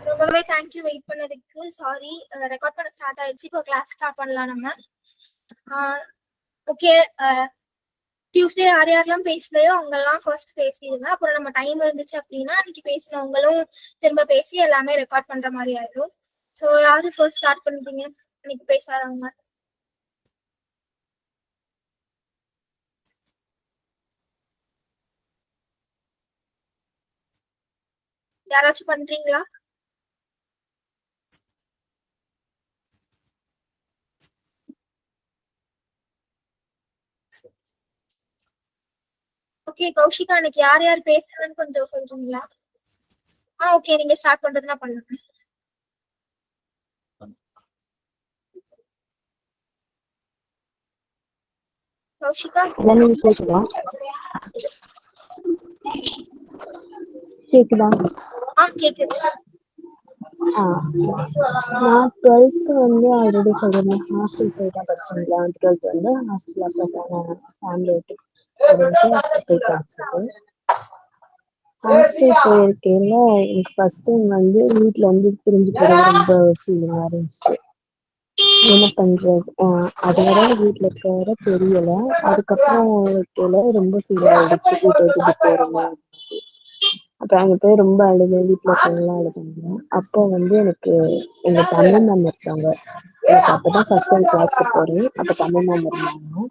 ரொம்பவே thank you wait பண்ணதுக்கு. Sorry, record பண்ண ஸ்டார்ட் ஆயிடுச்சு. இப்போ கிளாஸ் ஸ்டார்ட் பண்ணலாம் நம்ம. ஓகே, டியூஸ்டே யார் யாரெல்லாம் பேசலையோ அவங்கெல்லாம் ஃபர்ஸ்ட் பேசிடுங்க. அப்புறம் நம்ம டைம் இருந்துச்சு அப்படின்னா அன்னைக்கு பேசினவங்களும் திரும்ப பேசி எல்லாமே ரெக்கார்ட் பண்ற மாதிரி ஆயிடும். ஸோ யாரு ஃபர்ஸ்ட் ஸ்டார்ட் பண்றீங்க அன்னைக்கு பேசாதவங்க? யாராச்சும் பண்றீங்களா? ஓகே கௌஷிகா, அன்னைக்கு யார் யார் பேசலன்னு கொஞ்சம் சொல்றீங்களா? ஓகே, நீங்க ஸ்டார்ட் பண்றதுனா பண்ணுங்க. கௌஷிகா கேக்குதா? கேக்குது. நான் 12th வந்து ஆல்ரெடி சொல்லிருந்தேன், ஹாஸ்டல் போய் தான் படிச்சேன். 11th 12th வந்து ஹாஸ்டல் அப்புறம் ஃபேமிலி விட்டு போய் படிச்சது. ஹாஸ்டல் போயிருக்கையில எனக்கு ஃபர்ஸ்ட் டைம் வந்து வீட்டுல வந்து பிரிஞ்சு போறது ரொம்ப ஃபீலிங்கா இருந்துச்சு. என்ன பண்றது, அது வர வீட்டுல இருக்க வர தெரியல. அதுக்கப்புறம் இருக்கையில ரொம்ப ஃபீல் ஆயிடுச்சு, வீட்டை விட்டு போறோம். அப்புறம் அங்க போய் ரொம்ப அழுது, வீட்டுல இருக்கவங்களாம் அழுதாங்க. அப்போ வந்து எனக்கு எங்க தமிழ் மேம் இருக்காங்க. எனக்கு அப்பதான் ஃபர்ஸ்ட் டைம் கிளாஸ்க்கு போறேன். அப்ப தமிழ் மேம் இருந்தாங்க.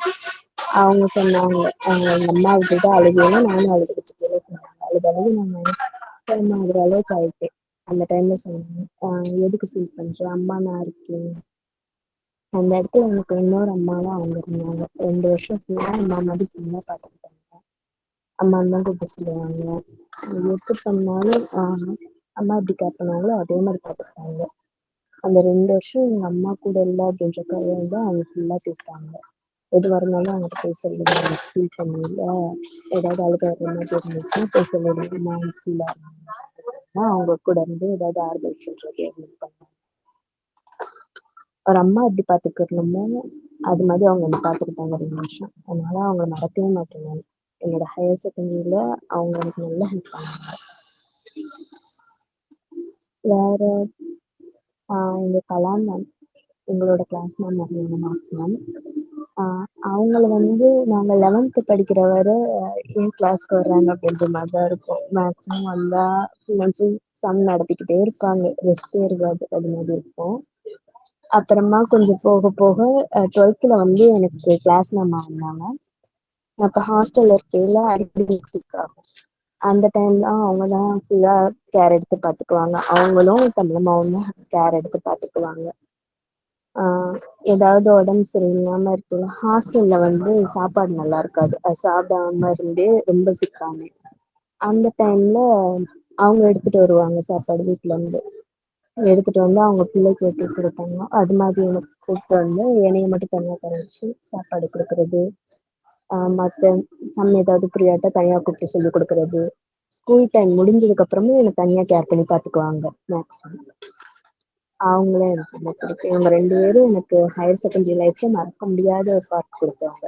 அவங்க சொன்னாங்க, எங்க அம்மா விட்டுட்டு அழுகையில நானும் அழுதுகிட்டு அழுதளவு நான் ஆகுற அளவுக்கு ஆயிட்டேன். அந்த டைம்ல சொன்னாங்க, எதுக்கு ஃபீல் பண்றேன், அம்மா நான் இருக்கேன். அந்த இடத்துல எனக்கு இன்னொரு அம்மாவும் அவங்க இருந்தாங்க. 2 வருஷம் ஃபுல்லா அம்மா மாதிரி ஃபுல்லா பார்த்துக்கிட்டாங்க. அம்மான்னு தான் கூப்பிட்டு சொல்லுவாங்க. எது பண்ணாலும் அம்மா எப்படி கேர் பண்ணாங்களோ அதே மாதிரி பார்த்துக்கிட்டாங்க. அந்த 2 வருஷம் எங்க அம்மா கூட இல்லை அப்படின்ற கதையை வந்து அவங்க ஃபுல்லா கேட்டாங்க. எது வரனாலும் அவங்ககிட்ட போய் சொல்லுங்க, எனக்கு ஃபீல் பண்ணல, ஏதாவது அழுக வர மாதிரி இருந்துச்சுன்னா போய் சொல்லிடுங்க, அம்மா ஃபீல் ஆகுங்க. அவங்க கூட இருந்து ஏதாவது ஆறுதல் சொல்றது பண்ணாங்க. ஒரு அம்மா எப்படி பாத்துக்கணுமோ அது மாதிரி அவங்க என்ன பாத்துக்கிட்டாங்க 2 வருஷம். அதனால அவங்க மறக்கவே மாட்டேன். நான் என்னோட ஹையர் செகண்டரியில அவங்க எனக்கு நல்லா ஹெல்ப் பண்ணாங்க. வேற எங்க கலாம் மேம், எங்களோட கிளாஸ் மேம் இருந்தாங்க, மேக்ஸ் மேம். அவங்கள வந்து நாங்க 11th படிக்கிற வரை ஏன் கிளாஸ்க்கு வர்றாங்க அப்படின்ற மாதிரி தான் இருக்கும். மேக்ஸிமம் வந்தா ஃபுல் அண்ட் ஃபுல் சம் நடத்திக்கிட்டே இருப்பாங்க, ரெஸ்டே இருக்காது, அது மாதிரி இருக்கும். அப்புறமா கொஞ்சம் போக போக 12th வந்து எனக்கு கிளாஸ் மேம் வந்தாங்க. அப்ப ஹாஸ்டல்ல இருக்கையில அடிக்கடி சிக் ஆகும். அந்த டைம் தான் அவங்க தான் ஃபுல்லா கேர் எடுத்து பார்த்துக்குவாங்க. அவங்களும் தமிழம்மாவும் கேர் எடுத்து பார்த்துக்குவாங்க. ஏதாவது உடம்பு சரியில்லாம இருக்குல்ல, ஹாஸ்டல்ல வந்து சாப்பாடு நல்லா இருக்காது, அது சாப்பிடாம இருந்தே ரொம்ப சிக்கானேன். அந்த டைம்ல அவங்க எடுத்துட்டு வருவாங்க சாப்பாடு, வீட்டுல இருந்து எடுத்துட்டு வந்து அவங்க பிள்ளைக்கு எடுத்து கொடுத்தாங்க. அது மாதிரி எனக்கு கூப்பிட்டு வந்து என்னைய மட்டும் தனியா தர வச்சு சாப்பாடு கொடுக்கறது, மற்ற சம் ஏதாவது புரியாட்ட தனியா கூப்பிட்டு சொல்லி கொடுக்கறது. ஸ்கூல் டைம் முடிஞ்சதுக்கு அப்புறமும் எனக்கு தனியா கேர் பண்ணி பார்த்துக்குவாங்க மேக்ஸிமம். அவங்களே எனக்கு ரொம்ப பிடிக்கும். இவங்க 2 பேரும் எனக்கு ஹையர் செகண்டரி லைஃப்ல மறக்க முடியாத ஒரு பார்ட் கொடுத்தாங்க.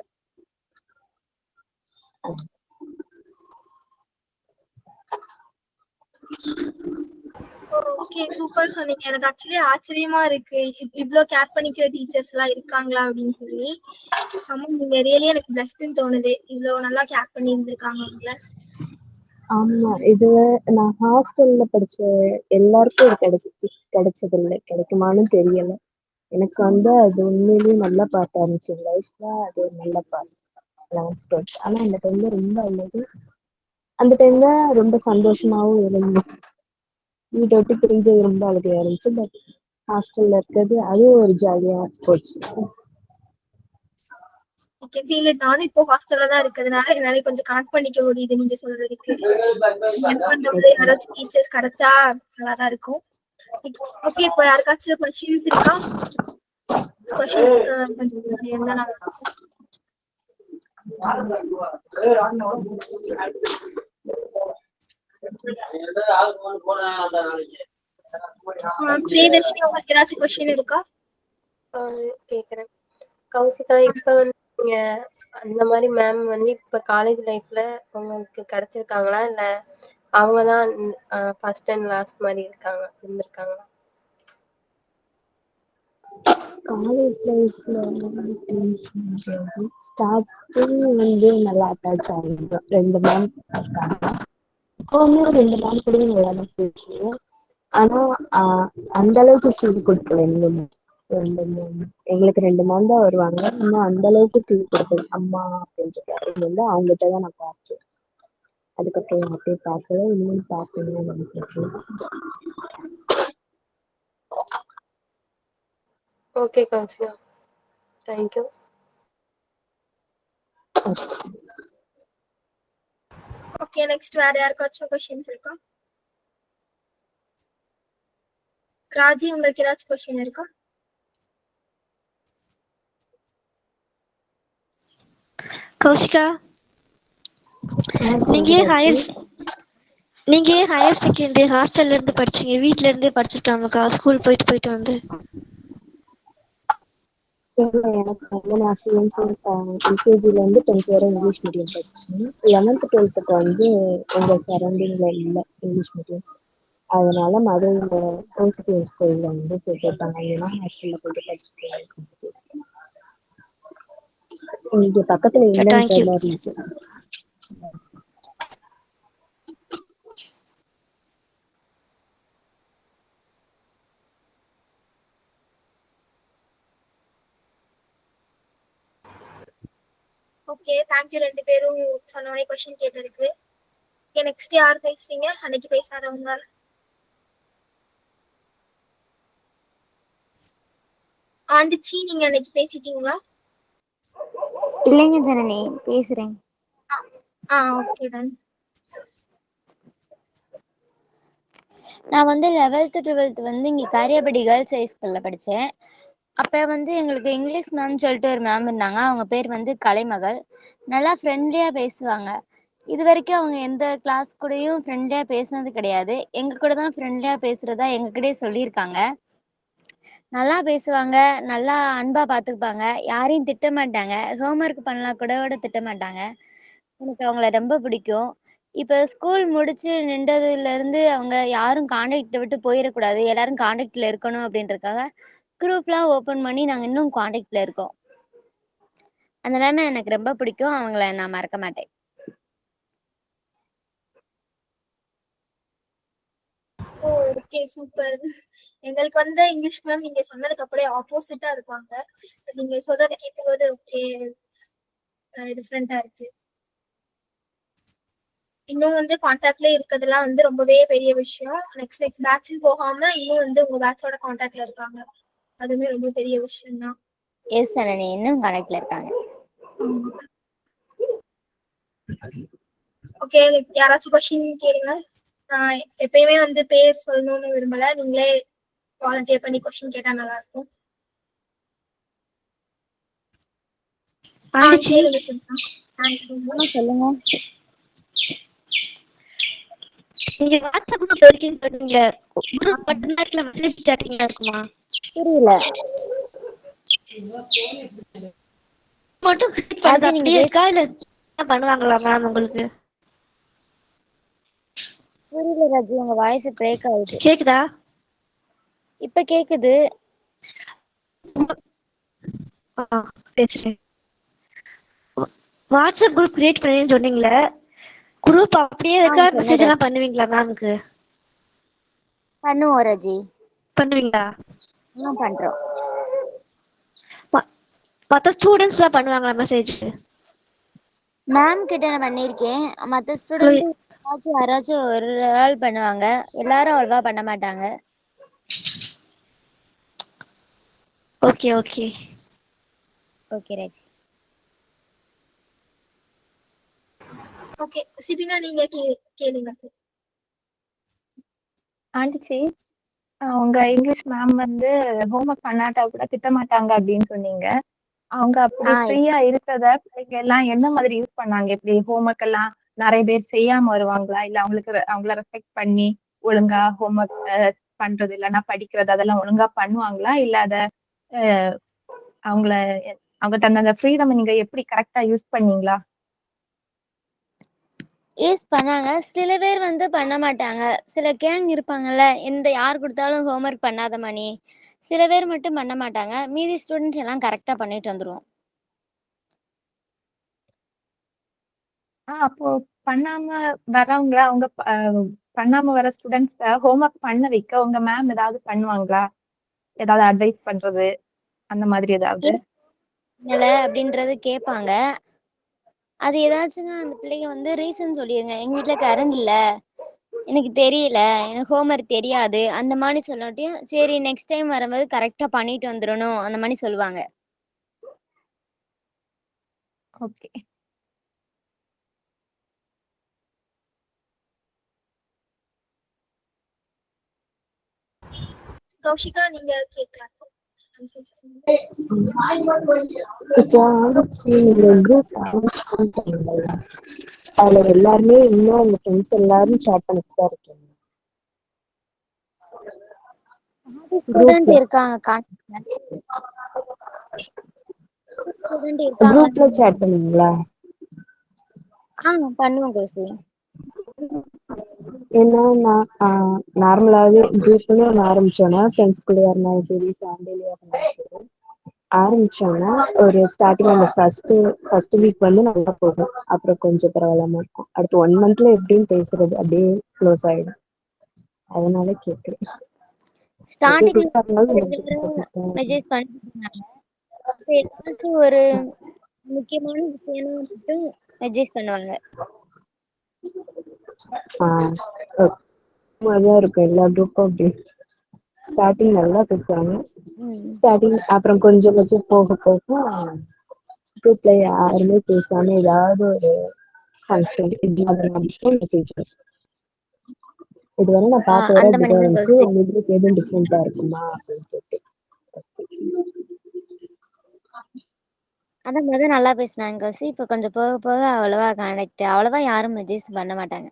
ஓகே, சூப்பர் சொன்னீங்க. எனக்கு ஆக்சுவலி ஆச்சரியமா இருக்கு, இவ்ளோ கேர் பண்ணிக்கிற டீச்சர்ஸ் எல்லாம் இருக்காங்களா அப்படின்னு சொல்லி. ஆமா, நீங்க ரியலி எனக்கு பெஸ்ட்னு தோணுது, இவ்வளவு நல்லா கேர் பண்ணி இருந்திருக்காங்க உங்களை. ஆமா, இது நான் ஹாஸ்டல்ல படிச்ச எல்லாருக்கும் இது கிடைச்சது இல்லை, கிடைக்குமான்னு தெரியல. எனக்கு வந்து அது உண்மையிலேயே நல்ல பார்ட்டா இருந்துச்சு லைஃப்ல. அது ஒரு நல்ல பார்ட் 11th 12th. ஆனா அந்த டைம்ல ரொம்ப அழுது, அந்த டைம்ல ரொம்ப சந்தோஷமாவும் இருந்தேன். வீட்டை விட்டு பிரிஞ்சு ரொம்ப அழுகையா இருந்துச்சு. பட் ஹாஸ்டல்ல இருக்கிறது அதுவும் ஒரு ஜாலியா போச்சு. நானும் இப்போ ஹாஸ்டல்ல தான் இருக்கிறதுனால என்னால கொஞ்சம் கனெக்ட் பண்ணிக்க முடியுது நீங்க சொல்றதுக்கு. எனக்கு அந்த மாதிரி யாராச்சும் டீச்சர்ஸ் கிடைச்சா நல்லாதான் இருக்கும். ஓகே, இப்போ யாருக்காச்சும் கொஸ்டின்ஸ் இருக்கா? கொஸ்டினுக்கு கொஞ்சம் என்ன நல்லா இருக்கும். பிரியதர்ஷினி, உங்களுக்கு ஏதாச்சும் கொஸ்டின் இருக்கா? கேக்குறேன். கௌசிகா, இப்ப வந்து நீங்க அந்த மாதிரி மேம் வந்து இப்ப காலேஜ் லைஃப்ல உங்களுக்கு கிடைச்சிருக்காங்களா, இல்ல அவங்க தான் ஃபர்ஸ்ட் அண்ட் லாஸ்ட் மாதிரி இருந்திருக்காங்க. காலேஜ் லைஃப்ல ஸ்டார்டிங் வந்து நல்லா அட்டாச் ஆகிருந்தோம். 2 மேம் இருக்காங்க. இப்பவுமே 2 மேம் கூட நல்லா தான் பேசுவோம். ஆனா அந்த அளவுக்கு ஃபீல் கொடுக்கல எங்களுமே. 2 மேம் எங்களுக்கு 2 மேம் தான் வருவாங்க. இன்னும் அந்த அளவுக்கு ஃபீல் கொடுக்கல. அம்மா அப்படின்ற கேரக்டர் வந்து அவங்ககிட்ட தான் நான் பார்த்தேன். அதுக்கப்புறம் யார்கிட்டயும் பார்க்கல. இன்னும் பார்க்கணும்னு நினைக்கிறேன். Okay Kausika, thank you. Okay, next வேற யாருக்காச்சும் கொஸ்டின்ஸ் இருக்கா? ராஜி, உங்களுக்கு ஏதாச்சும் கொஸ்டின் இருக்கா? கௌஷிகா, நீங்க ஹையர் செகண்டரி ஹாஸ்டல்ல இருந்து படிச்சீங்க, வீட்ல இருந்தே படிச்சுட்டாங்கக்கா, ஸ்கூல் போயிட்டு வந்து? எனக்கு வந்து நான் எல்கேஜில இருந்து 10th வரை இங்கிலீஷ் மீடியம் படிச்சேன். 11th 12th வந்து எங்க சரௌண்டிங்ல இல்லை இங்கிலீஷ் மீடியம். அதனால மதுரையில ஓசிபிஎம் ஸ்கூல்ல வந்து சேர்த்துட்டாங்க. ஏன்னா ஹாஸ்டல்ல போயிட்டு படிச்சுட்டு இங்க பக்கத்துல இல்லைன்ற மாதிரி இருக்கு. ஓகே, தேங்க்யூ 2 பேரும் சொன்னோடனே கொஸ்டின் கேட்டதுக்கு. ஓகே, நெக்ஸ்ட் யார் பேசுறீங்க? அன்னைக்கு பேசாதவங்க. ஆண்டிச்சி, நீங்க அன்னைக்கு பேசிட்டீங்களா? இல்லைங்க ஜனனி, பேசுறேன். Okay done. நான் வந்து 11th 12th வந்து இங்க காரியாபடி கேர்ள்ஸ் ஹை ஸ்கூல்ல படிச்சேன். அப்ப வந்து எங்களுக்கு இங்கிலீஷ் மேம் சொல்லிட்டு ஒரு மேம் இருந்தாங்க. அவங்க பேர் வந்து கலைமகள். நல்லா ஃப்ரெண்ட்லியா பேசுவாங்க. இது வரைக்கும் அவங்க எந்த கிளாஸ் கூடயும் ஃப்ரெண்ட்லியா பேசுனது கிடையாது. எங்க கூட தான் ஃப்ரெண்ட்லியா பேசுறதா எங்ககிட்டயே சொல்லியிருக்காங்க. நல்லா பேசுவாங்க, நல்லா அன்பா பாத்துக்குப்பாங்க, யாரையும் திட்ட மாட்டாங்க. ஹோம்ஒர்க் பண்ணலாம் கூட திட்ட மாட்டாங்க. எனக்கு அவங்கள ரொம்ப பிடிக்கும். இப்ப ஸ்கூல் முடிச்சு நின்றதுல இருந்து அவங்க யாரும் கான்டாக்ட் விட்டு போயிடக்கூடாது, எல்லாரும் கான்டாக்ட்ல இருக்கணும் அப்படின்றதுக்காக குரூப்லாம் ஓபன் பண்ணி நாங்க இன்னும் கான்டாக்ட்ல இருக்கோம். அந்த மேம் எனக்கு ரொம்ப பிடிக்கும். அவங்கள நான் மறக்க மாட்டேன். Okay, super. எங்களுக்கு வந்து இங்கிலீஷ் மேம் நீங்க சொன்னதுக்கு அப்படியே ஆப்போசிட்டா இருப்பாங்க. நீங்க சொல்றதை கேட்கும்போது ஓகே, டிஃப்ரெண்டா இருக்கு. இன்னும் வந்து கான்டாக்ட்ல இருக்கிறதுலாம் வந்து ரொம்பவே பெரிய விஷயம். நெக்ஸ்ட் பேட்ச்னு போகாம இன்னும் வந்து உங்க பேட்சோட கான்டாக்ட்ல இருக்காங்க. அதுவுமே ரொம்ப பெரிய விஷயம் தான். எஸ் அண்ணனே, இன்னும் கான்டாக்ட்ல இருக்காங்க. ஓகே, யாராச்சும் கொஸ்டின் கேளுங்க. நான் எப்பயுமே வந்து பேர் சொல்லணும்னு விரும்பல, நீங்களே வாலண்டியர் பண்ணி கொஸ்டின் கேட்டா நல்லா இருக்கும். கேளுங்க சொல்லுங்க. நீங்க வாட்ஸ்அப் குரூப் இருக்கீங்க சொன்னீங்க, குரூப் பட்ட நேரத்துல மெசேஜ் சாட்டிங்கா இருக்குமா? புரியல. மட்டும் ராஜி, நீங்க இருக்கா இல்ல பண்ணுவாங்களா மேம் உங்களுக்கு? புரியல ராஜி, உங்க வாய்ஸ் பிரேக் ஆகுது. கேக்குதா? இப்ப கேக்குது. வாட்ஸ்அப் குரூப் கிரியேட் பண்ணேன்னு சொன்னீங்களே, குரூப் அப்படியே ரெக்கார்ட் மெசேஜ் எல்லாம் பண்ணுவீங்களா மேம்க்கு? பண்ணுவோம் ராஜி. பண்ணுவீங்களா? பண்றோம். மத்த ஸ்டூடெண்ட்ஸ் எல்லாம் பண்ணுவாங்களா மெசேஜ்? மேம் கிட்ட நான் பண்ணிருக்கேன். மத்த ஸ்டூடெண்ட் யாராச்சும் ஒரு ஆள் பண்ணுவாங்க, எல்லாரும் அவ்வளவா பண்ண மாட்டாங்க. Okay okay okay Raji. Okay, Sibina நீங்க கேளுங்க. ஆண்டிச்சி, உங்க இங்கிலீஷ் மேம் வந்து ஹோம்ஒர்க் பண்ணாட்டா கூட திட்ட மாட்டாங்க அப்படின்னு சொன்னீங்க. அவங்க அப்படி ஃப்ரீயா இருக்கிறத பிள்ளைங்க எல்லாம் என்ன மாதிரி யூஸ் பண்ணாங்க? எப்படி ஹோம்ஒர்க் எல்லாம் நிறைய பேர் செய்யாம வருவாங்களா, இல்ல அவங்கள ரெஸ்பெக்ட் பண்ணி ஒழுங்கா ஹோம்ஒர்க் பண்றது இல்லைன்னா படிக்கிறது அதெல்லாம் ஒழுங்கா பண்ணுவாங்களா, இல்ல அத அவங்கள அவங்க தந்த ஃப்ரீடம் நீங்க எப்படி கரெக்டா யூஸ் பண்ணீங்களா? யூஸ் பண்ணாங்க. சில பேர் வந்து பண்ண மாட்டாங்க. சில கேங் இருப்பாங்கல்ல, யார் கொடுத்தாலும் ஹோம்ஒர்க் பண்ணாத மணி. சில பேர் மட்டும் பண்ண மாட்டாங்க. மீதி ஸ்டூடெண்ட்ஸ் எல்லாம் கரெக்டா பண்ணிட்டு வந்துருவோம். அப்போ பண்ணாம வரவங்க அவங்க பண்ணாம வர ஸ்டூடெண்ட்ஸ ஹோம்ஒர்க் பண்ண வைக்க உங்க மேம் ஏதாவது பண்ணுவாங்களா? ஏதாவது அட்வைஸ் பண்றது அந்த மாதிரி ஏதாவது? அப்படின்றது கேட்பாங்க. அது ஏதாச்சும் அந்த பிள்ளைங்க வந்து ரீசன் சொல்லிருங்க. எங்க வீட்டுல கரண்ட் இல்ல, எனக்கு தெரியல, எனக்கு ஹோம்ஒர்க் தெரியாது, அந்த மாதிரி சொல்லாட்டியும் சரி நெக்ஸ்ட் டைம் வரும்போது கரெக்டா பண்ணிட்டு வந்துடணும் அந்த மாதிரி சொல்லுவாங்க. ஓகே. கௌஷிகா நீங்க கேட்கலாம். இப்போ ஆகஸ்ட் குரூப் அதுல எல்லாருமே இன்னும் உங்க ஃப்ரெண்ட்ஸ் எல்லாரும் ஷேர் பண்ணிட்டு தான் இருக்கீங்க ஸ்டூடெண்ட் இருக்காங்க, ஸ்டூடெண்ட் இருக்காங்க. குரூப்ல சேட் பண்ணுவீங்களா? பண்ணுவோம் கோசி. ஏன்னா நான் நார்மலாவே குரூப்னு ஒன்று ஆரம்பிச்சோன்னா ஃப்ரெண்ட்ஸ் கூட இருந்தாலும் சரி ஃபேமிலியா இருந்தாலும் சரி ஆரம்பிச்சோன்னா ஒரு ஸ்டார்டிங் அந்த ஃபர்ஸ்ட் வீக் வந்து நல்லா போகும். அப்புறம் கொஞ்சம் பரவாயில்லாம இருக்கும். அடுத்து 1 மந்த்ல எப்படின்னு பேசுறது அப்படியே க்ளோஸ் ஆயிடும். அதனால கேட்குறேன். ஸ்டார்டிங்ல மெசேஜ் பண்ணிருந்தாங்க. ஏதாச்சும் ஒரு முக்கியமான விஷயம் மட்டும் மெசேஜ் பண்ணுவாங்க. தான் இருக்கும் எல்லா குரூப்பும் அப்படி ஸ்டார்டிங் நல்லா பேசுவாங்க. ஸ்டார்டிங் அப்புறம் கொஞ்சம் கொஞ்சம் போக போக குரூப்ல யாருமே பேசாம ஏதாவது ஒரு ஃபங்க்ஷன் இப்படி மட்டும் மெசேஜ் இதுவரை நான் பார்த்த வரை அந்த இப்படிதான் மாதிரி இருந்துச்சு. உங்க குரூப் எதுவும் டிஃப்ரெண்டா இருக்குமா அப்படின்னு சொல்லிட்டு அதான் முதல் நல்லா பேசினாங்க கோசி. இப்ப கொஞ்சம் போக போக அவ்வளவா யாரும் மெசேஜ் பண்ண மாட்டாங்க.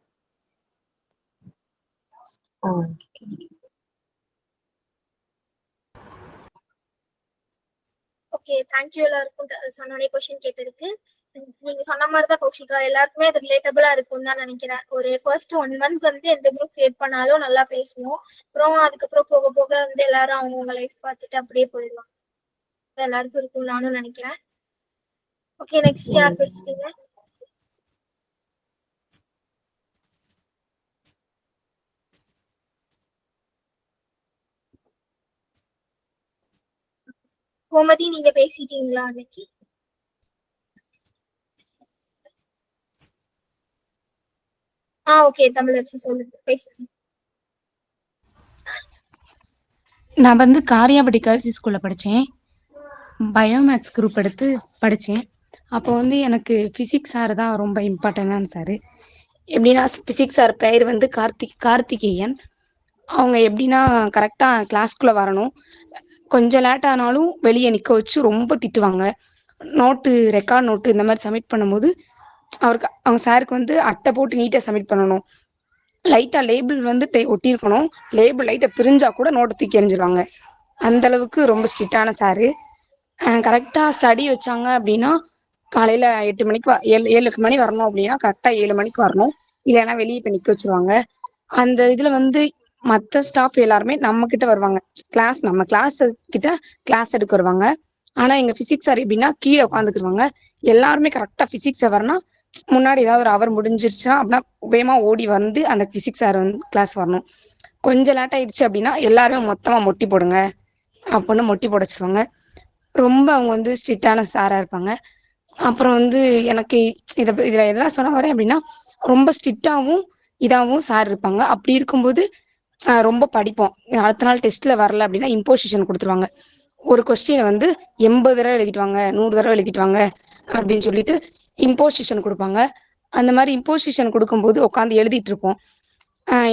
ஓகே, தேங்க்யூ எல்லாருக்கும் சொன்னோடனே கொஸ்டின் கேட்டதுக்கு. நீங்க சொன்ன மாதிரிதான் கௌஷிகா, எல்லாருக்குமே அது ரிலேட்டபிளா இருக்கும்னு தான் நினைக்கிறேன். ஒரு ஃபர்ஸ்ட் 1 மந்த் வந்து எந்த குரூப் கிரியேட் பண்ணாலும் நல்லா பேசுவோம். அப்புறம் அதுக்கப்புறம் போக போக வந்து எல்லாரும் அவங்கவுங்க லைஃப் பார்த்துட்டு அப்படியே போயிடுவாங்க. எல்லாருக்கும் இருக்கும் நானும் நினைக்கிறேன். ஓகே, நெக்ஸ்ட் யார் பேசுறீங்க? கோமதி நீங்க பேசிட்டீங்களா அன்னைக்கு? ஓகே, தமிழரசி சொல்லுங்க, பேசுங்க. நான் வந்து காரியாபட்டி கேர்ள்ஸ் ஸ்கூலில் படித்தேன். பயோமேக்ஸ் குரூப் எடுத்து படித்தேன். அப்போ வந்து எனக்கு ஃபிசிக்ஸ் சார் தான் ரொம்ப இம்பார்ட்டண்டான சார். எப்படின்னா ஃபிசிக்ஸ் சார் பெயர் வந்து கார்த்திகேயன். அவங்க எப்படின்னா கரெக்டாக கிளாஸ்க்குள்ளே வரணும், கொஞ்சம் லேட் ஆனாலும் வெளியே நிற்க வச்சு ரொம்ப திட்டுவாங்க. நோட்டு ரெக்கார்ட் நோட்டு இந்த மாதிரி சப்மிட் பண்ணும்போது அவங்க சாருக்கு வந்து அட்டை போட்டு நீட்டாக சப்மிட் பண்ணணும். லைட்டாக லேபிள் வந்து ஒட்டியிருக்கணும். லேபிள் லைட்டை பிரிஞ்சா கூட நோட்டை தூக்கி எறிஞ்சிருவாங்க. அந்தளவுக்கு ரொம்ப ஸ்ட்ரிக்டான சாரு. கரெக்டாக ஸ்டடி வச்சாங்க அப்படின்னா காலையில் 8 மணிக்கு 7 மணி வரணும் அப்படின்னா கரெக்டாக 7 மணிக்கு வரணும். இல்லைன்னா வெளியே போய் நிற்க வச்சுருவாங்க. அந்த இதில் வந்து மற்ற ஸ்டாஃப் எல்லாருமே நம்மக்கிட்ட வருவாங்க. நம்ம கிளாஸ் கிட்ட கிளாஸ் எடுக்க வருவாங்க. ஆனால் எங்கள் ஃபிசிக்ஸ் சார் எப்படின்னா கீழே உட்காந்துக்குருவாங்க. எல்லாருமே கரெக்டாக ஃபிசிக்ஸ் ஹவர்னா முன்னாடி ஏதாவது ஒரு ஹவர் முடிஞ்சிருச்சா அப்படின்னா வேகமாக ஓடி வந்து அந்த ஃபிசிக்ஸ் சார் வந்து கிளாஸ் வரணும். கொஞ்சம் லேட் ஆயிடுச்சு அப்படின்னா எல்லாருமே மொத்தமாக மொட்டி போடுங்க அப்படின்னு மொட்டி போட வச்சுருவாங்க. ரொம்ப அவங்க வந்து ஸ்ட்ரிக்டான சாராக இருப்பாங்க. அப்புறம் வந்து எனக்கு இதில் எதெல்லாம் சொல்ல வரேன் அப்படின்னா ரொம்ப ஸ்ட்ரிக்டாகவும் இதாகவும் சார் இருப்பாங்க. அப்படி இருக்கும்போது ரொம்ப படிப்போம். அடுத்த நாள் டெஸ்ட்டில் வரல அப்படின்னா இம்போசிஷன் கொடுத்துருவாங்க. ஒரு கொஸ்டினை வந்து 80 தடவை எழுதிட்டு வாங்க, 100 தடவை எழுதிட்டு வாங்க அப்படின்னு சொல்லிட்டு இம்போசிஷன் கொடுப்பாங்க. அந்த மாதிரி இம்போசிஷன் கொடுக்கும்போது உட்காந்து எழுதிட்டு இருப்போம்.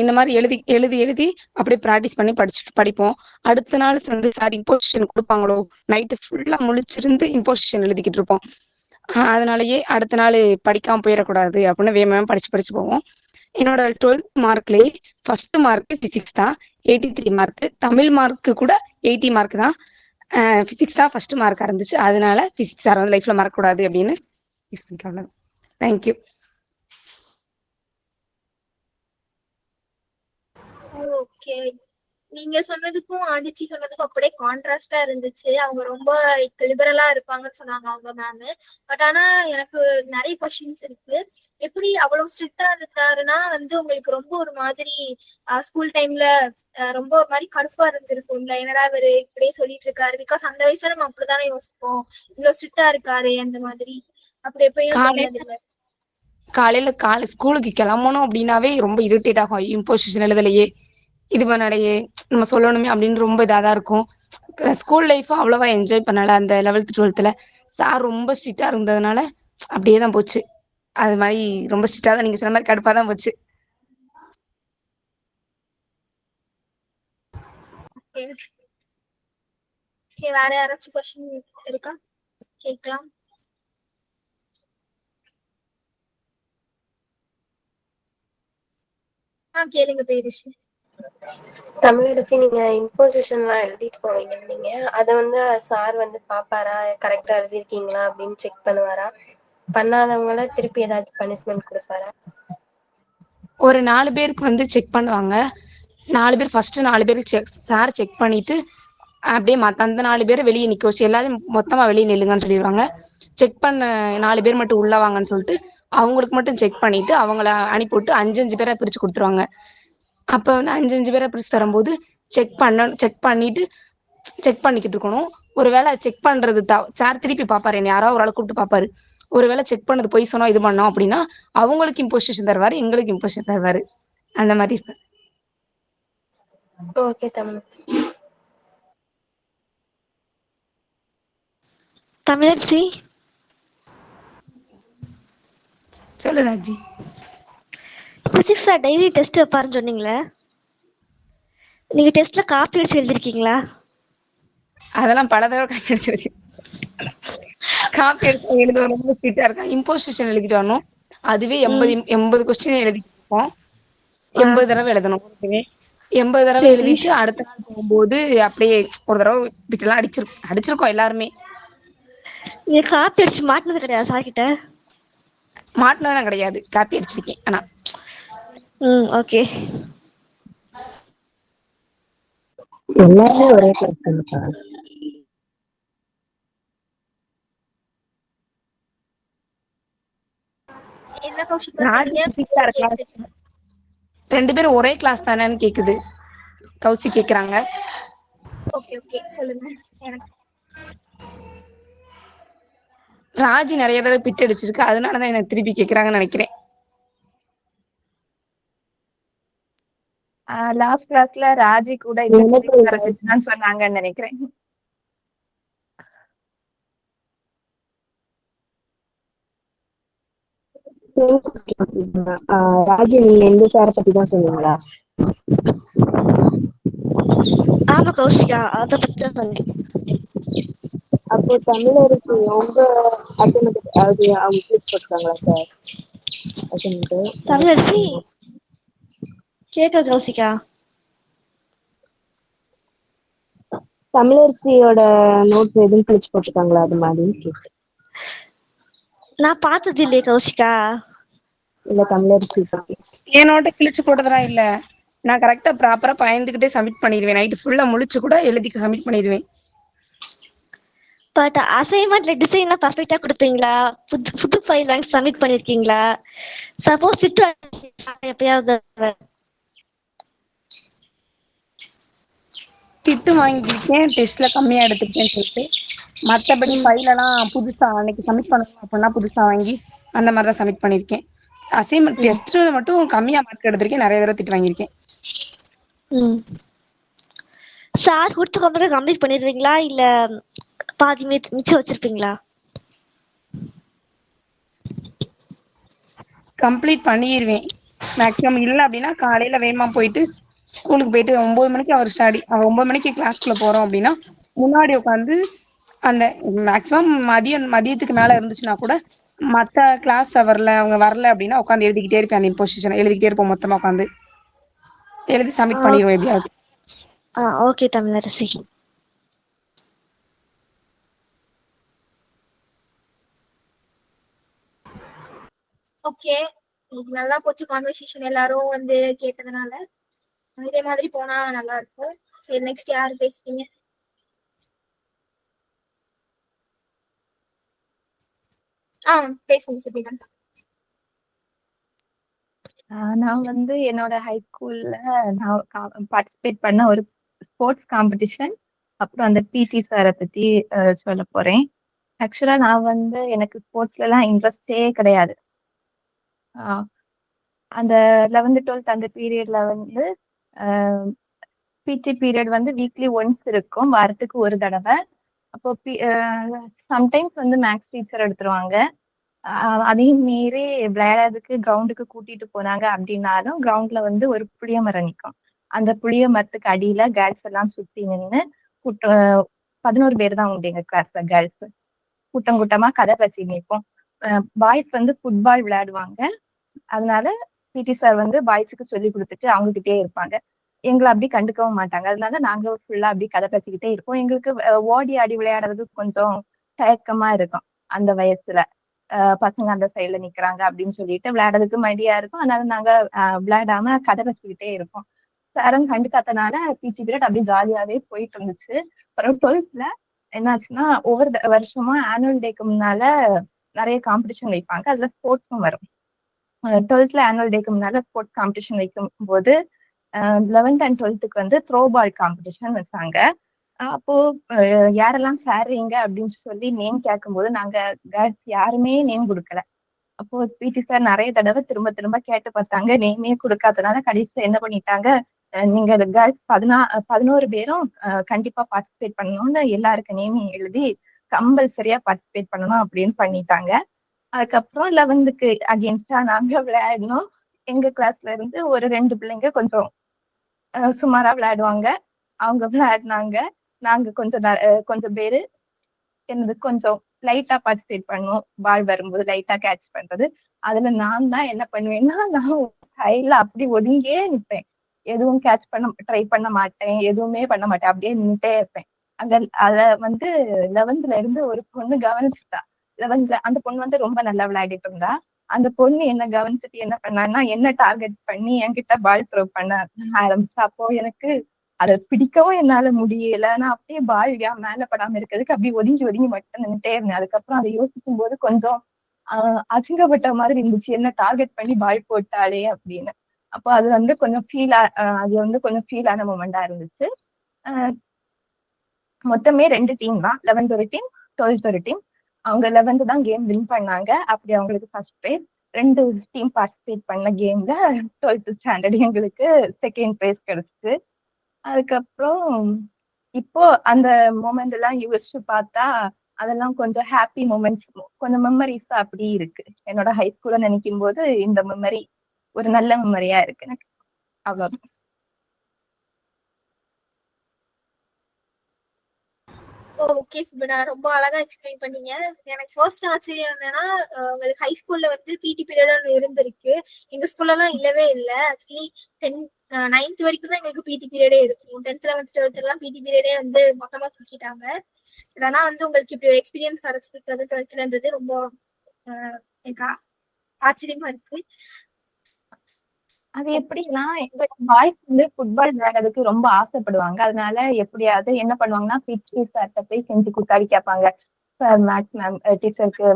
இந்த மாதிரி எழுதி எழுதி எழுதி அப்படியே ப்ராக்டிஸ் பண்ணி படிப்போம். அடுத்த நாள் வந்து சார் இம்போசிஷன் கொடுப்பாங்களோ நைட்டு ஃபுல்லாக முழிச்சிருந்து இம்போசிஷன் எழுதிக்கிட்டு இருப்போம். அதனாலயே அடுத்த நாள் படிக்காமல் போயிடக்கூடாது அப்படின்னு வேகமாக படிச்சு போவோம். என்னோட 12th மார்க்லேயே ஃபர்ஸ்ட் மார்க்கு ஃபிசிக்ஸ் தான், 83 மார்க்கு. தமிழ் மார்க்கு கூட 80 மார்க் தான். ஃபிசிக்ஸ் தான் ஃபர்ஸ்ட் மார்க்காக இருந்துச்சு. அதனால ஃபிசிக்ஸ் சார் வந்து லைஃப்பில் மறக்கக்கூடாது அப்படின்னு யூஸ் பண்ணிக்கலாம். தேங்க்யூ. ஓகே. நீங்க சொன்னதுக்கும் ஆண்டிச்சி சொன்னதுக்கும் அப்படியே கான்ட்ராஸ்டா இருந்துச்சு. அவங்க ரொம்ப லிபரலா இருப்பாங்கன்னு சொன்னாங்க அவங்க மேம். பட் ஆனா எனக்கு நிறைய கொஸ்டின்ஸ் இருக்கு. எப்படி அவ்வளவு ஸ்ட்ரிக்டா இருந்தாருன்னா வந்து உங்களுக்கு ரொம்ப ஒரு மாதிரி ஸ்கூல் டைம்ல ரொம்ப ஒரு மாதிரி கடுப்பா இருந்திருக்கும்ல, என்னடா இவரு இப்படியே சொல்லிட்டு இருக்காரு. பிகாஸ் அந்த வயசுல நம்ம அப்படித்தானே யோசிப்போம், இவ்வளவு ஸ்ட்ரிக்டா இருக்காரு அந்த மாதிரி. அப்படி எப்பயும் தோணுது இல்ல? காலையில ஸ்கூலுக்கு கிளம்பணும் அப்படின்னாவே ரொம்ப இரிட்டேட் ஆகும். இம்போசிஷன் எழுதலையே, இது பண்ணலையே, நம்ம சொல்லணுமே அப்படின்னு ரொம்ப இதாக தான் இருக்கும். ஸ்கூல் லைஃப் அவ்வளவா என்ஜாய் பண்ணல. அந்த 11th 12th சார் ரொம்ப ஸ்ட்ரிக்டா இருந்ததுனால அப்படியே தான் போச்சு. அது மாதிரி ரொம்ப ஸ்ட்ரிக்டா தான், நீங்க சொன்ன மாதிரி கடுப்பா தான் போச்சு. ஓகே, வேற யாராச்சும் கொஸ்டின் இருக்கா? கேட்கலாம். கேளுங்க பேரிஷ். தமிழரசி, நீங்க இம்போசிஷன்லாம் எழுதிட்டு போவீங்க நீங்க, அதை வந்து சார் வந்து பாப்பாரா, கரெக்டா எழுதிருக்கீங்களா அப்படின்னு செக் பண்ணுவாரா? பண்ணாதவங்கள திருப்பி ஏதாச்சும் பனிஷ்மெண்ட் கொடுப்பாரா? ஒரு 4 பேருக்கு வந்து செக் பண்ணுவாங்க. 4 பேர் ஃபர்ஸ்ட் 4 பேருக்கு சார் செக் பண்ணிட்டு அப்படியே அந்த 4 பேரை வெளியே நிக்க வச்சு எல்லாரும் மொத்தமா வெளியே நில்லுங்கன்னு சொல்லிடுவாங்க. செக் பண்ண 4 பேர் மட்டும் உள்ள வாங்கன்னு சொல்லிட்டு அவங்களுக்கு மட்டும் செக் பண்ணிட்டு அவங்கள அனுப்பிவிட்டு 5 பேரை பிரிச்சு கொடுத்துருவாங்க. அப்ப வந்து 5 பேரை பிரிச்சு தரும்போது செக் பண்ணிட்டு செக் பண்ணிக்கிட்டு இருக்கணும். ஒருவேளை செக் பண்றது சார் திருப்பி பாப்பாரு, என்ன யாராவது ஒரு ஆளை கூப்பிட்டு பாப்பாரு. ஒருவேளை செக் பண்ணது போய் சொன்னா இது பண்ணோம் அப்படின்னா அவங்களுக்கு இம்போசிஷன் தருவாரு, எங்களுக்கு இம்போசிஷன் தருவாரு. அந்த மாதிரி இருப்பேன். ஓகே தமிழ். தமிழரசி, சொல்லு Raji. Physics sir daily test வைப்பாருன்னு சொன்னீங்களே, நீங்க டெஸ்ட்ல காப்பி அடிச்சு எழுதிருக்கீங்களா? அதெல்லாம் பல தடவை காப்பி அடிச்சிருக்கேன். காப்பி அடிச்சு எழுத ரொம்ப ஸ்ட்ரிக்டா இருக்கேன். இம்போசிஷன் எழுதிட்டு வரணும். அதுவே 80 கொஸ்டின் எழுதிருப்போம். 80 தடவை எழுதணும். 80 தடவை சரி. எழுதிட்டு அடுத்த நாள் போகும்போது அப்படியே ஒரு தடவை விட்டுலாம் அடிச்சிருக்கோம் எல்லாருமே. நீங்க காப்பி அடிச்சு மாட்டினது கிடையாது சார் கிட்ட? மாட்டினதெல்லாம் கிடையாது, காப்பி அடிச்சிருக்கேன். ஆனா ஓகே. எல்லாருமே ஒரே கிளாஸ் தானப்பா. என்ன கௌஷிகா ராஜி சொன்னீங்க? பிசிக்ஸா இருக்கலாம். 2 பேரும் ஒரே கிளாஸ் தானேன்னு கேக்குது, கௌசி கேக்குறாங்க. ஓகே ஓகே, சொல்லுங்க. எனக்கு ராஜி நிறைய தடவை பிட் அடிச்சிருக்கு, அதனாலதான் என்ன திருப்பி கேக்குறாங்கன்னு நினைக்கிறேன். லாஸ்ட் கிளாஸ்ல ராஜி கூட இந்த physics இருந்துச்சுன்னு சொன்னாங்கன்னு நினைக்கிறேன். ராஜி, நீங்க இந்த சாரை பத்தி தான் சொன்னீங்களா? ஆமா கௌஷிகா, அதை பத்தி தான் சொன்னேன். அப்போ தமிழரசி உங்க அசைன்மெண்ட் அது அவங்க யூஸ் பண்ணுறாங்களா சார்? அசைன்மெண்ட் தமிழரசி கேட்கல கௌஷிகா. தமிழரசியோட நோட்ஸ் எதுவும் கிழிச்சு போட்டிருக்காங்களா அது மாதிரி? நான் பார்த்தது இல்லையே கௌஷிகா. இல்ல தமிழரசி பத்தி என் நோட்டை கிழிச்சு போட்டதெல்லாம் இல்ல. நான் கரெக்டா ப்ராப்பரா பயந்துகிட்டே சப்மிட் பண்ணிடுவேன். நைட்டு ஃபுல்லா முழிச்சு கூட எழுதி சப்மிட் பண்ணிடுவேன். பட் அசைன்மெண்ட்ல டிசைன்லாம் பர்ஃபெக்டா கொடுப்பீங்களா? புது ஃபைல் வாங்கி சப்மிட் பண்ணிருக்கீங்களா? சப்போஸ் திட்டு எப்பயாவது திட்டு வாங்கியிருக்கேன், டெஸ்ட்ல கம்மியா எடுத்துருக்கேன்னு சொல்லிட்டு. மற்றபடி ஃபைலெல்லாம் புதுசா அன்னைக்கு சப்மிட் பண்ணணும் அப்படின்னா புதுசா வாங்கி அந்த மாதிரி தான் சப்மிட் பண்ணியிருக்கேன். அசைன்மெண்ட் டெஸ்ட் மட்டும் கம்மியா மார்க் எடுத்திருக்கேன், நிறைய தடவை திட்டு வாங்கியிருக்கேன். சார் கொடுத்த கம்ப்ளீட் கம்ப்ளீட் பண்ணிடுவீங்களா இல்ல பாதி மிச்சம் வச்சிருப்பீங்களா? கம்ப்ளீட் பண்ணிடுவேன் மேக்ஸிமம். இல்லை அப்படின்னா காலையில வேகமா போயிட்டு ஸ்கூலுக்கு போயிட்டு 9 மணிக்கு அவர் 9 மணிக்கு கிளாஸ்க்குள்ள போறோம் அப்படின்னா முன்னாடி உட்காந்து அந்த மேக்ஸிமம் மதியத்துக்கு மேல இருந்துச்சுன்னா கூட மற்ற கிளாஸ் அவர்ல அவங்க வரல அப்படின்னா உட்காந்து எழுதிக்கிட்டே இருப்பேன். அந்த இம்போசிஷன் எழுதிக்கிட்டே இருப்போம், மொத்தமா உட்காந்து எழுதி சப்மிட் பண்ணிடுவோம் எப்படியாவது. ஓகே தமிழரசி. ஓகே, நல்லா போச்சு கான்வர்சேஷன் எல்லாரும் வந்து கேட்டதுனால. இதே மாதிரி போனா நல்லா இருக்கும். சரி, நெக்ஸ்ட் யாரு பேசுறீங்க? பேசுங்க சபினா. நான் வந்து என்னோட ஹை ஸ்கூல்ல நான் பார்ட்டிசிபேட் பண்ண ஒரு ஸ்போர்ட்ஸ் காம்படிஷன், அப்புறம் அந்த பிசி சாரை பத்தி சொல்ல போறேன். ஆக்சுவலா நான் வந்து எனக்கு ஸ்போர்ட்ஸ்ல எல்லாம் இன்ட்ரெஸ்டே கிடையாது. ஆஹ் அந்த 11th 12th அந்த பீரியட்ல வந்து பிடி பீரியட் வந்து வீக்லி ஒன்ஸ் இருக்கும், வாரத்துக்கு ஒரு தடவை. அப்போ சம்டைம்ஸ் வந்து மேக்ஸ் டீச்சர் எடுத்துருவாங்க. அதையும் மீறி விளையாடுறதுக்கு கிரவுண்டுக்கு கூட்டிட்டு போனாங்க அப்படின்னாலும் கிரவுண்ட்ல வந்து ஒரு புளிய மரம் நிற்கும். அந்த புளிய மரத்துக்கு அடியில கேர்ள்ஸ் எல்லாம் சுத்தி நின்று 11 பேர் தான் உண்டு எங்க கிளாஸ்ல கேர்ள்ஸ். கூட்டம் கூட்டமா கதை பேசி நிற்போம். பாய்ஸ் வந்து ஃபுட்பால் விளையாடுவாங்க. அதனால பிடி சார் வந்து பாய்ஸுக்கு சொல்லி கொடுத்துட்டு அவங்ககிட்டயே இருப்பாங்க. எங்களை அப்படி கண்டுக்கவும் மாட்டாங்க. அதனால நாங்க ஃபுல்லா அப்படி கதை பேசிக்கிட்டே இருப்போம். எங்களுக்கு ஓடி ஆடி விளையாடுறது கொஞ்சம் தயக்கமா இருக்கும் அந்த வயசுல. பசங்க அந்த சைட்ல நிக்கிறாங்க அப்படின்னு சொல்லிட்டு விளையாடுறதுக்கு மைடியா இருக்கும். அதனால நாங்க விளையாடாம கதை பேசிக்கிட்டே இருப்போம். சாரும் கண்டுக்காதனால பிடி பீரியட் அப்படியே ஜாலியாவே போயிட்டு இருந்துச்சு. அப்புறம் 12th என்னாச்சுன்னா ஒவ்வொரு வருஷமும் ஆனுவல் டேக்கு முன்னால நிறைய காம்படிஷன் வைப்பாங்க. அதுல ஸ்போர்ட்ஸும் வரும். 12th ஆனுவல் டேக்கு முன்னால ஸ்போர்ட்ஸ் காம்படிஷன் வைக்கும் போது 11th அண்ட் 12th வந்து த்ரோ பால் காம்படிஷன் வச்சாங்க. அப்போ யாரெல்லாம் சேருறீங்க அப்படின்னு சொல்லி நேம் கேட்கும்போது நாங்க யாருமே நேம் கொடுக்கல. அப்போ பிடி சார் நிறைய தடவை திரும்ப திரும்ப கேட்டு பார்த்தாங்க. நேமே கொடுக்காதனால கடைசியா என்ன பண்ணிட்டாங்க, நீங்க கேர்ள்ஸ் 11 பேரும் கண்டிப்பா பார்ட்டிசிபேட் பண்ணணும்னு எல்லாருக்கு நேம் எழுதி கம்பல்சரியா பார்ட்டிசிபேட் பண்ணணும் அப்படின்னு பண்ணிட்டாங்க. அதுக்கப்புறம் 11th அகேன்ஸ்டா நாங்க விளையாடணும். எங்க கிளாஸ்ல இருந்து ஒரு 2 பிள்ளைங்க கொஞ்சம் சுமாரா விளையாடுவாங்க. அவங்க விளையாடினாங்க. நாங்க கொஞ்சம் பேரு என்னது கொஞ்சம் லைட்டா பார்ட்டிசிபேட் பண்ணுவோம். பால் வரும்போது லைட்டா கேட்ச் பண்றது. அதுல நான் தான் என்ன பண்ணுவேன்னா, நான் கையில அப்படி ஒதுங்கியே நிற்பேன். எதுவும் கேட்ச் பண்ண ட்ரை பண்ண மாட்டேன், எதுவுமே பண்ண மாட்டேன், அப்படியே நின்றுட்டே இருப்பேன். அத வந்து 11th இருந்து ஒரு பொண்ணு கவனிச்சுட்டா. 11th அந்த பொண்ணு வந்து ரொம்ப நல்லா விளையாடிட்டு இருந்தா. அந்த பொண்ணு என்ன கவனிச்சுட்டு என்ன பண்ணான்னா, என்ன டார்கெட் பண்ணி என்கிட்ட பால் த்ரோ பண்ண ஆரம்பிச்சா. அப்போ எனக்கு அதை பிடிக்கவும் என்னால முடியல. நான் அப்படியே பால் மேல படாம இருக்கிறதுக்கு அப்படியே ஒதுங்கி ஒதுங்கி மட்டும் நின்றுட்டே இருந்தேன். அதுக்கப்புறம் அதை யோசிக்கும் போது கொஞ்சம் அசிங்கப்பட்ட மாதிரி இருந்துச்சு, என்ன டார்கெட் பண்ணி பால் போட்டாலே அப்படின்னு. அப்போ அது வந்து கொஞ்சம் அது வந்து கொஞ்சம் ஃபீலான மூமெண்டா இருந்துச்சு. மொத்தமே 2 டீம் தான், 11th ஒரு டீம், 12th ஒரு டீம். அவங்க 11th தான் கேம் வின் பண்ணாங்க. அப்படி அவங்களுக்கு ஃபர்ஸ்ட் ப்ரைஸ். 2 டீம் பார்ட்டிசிபேட் பண்ண கேம்ல 12th ஸ்டாண்டர்ட் எங்களுக்கு செகண்ட் ப்ரைஸ் கிடைச்சிச்சு. அதுக்கப்புறம் இப்போ அந்த மூமெண்ட் எல்லாம் யோசிச்சு பார்த்தா அதெல்லாம் கொஞ்சம் ஹாப்பி மூமெண்ட்ஸ், கொஞ்சம் மெமரிஸ் அப்படி இருக்கு. என்னோட ஹை ஸ்கூல்ல நினைக்கும் போது இந்த மெமரி ஒரு நல்ல மெமரியா இருக்கு எனக்கு. அவ்வளவு. ஓகே சுபனா, ரொம்ப அழகா எக்ஸ்பிளைன் பண்ணீங்க. எனக்கு ஃபர்ஸ்ட் ஆச்சரியம் என்னன்னா, உங்களுக்கு ஹை ஸ்கூல்ல வந்து பிடி பீரியட் இருந்திருக்கு. எங்க ஸ்கூல்ல எல்லாம் இல்லவே இல்லை. ஆக்சுவலி 9th வரைக்கும் தான் எங்களுக்கு பிடி பீரியடே இருக்கும். 10th 11th 12th எல்லாம் பிடி பீரியடே வந்து மொத்தமா தூக்கிட்டாங்க. ஆனா வந்து உங்களுக்கு இப்படி எக்ஸ்பீரியன்ஸ் கிடைச்சிருக்கிறது 12thன்றது ரொம்ப எனக்கு ஆச்சரியமா இருக்கு. அது எப்படின்னா, எங்க பாய்ஸ் வந்து ஃபுட்பால் விளையாடுறதுக்கு ரொம்ப ஆசைப்படுவாங்க. அதனால எப்படியாவது என்ன பண்ணுவாங்கன்னா, பிடி சார்ட்ட போய் செஞ்சு கொடுத்தாடி கேட்பாங்க. மேக்ஸ் மேம் டீச்சருக்கு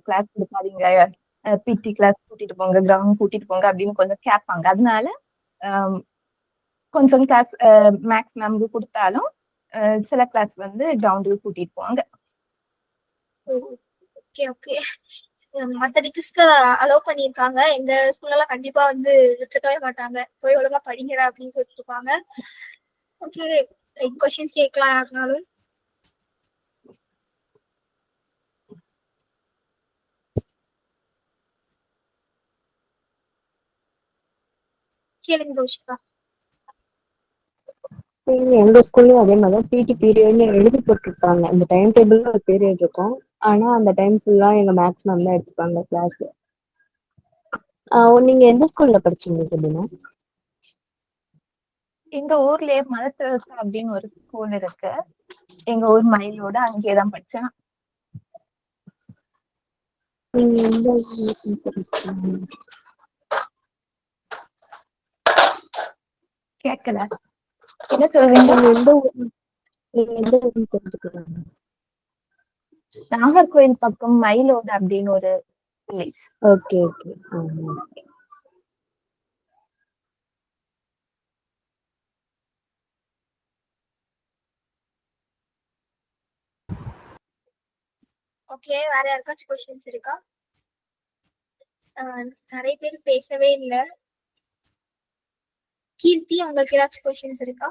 கிளாஸ் கொடுக்காதீங்க, பிடி கிளாஸ் கூட்டிட்டு போங்க, கிரவுண்ட் கூட்டிட்டு போங்க அப்படின்னு கொஞ்சம் கேட்பாங்க. அதனால கொஞ்சம் கிளாஸ் மேக்ஸ் மேம்க்கு கொடுத்தாலும் சில கிளாஸ் வந்து கிரவுண்டுக்கு கூட்டிட்டு போவாங்க. Okay okay. மத்த டீச்சர்ஸ்க்கு அலோவ் பண்ணியிருக்காங்க. எங்க ஸ்கூல்ல எல்லாம் கண்டிப்பா வந்து விட்டுருக்கவே மாட்டாங்க. போய் ஒழுங்கா படிங்கடா அப்படின்னு சொல்லிட்டு இருப்பாங்க. ஓகே, கொஸ்டின்ஸ் கேட்கலாம் யாருனாலும். கேளுங்க தோஷிகா. எங்க ஸ்கூல்லயும் அதே மாதிரி பிடி பீரியட்னு எழுதி போட்டிருப்பாங்க. அந்த டைம் டேபிள்ல ஒரு பீரியட் இருக்கும். ஆனா அந்த டைம் ஃபுல்லா எங்க மேக்ஸ் மேம் தான் எடுத்துப்பாங்க கிளாஸ். நீங்க எந்த ஸ்கூல்ல படிச்சீங்க சொல்லுங்க? எங்க ஊர்லயே மலத்தரசு அப்படின்னு ஒரு ஸ்கூல் இருக்கு. எங்க ஊர் மயிலோட அங்கேயேதான் படிச்சேன். நீங்க எந்த ஊர்ல படிச்சீங்க? கேட்கல. என்ன சொல்றீங்க? நீங்க எந்த ஊர்னு தெரிஞ்சுக்கலாமா? நாகர்கோயில் பக்கம் மயிலோடு அப்படின்னு ஒரு வில்லேஜ். Okay okay. ஓகே, வேற யாருக்காச்சும் கொஸ்டின்ஸ் இருக்கா? நிறைய பேர் பேசவே இல்ல. கீர்த்தி, உங்களுக்கு ஏதாச்சும் கொஸ்டின்ஸ் இருக்கா?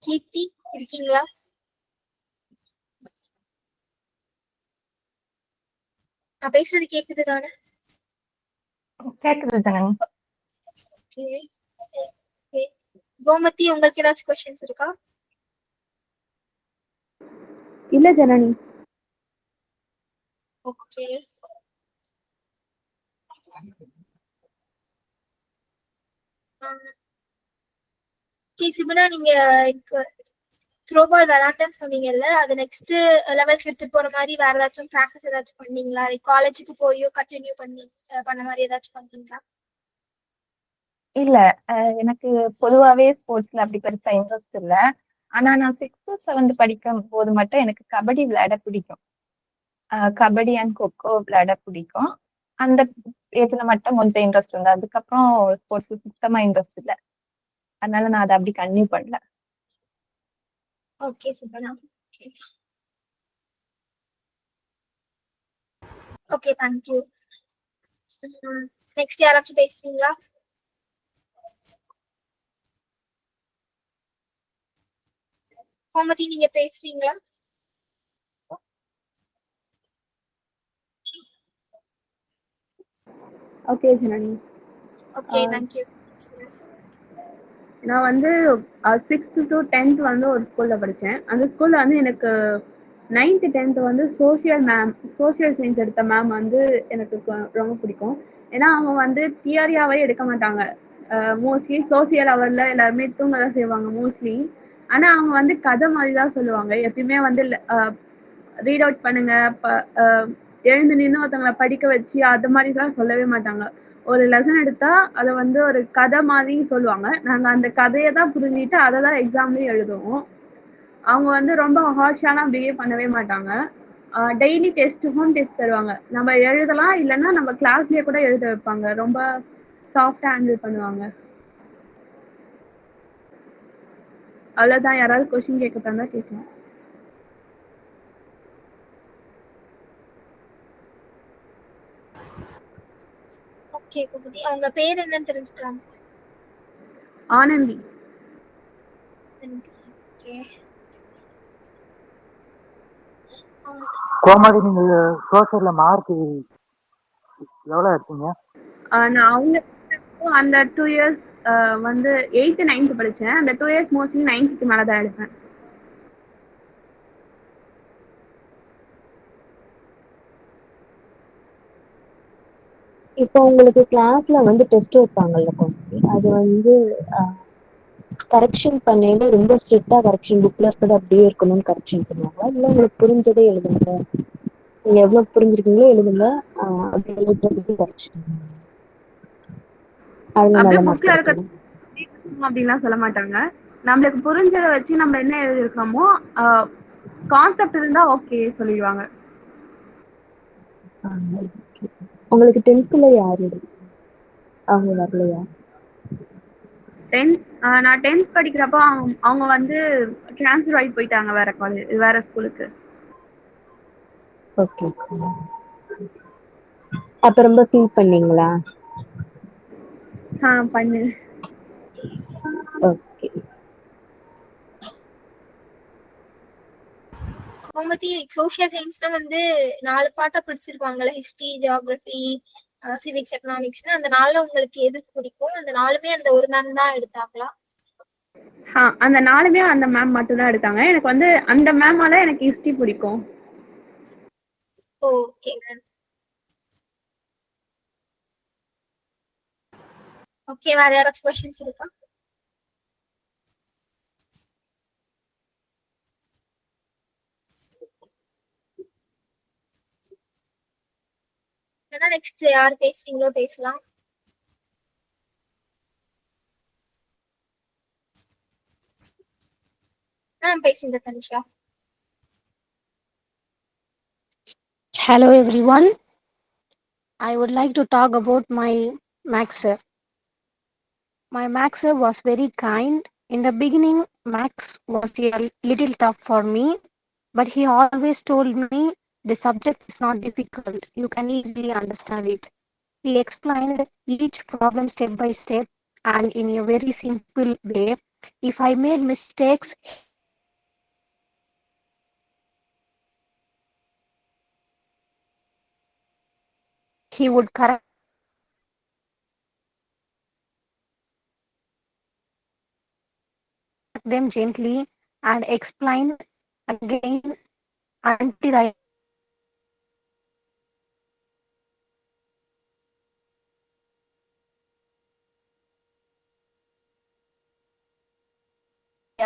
கீர்த்தி இருக்கீங்களா? நான் பேசுறது கேக்குது தானே? கேட்குது தானே? கோமதி, உங்களுக்கு ஏதாச்சும் கொஸ்டின்ஸ் இருக்கா? இல்ல ஜனனி. ஓகே. சிபுனா, நீங்க த்ரோபால் விளையாண்டேன்னு சொன்னீங்கல்ல, அது நெக்ஸ்ட் லெவலுக்கு எடுத்து போற மாதிரி வேற ஏதாச்சும் ப்ராக்டிஸ் ஏதாச்சும் பண்ணீங்களா? காலேஜுக்கு போயோ கண்டினியூ பண்ண மாதிரி ஏதாச்சும் பண்ணீங்களா? இல்ல, எனக்கு பொதுவாவே ஸ்போர்ட்ஸ்ல அப்படி பெருசா இன்ட்ரெஸ்ட் இல்ல. ஆனா நான் 6th 7th படிக்கும் போது மட்டும் எனக்கு கபடி விளையாட பிடிக்கும். கபடி அண்ட் கொக்கோ விளையாட பிடிக்கும். அந்த ஏஜ்ல மட்டும் கொஞ்சம் இன்ட்ரெஸ்ட் இருந்தது. அதுக்கப்புறம் ஸ்போர்ட்ஸ்ல சுத்தமா இன்ட்ரெஸ்ட் இல்ல. அதனால நான் அதை அப்படி கன்டினியூ பண்ணல. Okay Sibana. Okay, thank you. Next யாராச்சும் பேசுறீங்களா? கோமதி, நீங்க பேசுறீங்களா? ஓகே ஜனனி. Okay, thank you. நான் வந்து 6th to 10th வந்து ஒரு ஸ்கூலில் படித்தேன். அந்த ஸ்கூலில் வந்து எனக்கு 9th 10th வந்து சோஷியல் சயின்ஸ் எடுத்த மேம் வந்து எனக்கு ரொம்ப பிடிக்கும். ஏன்னா அவங்க வந்து தியரியாவே எடுக்க மாட்டாங்க. மோஸ்ட்லி சோசியல் ஹவரில் எல்லாருமே தூங்க தான் செய்வாங்க மோஸ்ட்லி. ஆனால் அவங்க வந்து கதை மாதிரி தான் சொல்லுவாங்க. எப்பயுமே வந்து ரீட் அவுட் பண்ணுங்க, எழுந்து நின்று ஒருத்தவங்களை படிக்க வச்சு அது மாதிரிலாம் சொல்லவே மாட்டாங்க. ஒரு லெசன் எடுத்தா அதை வந்து ஒரு கதை மாதிரி சொல்லுவாங்க. நாங்கள் அந்த கதையை தான் புரிஞ்சுட்டு அதை தான் எக்ஸாம்லேயும் எழுதுவோம். அவங்க வந்து ரொம்ப ஹார்ஷாலாம் பிஹேவ் பண்ணவே மாட்டாங்க. டெய்லி ஹோம் டெஸ்ட் தருவாங்க. நம்ம எழுதலாம், இல்லைன்னா நம்ம கிளாஸ்லேயே கூட எழுத வைப்பாங்க. ரொம்ப சாஃப்டாக ஹேண்டில் பண்ணுவாங்க. அவ்வளோதான். யாராவது கொஸ்டின் கேட்க தந்தா கேட்கலாம். ஓகே கோமதி, அவங்க பேர் என்னன்னு தெரிஞ்சுக்கலாம்? ஆனந்தி. ஓகே. கோமதி, நீங்க சோசியல்ல மார்க் எவ்வளவு எடுத்தீங்க? நான் அவங்க அந்த 2 இயர்ஸ் வந்து 8th 9th படித்தேன். அந்த 2 இயர்ஸ் மோஸ்ட்லி 9th மேலே தான் எடுப்பேன். இப்போ உங்களுக்கு கிளாஸ்ல வந்து டெஸ்ட் வைப்பாங்கல்ல கோமதி, அது வந்து கரெக்ஷன் பண்ணையில ரொம்ப ஸ்ட்ரிக்டா கரெக்ஷன் புக்ல இருக்கிறது அப்படியே இருக்கணும்னு கரெக்ஷன் பண்ணுவாங்களா, இல்லை உங்களுக்கு புரிஞ்சதே எழுதுங்க, நீங்க எவ்வளவு புரிஞ்சிருக்கீங்களோ எழுதுங்க, அப்படி எழுதுறதுக்கு கரெக்ஷன் அதுல நல்ல அப்படியே மார்க் புக்ல இருக்க கிடைக்கும் அப்படின்லாம் சொல்ல மாட்டாங்க. நம்மளுக்கு புரிஞ்சதை வச்சு நம்ம என்ன எழுதிருக்கோமோ கான்செப்ட் இருந்தா ஓகே சொல்லிடுவாங்க. உங்களுக்கு 10th யாரு அவங்க வரலையா? நான் 10th படிக்கிறப்போ அவங்க வந்து ட்ரான்ஸ்ஃபர் ஆகி போயிட்டாங்க வேற ஸ்கூலுக்கு. ஓகே. அப்ப ரொம்ப ஃபீல் பண்ணீங்களா? பண்ணு. ஓகே. கோமதி, சோசியல் சயின்ஸ்ல வந்து 4 பாட்டா பிடிச்சிருப்பாங்கல்ல, ஹிஸ்டரி, ஜியாகிரபி, சிவிக்ஸ், எக்கனாமிக்ஸ்னு. அந்த 4 உங்களுக்கு எது பிடிக்கும்? அந்த 4மே அந்த ஒரு மேம் தான் எடுத்தாங்களா? அந்த 4மே அந்த மேம் மட்டும் தான் எடுத்தாங்க. எனக்கு வந்து அந்த மேமால எனக்கு ஹிஸ்டரி பிடிக்கும். Okay ma'am. ஓகே, வேற யாராச்சும் क्वेश्चंस இருக்கா? ஏன்னா நெக்ஸ்ட் யார் பேசுறீங்களோ பேசலாம். பேசுங்க Tanisha. Hello everyone. I would like to talk about my Max sir. My Max sir was very kind. In the beginning, Max was a little tough for me, but he always told me the subject is not difficult. You can easily understand it. He explained each problem step by step and in a very simple way. If I made mistakes, he would correct them gently and explain again until I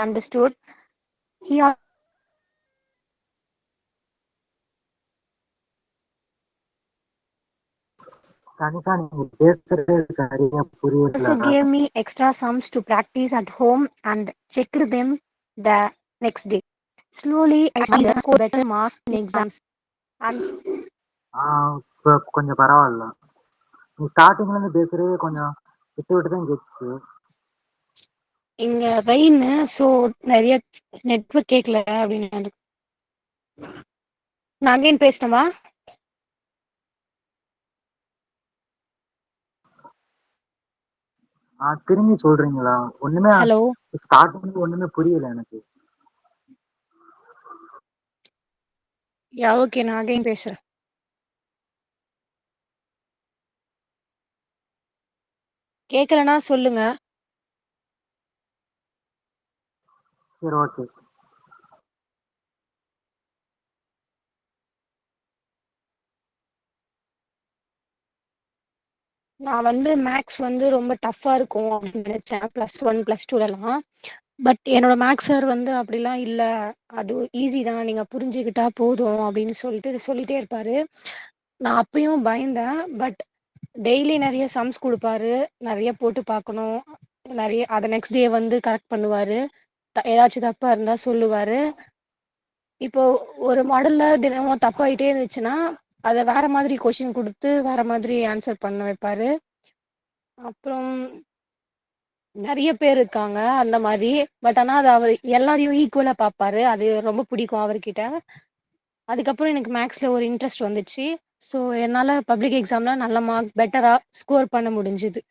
understood. He Kanisha நீங்க பேசுறது சரியா புரியல. also gave me extra sums to practice at home and checked them the next day. Slowly, I scored better marks in exams. And இப்ப கொஞ்சம் பரவாயில்ல. நீ ஸ்டார்டிங்ல இருந்து பேசுறது கொஞ்சம் விட்டு விட்டு தான் கேட்டுச்சு. இங்க ரெயின், ஸோ நிறைய நெட்வொர்க் கேட்கல அப்படின்னு. நான் அகைன் பேசணுமா? திரும்பி சொல்றீங்களா? ஒண்ணுமே ஹலோ, ஸ்டார்டிங்ல ஒண்ணுமே புரியல எனக்கு. ஓகே, நான் அகைன் பேசுறேன். கேட்கலன்னா சொல்லுங்க. சரி, ஓகே. நான் மேக்ஸ் ரொம்ப டஃப்பாக இருக்கும் அப்படின்னு நினச்சேன் +1 +2லலாம். பட் என்னோட மேக்ஸ் சார் அப்படிலாம் இல்லை, அது ஈஸி தான், நீங்கள் புரிஞ்சுக்கிட்டா போதும் அப்படின்னு சொல்லிட்டே இருப்பார். நான் அப்பயும் பயந்தேன். பட் டெய்லி நிறைய சம்ஸ் கொடுப்பாரு, நிறைய போட்டு பார்க்கணும், நிறைய அதை நெக்ஸ்ட் டே கரெக்ட் பண்ணுவார். ஏதாச்சும் தப்பாக இருந்தால் சொல்லுவார். இப்போ ஒரு மாடலில் தினமும் தப்பாயிட்டே இருந்துச்சுன்னா அதை வேற மாதிரி கொஷின் கொடுத்து வேற மாதிரி ஆன்சர் பண்ண வைப்பாரு. அப்புறம் நிறைய பேர் இருக்காங்க அந்த மாதிரி. பட் ஆனால் அது அவர் எல்லாரையும் ஈக்குவலாக பார்ப்பாரு, அது ரொம்ப பிடிக்கும் அவர்கிட்ட. அதுக்கப்புறம் எனக்கு மேக்ஸில் ஒரு இன்ட்ரெஸ்ட் வந்துச்சு. ஸோ என்னால் பப்ளிக் எக்ஸாமில் நல்ல மார்க் பெட்டராக ஸ்கோர் பண்ண முடிஞ்சுது.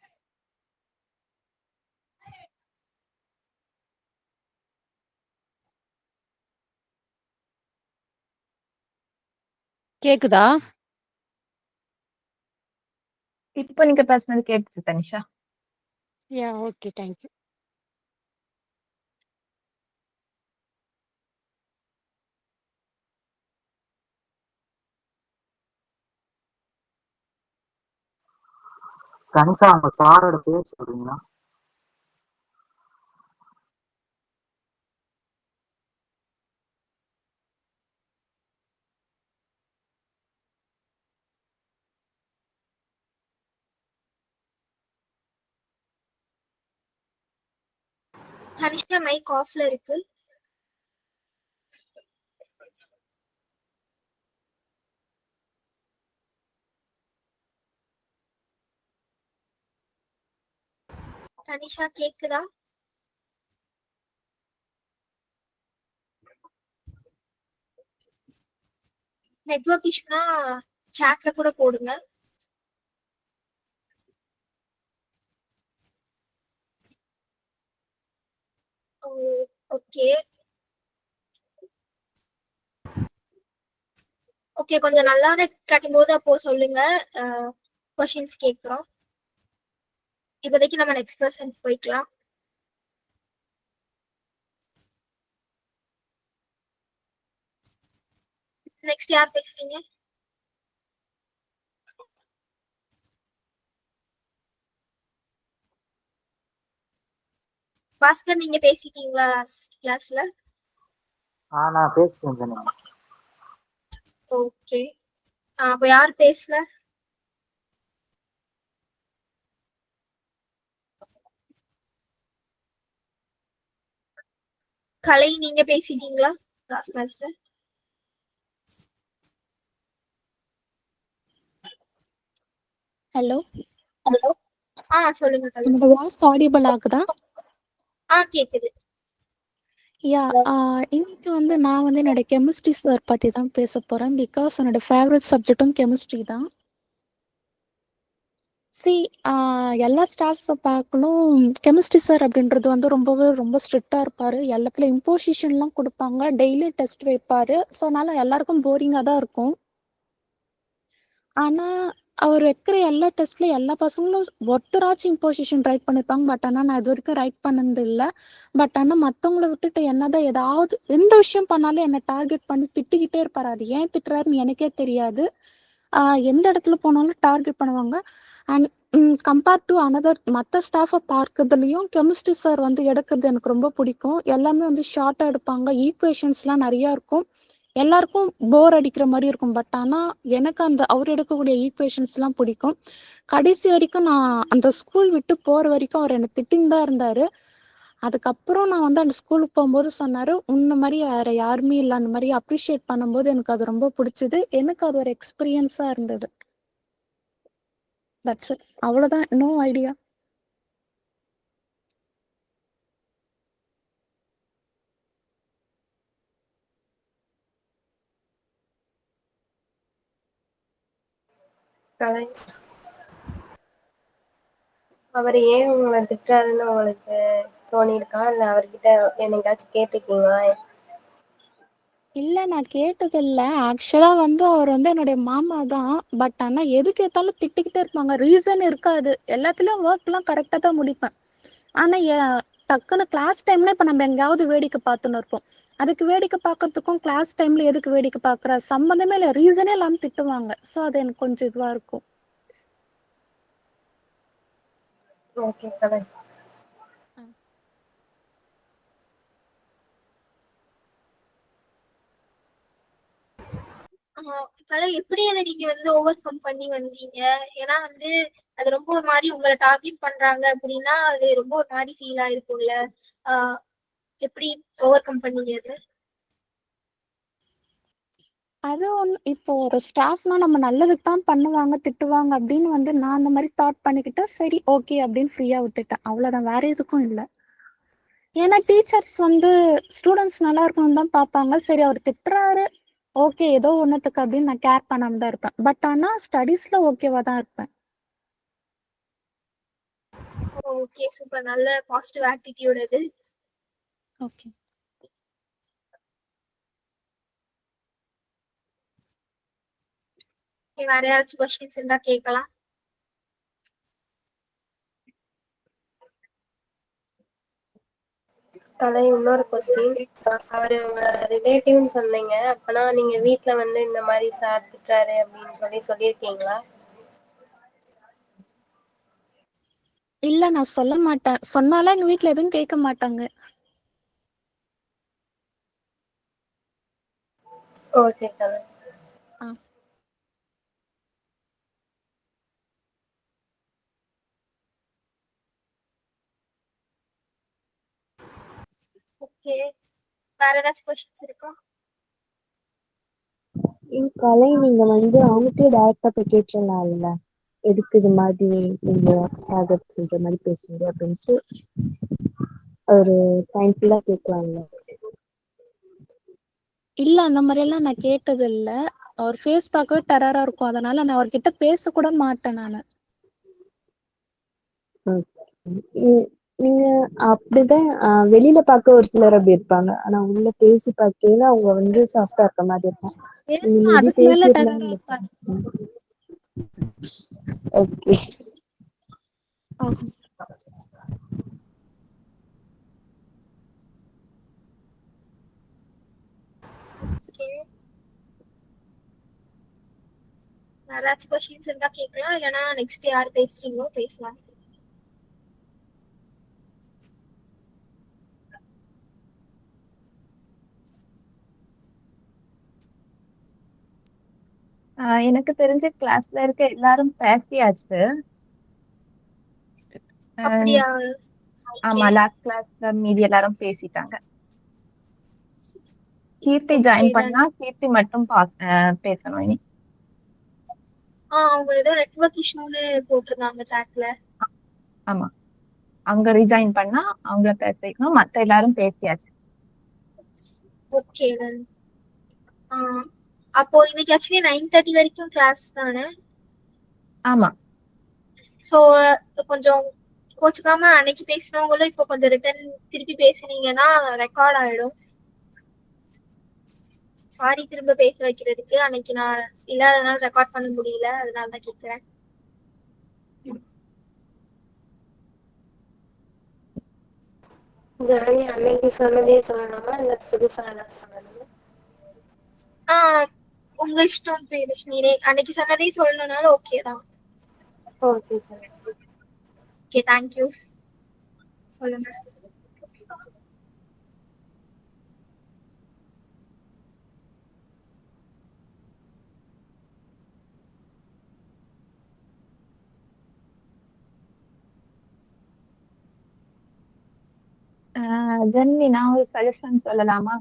கேக்குதா? இப்போ நீங்க பேசுனது கேட்டுச்சு தனிஷா. Okay, thank you. கனிஷா, உங்க சாரோட பேர் சொல்றீங்களா? தனிஷா மைக் ஆஃப்ல இருக்கு. தனிஷா கேக்குதா? நெட்வொர்க் இஷ்யூனா சாட்ல கூட போடுங்க. ஓகே ஓகே, கொஞ்சம் நல்லா நெட் காட்டும்போது அப்போ சொல்லுங்க, கொஷின்ஸ் கேட்குறோம். இப்போதைக்கு நம்ம நெக்ஸ்ட் பர்சன் போய்க்கலாம். நெக்ஸ்ட் யார் பேசுறீங்க? பாஸ்கர், நீங்க பேசிட்டீங்களா கிளாஸ்ல? நான் பேசிட்டேன். ஓகே, அப்போ யார் பேசல? கலை நீங்க பேசிட்டீங்களா லாஸ்ட் கிளாஸ்ல? ஹலோ, சொல்லுங்க கலை. என்னோட வாய்ஸ் ஆடியபிள் ஆகுதா? கேக்குது. யா, இன்னைக்கு வந்து நான் வந்து என்னோட கெமிஸ்ட்ரி சார் பத்தி தான் பேச போறேன். பிகாஸ் என்னோட ஃபேவரட் சப்ஜெக்டும் கெமிஸ்ட்ரி தான். சி, எல்லா ஸ்டாஃப்ஸை பார்க்கணும், கெமிஸ்ட்ரி சார் அப்படின்றது வந்து ரொம்ப ஸ்ட்ரிக்டாக இருப்பார். எல்லாத்துலேயும் இம்போசிஷன்லாம் கொடுப்பாங்க, டெய்லி டெஸ்ட் வைப்பார். ஸோ அதனால எல்லாருக்கும் போரிங்காக தான் இருக்கும். ஆனால் அவர் வைக்கிற எல்லா டெஸ்ட்லையும் எல்லா பசங்களும் ஒருத்தராச்சும் இம்போசிஷன் ரைட் பண்ணியிருப்பாங்க. பட் ஆனால் நான் இது வரைக்கும் ரைட் பண்ணது இல்லை. பட் ஆனால் மற்றவங்கள விட்டுட்டு என்னதான் ஏதாவது எந்த விஷயம் பண்ணாலும் என்னை டார்கெட் பண்ணி திட்டிக்கிட்டே இருப்பார். அது ஏன் திட்டுறாருன்னு எனக்கே தெரியாது. எந்த இடத்துல போனாலும் டார்கெட் பண்ணுவாங்க. அண்ட் கம்பேர்ட் டு அனதர் மற்ற ஸ்டாஃபை பார்க்கறதுலையும் கெமிஸ்ட்ரி சார் வந்து எடுக்கிறது எனக்கு ரொம்ப பிடிக்கும். எல்லாமே வந்து ஷார்ட்டாக எடுப்பாங்க, ஈக்குவேஷன்ஸ்லாம் நிறையா இருக்கும். எல்லாருக்கும் போர் அடிக்கிற மாதிரி இருக்கும். பட் ஆனால் எனக்கு அந்த அவர் எடுக்கக்கூடிய ஈக்குவேஷன்ஸ்லாம் பிடிக்கும். கடைசி வரைக்கும் நான் அந்த ஸ்கூல் விட்டு போகிற வரைக்கும் அவர் என்னை திட்டின்னு தான் இருந்தார். அதுக்கப்புறம் நான் வந்து அந்த ஸ்கூலுக்கு போகும்போது சொன்னார், உன்ன மாதிரி வேறு யாருமே இல்லை. அந்த மாதிரி அப்ரிஷியேட் பண்ணும்போது எனக்கு அது ரொம்ப பிடிச்சிது. எனக்கு அது ஒரு எக்ஸ்பீரியன்ஸாக இருந்தது. That's it. அவ்வளோதான். No idea. கலை, அவர் ஏன் உங்களை திட்டுறாருன்னு உங்களுக்கு தோணியிருக்கா? இல்லை அவர்கிட்ட என்னைக்காச்சும் கேட்டிருக்கீங்களா? இல்லை, நான் கேட்டதில்லை. ஆக்சுவலாக வந்து அவர் வந்து என்னுடைய மாமா தான். பட் ஆனால் எதுக்கு ஏற்றாலும் திட்டிக்கிட்டே இருப்பாங்க. ரீசன் இருக்காது. எல்லாத்துலேயும் ஒர்க்லாம் கரெக்டாக தான் முடிப்பேன். ஆனால் டக்குன்னு கிளாஸ் டைம்ல இப்போ நம்ம எங்கேயாவது வேடிக்கை பார்த்துன்னு இருப்போம். அதுக்கு வேடிக்கை பார்க்கறதுக்கும் கிளாஸ் டைம்ல எதுக்கு வேடிக்கை பார்க்குற சம்மந்தமே இல்லை, ரீசனே இல்லாமல் திட்டுவாங்க. ஸோ அது எனக்கு கொஞ்சம் இதுவாக இருக்கும். ஓகே கலை. கலை, எப்படி அதை நீங்க வந்து ஓவர் கம் பண்ணி வந்தீங்க? ஏன்னா வந்து அது ரொம்ப ஒரு மாதிரி உங்களை டார்கெட் பண்றாங்க அப்படின்னா அது ரொம்ப ஒரு மாதிரி ஃபீல் ஆயிருக்கும்ல. எப்படி ஓவர் கம் பண்ணீங்க அது? அது ஒன்று, இப்போ ஒரு ஸ்டாஃப்னா நம்ம நல்லதுக்கு தான் பண்ணுவாங்க, திட்டுவாங்க அப்படின்னு வந்து நான் அந்த மாதிரி தாட் பண்ணிக்கிட்டா சரி ஓகே அப்படின்னு ஃப்ரீயாக விட்டுட்டேன். அவ்வளோதான், வேற எதுக்கும் இல்லை. ஏன்னா டீச்சர்ஸ் வந்து ஸ்டூடெண்ட்ஸ் நல்லா இருக்கணும்னு தான் பார்ப்பாங்க. சரி அவர் திட்டுறாரு, ஓகே ஏதோ ஒன்றுத்துக்கு அப்படின்னு நான் கேர் பண்ணாம தான் இருப்பேன். பட் ஆனால் ஸ்டடீஸில் ஓகேவா தான் இருப்பேன். Okay, super. நல்ல பாசிட்டிவ் ஆட்டிடியூட் அது. ஓகே, வேற யாராச்சும் கொஸ்டின்ஸ் இருந்தா கேட்கலாம். கலை, இன்னொரு கொஸ்டின். அவர் உங்க ரிலேட்டிவ்னு சொன்னீங்க. அப்பனா நீங்க வீட்ல வந்து இந்த மாதிரி சார் திட்டுறாரு அப்படின்னு சொல்லியிருக்கீங்களா? இல்லை நான் சொல்ல மாட்டேன். சொன்னாலும் எங்கள் வீட்டில் எதுவும் கேட்க மாட்டாங்க. ஓகே கலை. ஓகே, வேற ஏதாச்சும் கொஸ்டின்ஸ் இருக்கா? கலை, நீங்க வந்து அவங்ககிட்டயே டைரக்டா போய் கேட்கலாம் இல்ல, எதுக்கு இது மாதிரி நீங்க இந்த மாதிரி பேசுறீங்க அப்படின்ட்டு ஒரு டைம்ஃபுல்லா கேட்கலாம்ல. இல்லை, அந்த மாதிரியெல்லாம் நான் கேட்டது இல்லை. அவர் ஃபேஸ் பார்க்கவே டெரரா இருக்கும். அதனால நான் அவர்கிட்ட பேசக்கூட மாட்டேன் நான். நீங்க அப்படிதான் வெளியில பார்க்க ஒரு சிலர் அப்படி இருப்பாங்க. ஆனா உள்ள பேசி பார்க்கையில அவங்க வந்து சாஃப்டா இருக்க மாதிரி இருக்கும். பேசினா அதுக்கு மேல டெரரா இருப்பாரு. ஓகே. யாராச்சும் கொஸ்டின்ஸ் இருந்தா கேட்கலாம், இல்லைன்னா நெக்ஸ்ட் யார் பேசுறீங்களோ பேசலாம். எனக்கு தெரிஞ்ச கிளாஸ்ல இருக்க எல்லாரும் பேசியாச்சு. அப்படியா? ஆமா, லாஸ்ட் கிளாஸ்ல மீதி எல்லாரும் பேசிட்டாங்க. கீர்த்தி ஓகே ஜாயின் டன். பண்ணா கீர்த்தி மட்டும் பேசணும் இனி. அவங்க ஏதோ நெட்வொர்க் இஷ்யூன்னு போட்டிருந்தாங்க சாட்ல. ஆமா, அவங்க ரிசைன் பண்ணா அவங்கள பேச வைக்கணும், மத்த எல்லாரும் பேசியாச்சு. Okay done. அப்போ இன்னைக்கு ஆக்சுவலி 9:30 வரைக்கும் கிளாஸ் தானே? ஆமா, ஸோ கொஞ்சம் கோச்சுக்காம அன்னைக்கு பேசினவங்களும் இப்போ கொஞ்சம் ரிட்டர்ன் திருப்பி பேசுனீங்கன்னா ரெக்கார்ட் ஆயிடும். சாரி திரும்ப பேச வைக்கிறதுக்கு. அன்னைக்கு நான் இல்லாதனால ரெக்கார்ட் பண்ண முடியல, அதனால தான் கேட்குறேன். ஜானி அன்னைக்கு சொன்னதே சொல்லலாமா இல்ல புதுசா ஏதாவது சொல்லணுமா? உங்க இஷ்டம் பிரியதர்ஷினி. அன்னைக்கு சொன்னதே சொல்லணும்னால ஓகே தான். Okay sir. Okay, thank you. சொல்லுங்க. ஜென்வி, நான் ஒரு சஜஷன் சொல்லலாமா?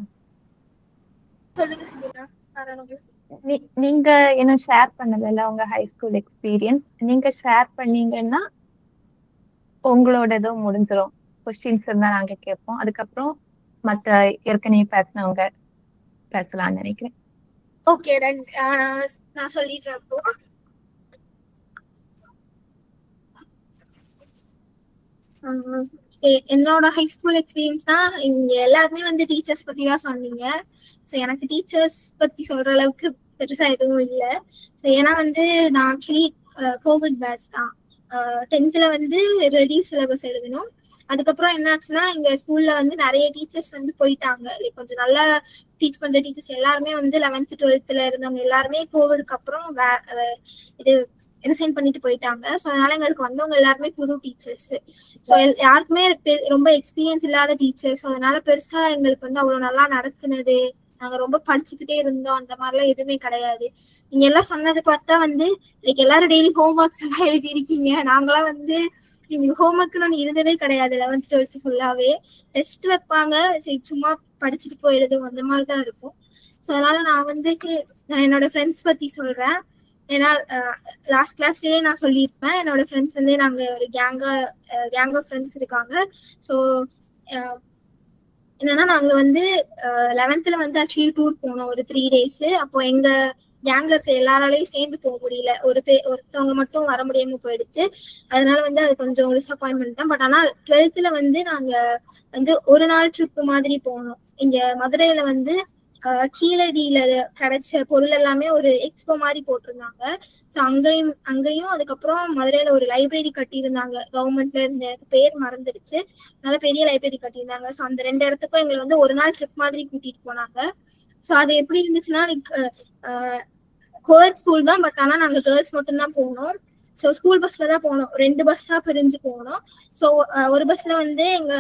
சொல்லுங்க சுமிதா. ஆரம்பிங்க. நீங்க என்ன ஷேர் பண்ணதில்ல உங்க ஹை ஸ்கூல் எக்ஸ்பீரியன்ஸ். நீங்க ஷேர் பண்ணீங்கன்னா உங்களோட இதுவும் முடிஞ்சிடும். கொஸ்டின்ஸ் இருந்தா நாங்க கேட்போம், அதுக்கப்புறம் மத்த ஏற்கனவே பேசினவங்க பேசலாம்னு நினைக்கிறேன். Okay done. நான் சொல்லிடுறேன் அப்போ. என்னோட ஹை ஸ்கூல் எக்ஸ்பீரியன்ஸ்னா இங்க எல்லாருமே வந்து டீச்சர்ஸ் பத்தி தான் சொன்னீங்க. ஸோ எனக்கு டீச்சர்ஸ் பத்தி சொல்ற அளவுக்கு பெருசா எதுவும் இல்லை. ஸோ ஏன்னா வந்து நான் ஆக்சுவலி கோவிட் பேட்ச் தான். 10th வந்து ரெடியூஸ் சிலபஸ் எழுதணும். அதுக்கப்புறம் என்னாச்சுன்னா எங்க ஸ்கூல்ல வந்து நிறைய டீச்சர்ஸ் வந்து போயிட்டாங்க. கொஞ்சம் நல்லா டீச் பண்ற டீச்சர்ஸ் எல்லாருமே வந்து 11th 12th இருந்தவங்க எல்லாருமே கோவிடுக்கு அப்புறம் இது ரிசைன் பண்ணிட்டு போயிட்டாங்க. ஸோ அதனால எங்களுக்கு வந்தவங்க எல்லாருமே புது டீச்சர்ஸ். ஸோ யாருக்குமே ரொம்ப எக்ஸ்பீரியன்ஸ் இல்லாத டீச்சர்ஸ். அதனால பெருசா எங்களுக்கு வந்து அவ்வளவு நல்லா நடத்துனது, நாங்க ரொம்ப படிச்சுக்கிட்டே இருந்தோம், அந்த மாதிரிலாம் எதுவுமே கிடையாது. நீங்க எல்லாம் சொன்னது பார்த்தா வந்து எல்லாரும் டெய்லி ஹோம் ஒர்க்ஸ் எல்லாம் எழுதி இருக்கீங்க. நாங்களாம் வந்து எங்களுக்கு ஹோம் ஒர்க்னு இருந்ததே கிடையாது. 11th 12th ஃபுல்லாவே டெஸ்ட் வைப்பாங்க, சரி சும்மா படிச்சுட்டு போய் எழுதுவோம், அந்த மாதிரி தான் இருக்கும். ஸோ அதனால நான் என்னோட ஃப்ரெண்ட்ஸ் பத்தி சொல்றேன். ஏன்னா லாஸ்ட் கிளாஸ்லயே நான் சொல்லியிருப்பேன், என்னோட ஃப்ரெண்ட்ஸ் வந்து நாங்க ஒரு கேங் ஆஃப் ஃப்ரெண்ட்ஸ் இருக்காங்க. ஸோ என்னன்னா நாங்க வந்து 11th வந்து ஆக்சுவலி டூர் போனோம் ஒரு 3 days. அப்போ எங்க கேங்ல இருக்க எல்லாராலையும் சேர்ந்து போக முடியல, ஒருத்தவங்க மட்டும் வர முடியாம போயிடுச்சு. அதனால வந்து அது கொஞ்சம் டிசப்பாயின்மெண்ட் தான். பட் ஆனால் 12th வந்து நாங்க வந்து ஒரு நாள் ட்ரிப் மாதிரி போனோம். இங்க மதுரையில வந்து கீழடியில கிடைச்ச பொருள் எல்லாமே ஒரு எக்ஸ்போ மாதிரி போட்டிருந்தாங்க. ஸோ அங்கேயும் அதுக்கப்புறம் மதுரையில ஒரு லைப்ரரி கட்டியிருந்தாங்க கவர்மெண்ட்ல இருந்து, எனக்கு பேர் மறந்துடுச்சு. நல்ல பெரிய லைப்ரரி கட்டியிருந்தாங்க. ஸோ அந்த 2 இடத்துக்கும் எங்களை வந்து ஒரு நாள் ட்ரிப் மாதிரி கூட்டிட்டு போனாங்க. ஸோ அது எப்படி இருந்துச்சுன்னா கோயட் ஸ்கூல் தான், பட் ஆனால் நாங்கள் கேர்ள்ஸ் மட்டும்தான் போனோம். ஸோ ஸ்கூல் பஸ்ல தான் போனோம், 2 பஸ்ஸா பிரிஞ்சு போனோம். ஸோ ஒரு பஸ்ல வந்து எங்க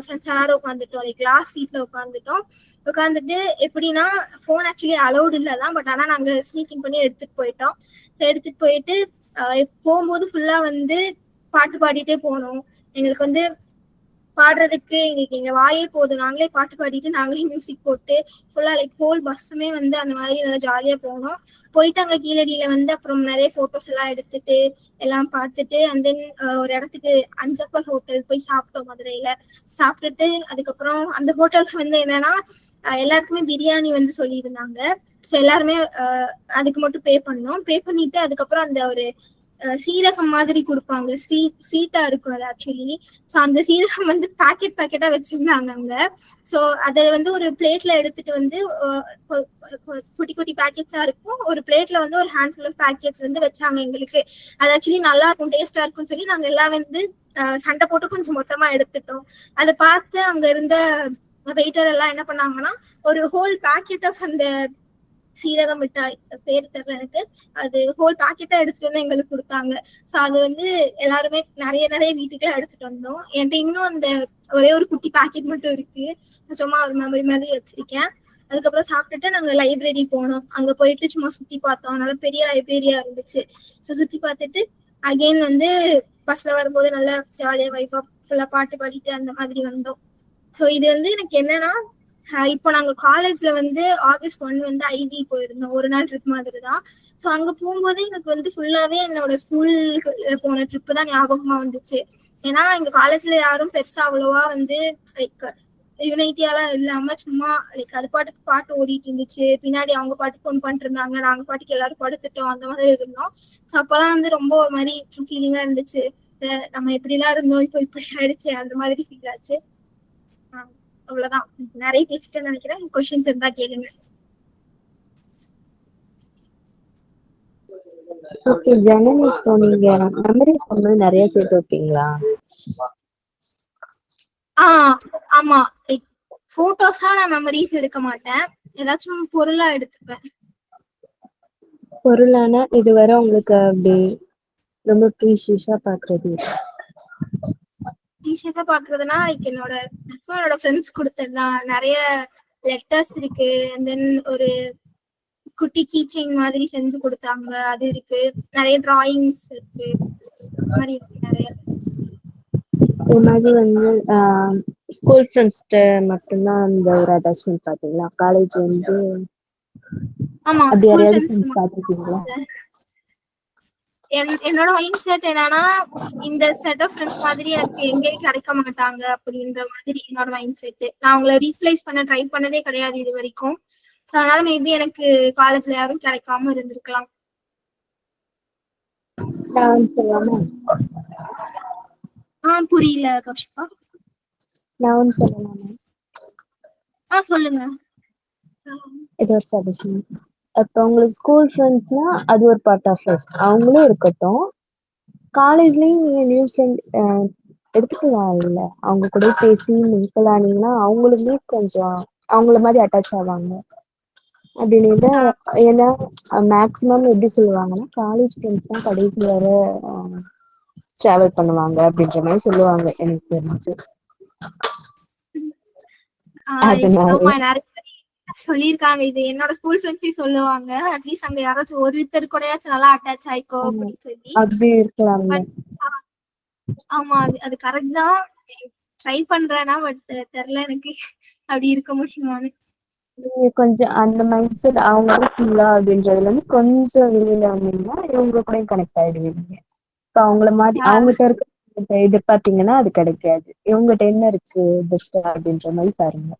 ஃப்ரெண்ட்ஸ் எல்லாரும் உட்காந்துட்டோம், கிளாஸ் சீட்ல உட்காந்துட்டு எப்படின்னா ஃபோன் ஆக்சுவலி அலௌடு இல்லை தான், பட் ஆனால் நாங்கள் ஸ்னீக்கிங் பண்ணி எடுத்துட்டு போயிட்டோம். ஸோ எடுத்துட்டு போயிட்டு போகும்போது ஃபுல்லா வந்து பாட்டு பாடிட்டே போனோம். எங்களுக்கு வந்து பாடுறதுக்கு எங்க வாயே போதும், நாங்களே பாட்டு பாடிட்டு நாங்களே மியூசிக் போட்டு ஃபுல்லா ஹோல் பஸ்ஸுமே வந்து அந்த மாதிரி நல்லா ஜாலியா போனோம். போயிட்டு அங்க கீழடியில வந்து அப்புறம் நிறைய போட்டோஸ் எல்லாம் எடுத்துட்டு எல்லாம் பார்த்துட்டு அண்ட் தென் ஒரு இடத்துக்கு அஞ்சப்பர் ஹோட்டல் போய் சாப்பிட்டோம் மதுரையில. சாப்பிட்டுட்டு அதுக்கப்புறம் அந்த ஹோட்டலுக்கு வந்து என்னன்னா எல்லாருக்குமே பிரியாணி வந்து சொல்லியிருந்தாங்க. ஸோ எல்லாருமே அதுக்கு மட்டும் பே பண்ணிட்டு அதுக்கப்புறம் அந்த ஒரு சீரகம் மாதிரி கொடுப்பாங்க, ஸ்வீட்டா இருக்கும் அது ஆக்சுவலி. ஸோ அந்த சீரகம் வந்து பேக்கெட்டா வச்சிருந்தாங்க அங்க. ஸோ அதை வந்து ஒரு பிளேட்ல எடுத்துட்டு வந்து குட்டி குட்டி பேக்கெட்ஸா இருக்கும், ஒரு பிளேட்ல வந்து ஒரு ஹேண்ட்ஃபுல் ஆஃப் பேக்கெட்ஸ் வந்து வச்சாங்க எங்களுக்கு. அது ஆக்சுவலி நல்லா இருக்கும், டேஸ்டா இருக்கும்னு சொல்லி நாங்க எல்லாம் வந்து சண்டை போட்டு கொஞ்சம் மொத்தமா எடுத்துட்டோம். அதை பார்த்து அங்க இருந்த வெயிட்டர் எல்லாம் என்ன பண்ணாங்கன்னா ஒரு ஹோல் பேக்கெட் ஆஃப் அந்த சீரகம் மிட்டாய், பேர் தெரியல எனக்கு, அது ஹோல் பேக்கெட்டா எடுத்துட்டு வந்து எங்களுக்கு கொடுத்தாங்க. ஸோ அது வந்து எல்லாருமே நிறைய வீட்டுக்குலாம் எடுத்துட்டு வந்தோம். என்கிட்ட இன்னும் அந்த ஒரே ஒரு குட்டி பேக்கெட் மட்டும் இருக்கு, சும்மா ஒரு மெமரி மாதிரி வச்சிருக்கேன். அதுக்கப்புறம் சாப்பிட்டுட்டு நாங்க லைப்ரரி போனோம். அங்க போயிட்டு சும்மா சுத்தி பார்த்தோம், நல்ல பெரிய லைப்ரரியா இருந்துச்சு. ஸோ சுத்தி பார்த்துட்டு அகெயின் வந்து பஸ்ல வரும்போது நல்லா ஜாலியா வைப்பா ஃபுல்லா பாட்டு பாடிட்டு அந்த மாதிரி வந்தோம். ஸோ இது வந்து எனக்கு என்னன்னா இப்போ நாங்க காலேஜ்ல வந்து ஆகஸ்ட் 1 வந்து ஐவி போயிருந்தோம், ஒரு நாள் ட்ரிப் மாதிரி தான். ஸோ அங்க போகும்போது எனக்கு வந்து ஃபுல்லாவே என்னோட ஸ்கூலுக்கு போன ட்ரிப்பு தான் ஞாபகமா வந்துச்சு. ஏன்னா எங்க காலேஜ்ல யாரும் பெருசா அவ்வளவா வந்து லைக் யுனைட்டியாலாம் இல்லாம சும்மா லைக் அது பாட்டுக்கு பாட்டு ஓடிட்டு இருந்துச்சு, பின்னாடி அவங்க பாட்டுக்கு ஒன்று பண்ணிட்டு இருந்தாங்க, நாங்க பாட்டுக்கு எல்லாரும் படுத்துட்டோம், அந்த மாதிரி இருந்தோம். ஸோ அப்பெல்லாம் வந்து ரொம்ப ஒரு மாதிரி ஃபீலிங்கா இருந்துச்சு, நம்ம எப்படிலாம் இருந்தோம் இப்போ இப்படி ஆயிடுச்சு, அந்த மாதிரி ஃபீல் ஆச்சு. அவ்வளவுதான், நிறைய பேசிட்டேன்னு நினைக்கிறேன். கொஸ்டின்ஸ் இருந்தா கேளுங்க. ஓகே ஜனனி, இப்போ நீங்க மெமரிஸ் வந்து நிறைய சேர்த்து வைப்பீங்களா? ஆமா, லைக் போட்டோஸா நான் மெமரிஸ் எடுக்க மாட்டேன், ஏதாச்சும் பொருளா எடுத்துப்பேன். பொருளானா இதுவரை உங்களுக்கு அப்படி ரொம்ப ப்ரீஷியஸா பாக்குறது? ப்ரீஷியஸா பாக்குறதுனா லைக் என்னோட ஃப்ரெண்ட்ஸ் கொடுத்ததுதான். நிறைய லெட்டர்ஸ் இருக்கு, அண்ட் தென் ஒரு குட்டி கீ செயின் மாதிரி செஞ்சு கொடுத்தாங்க, அது இருக்கு. நிறைய டிராயிங்ஸ் இருக்கு, இந்த மாதிரி இருக்கு நிறைய. இது மாதிரி வந்து ஸ்கூல் ஃப்ரெண்ட்ஸ்கிட்ட மட்டும்தான் இந்த ஒரு அட்டாச்மெண்ட் பாத்தீங்களா? காலேஜ் வந்து ஆமா, அப்படி ஸ்கூல் யாரையாவது ஃப்ரெண்ட்ஸ் ஃப்ரெண்ட்ஸ் பாத்துருக்கீங்களா? என்னோட மைண்ட் செட் என்னன்னா, இந்த செட் ஆஃப் ஃப்ரெண்ட்ஸ் மாதிரி எனக்கு எங்கேயும் கிடைக்க மாட்டாங்க அப்படின்ற மாதிரி என்னோட மைண்ட் செட். நான் அவங்கள ரீப்ளேஸ் பண்ண ட்ரை பண்ணதே கிடையாது இது வரைக்கும். ஸோ அதனால மேபி எனக்கு காலேஜ்ல யாரும் கிடைக்காம இருந்திருக்கலாம். நான் சொல்லலாமா? புரியல கௌஷிகா. நான் சொல்லலாமா? சொல்லுங்க. இது ஒரு சஜஷன். இப்போ உங்களுக்கு ஸ்கூல் ஃப்ரெண்ட்ஸ்னா அது ஒரு பார்ட் ஆஃப் லைஃப், அவங்களும் இருக்கட்டும். காலேஜ்லயும் நீங்க நியூ ஃப்ரெண்ட் எடுத்துக்கலாம் இல்ல, அவங்க கூட பேசி மிங்கிள் ஆனீங்கன்னா அவங்களுமே கொஞ்சம் அவங்கள மாதிரி அட்டாச் ஆவாங்க அப்படின்னு. ஏன்னா மேக்சிமம் எப்படி சொல்லுவாங்கன்னா காலேஜ் ஃப்ரெண்ட்ஸ் தான் கடைசி வர டிராவல் பண்ணுவாங்க அப்படின்ற மாதிரி சொல்லுவாங்க எனக்கு தெரிஞ்சு. ஆமா, அதனால நிறைய சொல்லியிருக்காங்க, இது என்னோட ஸ்கூல் ஃப்ரெண்ட்ஸே சொல்லுவாங்க. அட்லீஸ்ட் அங்க யாராச்சும் ஒருத்தர் கூடயாச்சும் நல்லா அட்டாச் ஆயிக்கோ அப்படின்னு சொல்லி. அப்படி இருக்கலாம்ல. ஆமா, அது கரெக்ட் தான். ட்ரை பண்றேன்னா, பட் தெரியல எனக்கு அப்படி இருக்க முடியுமான்னு. நீங்க கொஞ்சம் அந்த மைண்ட் செட் அவங்க இருக்கீங்களா அப்படின்றதுல இருந்து கொஞ்சம் வெளியில வந்தீங்கன்னா இவங்க கூட கனெக்ட் ஆயிடுவீங்க. இப்போ அவங்கள மாதிரி அவங்ககிட்ட இருக்க இது பாத்தீங்கன்னா அது கிடைக்காது. இவங்ககிட்ட என்ன இருக்கு பெஸ்டா அப்படின்ற மாதிரி பாருங்க.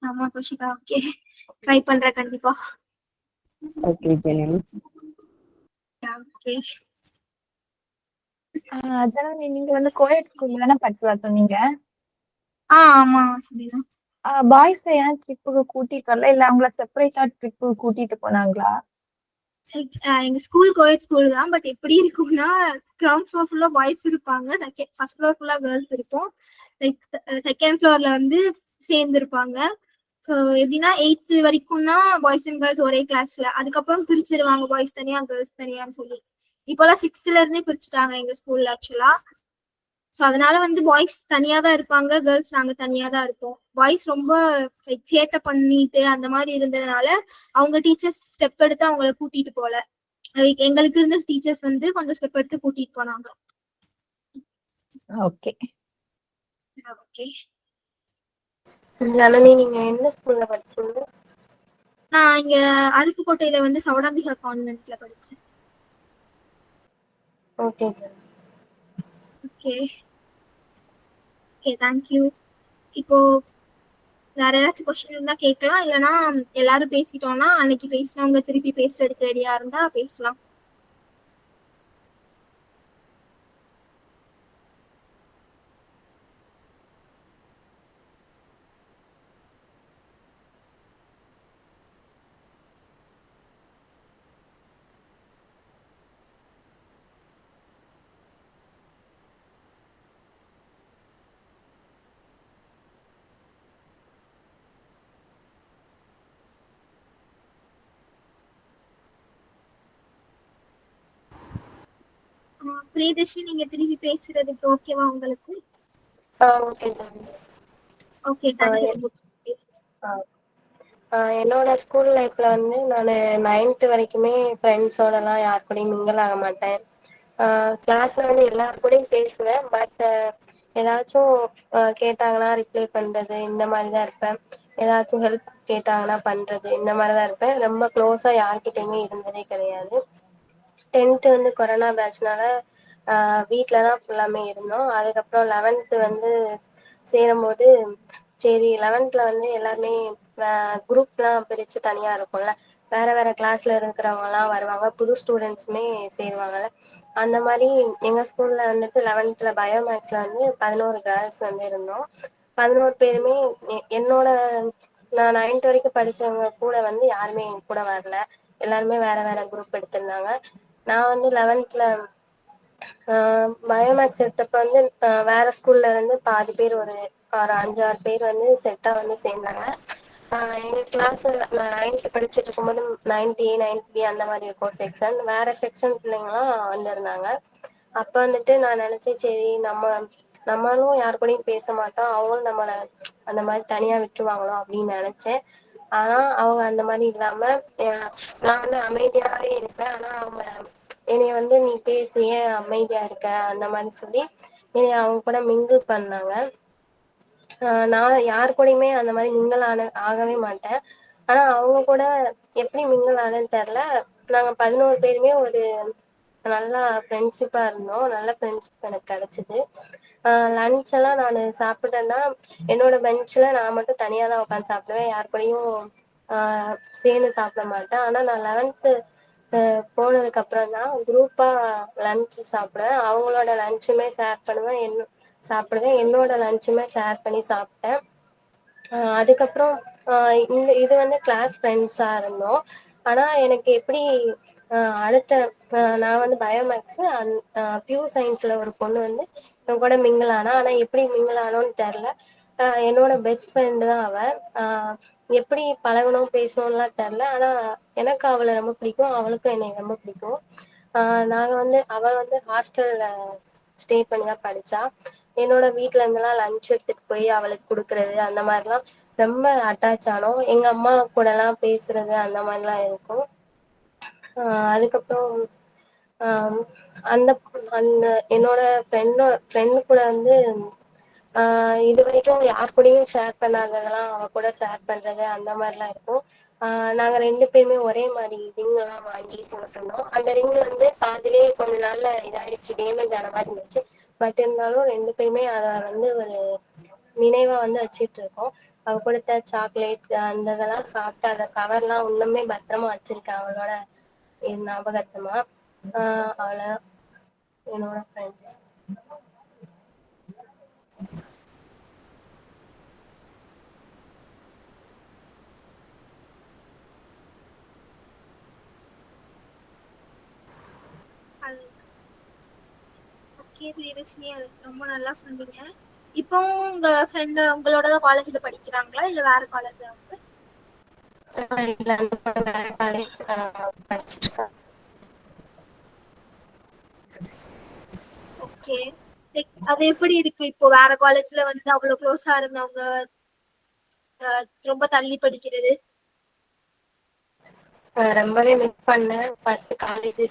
ஆமா கௌஷிகா, ஓகே, ட்ரை பண்றேன் கண்டிப்பா. Okay Jenny. ஓகே. ஜனனி, நீங்க வந்து கோயட் ஸ்கூல்ல தானே படிச்சதா சொன்னீங்க? ஆமா சரிதா. பாய்ஸ் ஏன் ட்ரிப்புக்கு கூட்டிட்டு வரல, இல்ல அவங்கள செப்பரேட்டா ட்ரிப்பு கூட்டிட்டு போனாங்களா? எங்க ஸ்கூல் கோயட் ஸ்கூல் தான், பட் எப்படி இருக்கும்னா கிரவுண்ட் ஃப்ளோர் ஃபுல்லா பாய்ஸ் இருப்பாங்க, ஃபர்ஸ்ட் ஃப்ளோர் ஃபுல்லா கேர்ள்ஸ் இருக்கும். லைக் செகண்ட் ஃப்ளோர்ல வந்து சேர்ந்து இருப்பாங்க. ஸோ எப்படின்னா 8th வரைக்கும் தான் பாய்ஸ் அண்ட் கேர்ள்ஸ் ஒரே கிளாஸ்ல, அதுக்கப்புறம் பிரிச்சிருவாங்க பாய்ஸ் தனியா கேர்ள்ஸ் தனியான்னு சொல்லி. இப்போலாம் 6th இருந்தே பிரிச்சுட்டாங்க எங்க ஸ்கூல்ல ஆக்சுவலா. ஸோ அதனால வந்து பாய்ஸ் தனியா தான் இருப்பாங்க, கேர்ள்ஸ் நாங்க தனியா தான் இருப்போம். பாய்ஸ் ரொம்ப சேட்டை பண்ணிட்டு அந்த மாதிரி இருந்ததுனால அவங்க டீச்சர்ஸ் ஸ்டெப் எடுத்து அவங்கள கூட்டிட்டு போல. எங்களுக்கு இருந்த டீச்சர்ஸ் வந்து கொஞ்சம் ஸ்டெப் எடுத்து கூட்டிட்டு போனாங்க. Okay okay. ஜனனி, நீங்க எந்த ஸ்கூல்ல படிச்சீங்க? நான் இங்க அருப்புக்கோட்டையில வந்து சௌடாம்பிகா கான்வென்ட்ல படிச்சேன். Okay okay okay, thank you. இப்போ வேற ஏதாச்சும் கொஸ்டின் இருந்தா கேட்கலாம், இல்லைன்னா எல்லாரும் பேசிட்டோம்னா அன்னைக்கு பேசினவங்க திருப்பி பேசுறதுக்கு ரெடியா இருந்தா பேசலாம். பிரியதர்ஷினி, நீங்க திருப்பி பேசுறதுக்கு ஓகேவா உங்களுக்கு? Okay okay, thank you. என்னோட ஸ்கூல் லைஃப்ல வந்து நான் 9th வரைக்குமே ஃப்ரெண்ட்ஸோடலாம் யார் கூடயும் மிங்கிள் ஆக மாட்டேன். கிளாஸ்ல வந்து எல்லாரு கூடயும் பேசுவேன், பட் ஏதாச்சும் கேட்டாங்கன்னா ரிப்ளை பண்றது இந்த மாதிரி தான் இருப்பேன். ஏதாச்சும் ஹெல்ப் கேட்டாங்கன்னா பண்றது இந்த மாதிரி தான் இருப்பேன். ரொம்ப க்ளோஸா யார்கிட்டயுமே இருந்ததே கிடையாது. 10th வந்து கொரோனா பேட்ச்னால வீட்டில் தான் ஃபுல்லாமே இருந்தோம். அதுக்கப்புறம் 11th வந்து சேரும்போது சரி 11th வந்து எல்லாருமே குரூப்லாம் பிரித்து தனியாக இருக்கும்ல, வேற வேற கிளாஸ்ல இருக்கிறவங்கலாம் வருவாங்க, புது ஸ்டூடெண்ட்ஸுமே சேருவாங்கல்ல. அந்த மாதிரி எங்கள் ஸ்கூலில் வந்துட்டு 11th பயோமேக்ஸில் வந்து 11 கேர்ள்ஸ் வந்து இருந்தோம். 11 பேருமே என்னோட நான் 9th வரைக்கும் படித்தவங்க கூட வந்து யாருமே என் கூட வரல, எல்லாருமே வேற வேற குரூப் எடுத்திருந்தாங்க. நான் வந்து 11th பயோமேக்ஸ் எடுத்தப்ப வந்து வேற ஸ்கூல்ல இருந்து பாதி பேர் ஒரு 5-6 பேர் வந்து செட்டாக வந்து சேர்ந்தாங்க. எங்கள் கிளாஸ் நான் 9th படிச்சுட்டு இருக்கும்போது 9th A 9th B அந்த மாதிரி இருக்கும் செக்ஷன், வேற செக்ஷன் பிள்ளைங்களாம் வந்திருந்தாங்க. அப்போ வந்துட்டு நான் நினச்சேன் சரி நம்மளும் யாரு கூடயும் பேச மாட்டோம், அவங்களும் நம்மளை அந்த மாதிரி தனியாக விட்டுருவாங்களோ அப்படின்னு நினச்சேன். ஆனால் அவங்க அந்த மாதிரி இல்லாமல் நான் வந்து அமைதியாகவே இருப்பேன், ஆனால் அவங்க என்னைய வந்து நீ பேசு ஏன் அமைதியாக இருக்க அந்த மாதிரி சொல்லி என்னைய அவங்க கூட மிங்கிள் பண்ணாங்க. நான் யார் கூடயுமே அந்த மாதிரி மிங்கிள் ஆகவே மாட்டேன். ஆனால் அவங்க கூட எப்படி மிங்கிள் ஆனேன்னு தெரில, நாங்கள் 11 பேருமே ஒரு நல்லா ஃப்ரெண்ட்ஷிப்பாக இருந்தோம். நல்ல ஃப்ரெண்ட்ஷிப் எனக்கு கிடச்சிது. லன்ச் எல்லாம் நான் சாப்பிட்டேன்னா என்னோட பெஞ்சில் நான் மட்டும் தனியாக தான் உட்காந்து சாப்பிடுவேன், யார் கூடயும் சேர்ந்து சாப்பிட மாட்டேன். ஆனால் நான் 11th போனதுக்கப்புறம் தான் குரூப்பாக லன்ச் சாப்பிடுவேன், அவங்களோட லன்ச்சுமே ஷேர் பண்ணுவேன், சாப்பிடுவேன், என்னோட லன்ச்சுமே ஷேர் பண்ணி சாப்பிட்டேன். அதுக்கப்புறம் இது வந்து கிளாஸ் ஃப்ரெண்ட்ஸாக இருந்தோம். ஆனால் எனக்கு எப்படி அடுத்த நான் வந்து பயோமேக்ஸு பியூர் சயின்ஸில் ஒரு பொண்ணு வந்து என் கூட மிங்கிள் ஆனா, ஆனால் எப்படி மிங்கிள் ஆனோன்னு தெரில. என்னோட பெஸ்ட் ஃப்ரெண்டு தான் அவள். எப்படி பழகணும் பேசணும்லாம் தெரில, ஆனால் எனக்கு அவளை ரொம்ப பிடிக்கும், அவளுக்கும் என்னை ரொம்ப பிடிக்கும். நாங்கள் வந்து அவள் வந்து ஹாஸ்டலில் ஸ்டே பண்ணி தான் படித்தா. என்னோட வீட்டில் இருந்தெல்லாம் லன்ச் எடுத்துகிட்டு போய் அவளுக்கு கொடுக்குறது அந்த மாதிரிலாம் ரொம்ப அட்டாச் ஆனோம். எங்கள் அம்மா கூடலாம் பேசுறது அந்த மாதிரிலாம் இருக்கும். அதுக்கப்புறம் அந்த அந்த என்னோட ஃப்ரெண்டு கூட வந்து இது வரைக்கும் யார் கூடயும் ஷேர் பண்ணாததெல்லாம் அவ கூட ஷேர் பண்ணுறது அந்த மாதிரிலாம் இருக்கும். நாங்கள் 2 பேருமே ஒரே மாதிரி ரிங்கெல்லாம் வாங்கி போட்டிருந்தோம். அந்த ரிங் வந்து பாதிலே கொஞ்ச நாள்ல இதாகிடுச்சு, டேமேஜ் ஆன மாதிரி இருந்துச்சு. பட் இருந்தாலும் 2 பேருமே அதை வந்து ஒரு நினைவாக வந்து வச்சிட்டு இருக்கோம். அவ கொடுத்த சாக்லேட் அந்த இதெல்லாம் சாப்பிட்டு அதை கவர்லாம் இன்னுமே பத்திரமா வச்சிருக்கேன் அவளோட ஞாபகத்தமா. அவளை என்னோட ஃப்ரெண்ட்ஸ். ஓகே பிரியதர்ஷினி, ரொம்ப நல்லா சொன்னீங்க. இப்போ உங்க ஃப்ரெண்டு உங்களோட தான் காலேஜ்ல படிக்கிறாங்களா இல்ல வேற காலேஜ்? அவங்க வேற காலேஜ் படிச்சுட்டு இருக்காங்க. ஓகே, அது எப்படி இருக்கு இப்போ வேற காலேஜ்ல வந்து அவ்வளவு க்ளோஸா இருந்தவங்க ரொம்ப தள்ளி படிக்கிறது? ரொம்பவே மிஸ் பண்ணேன். ஃபர்ஸ்ட் காலேஜ்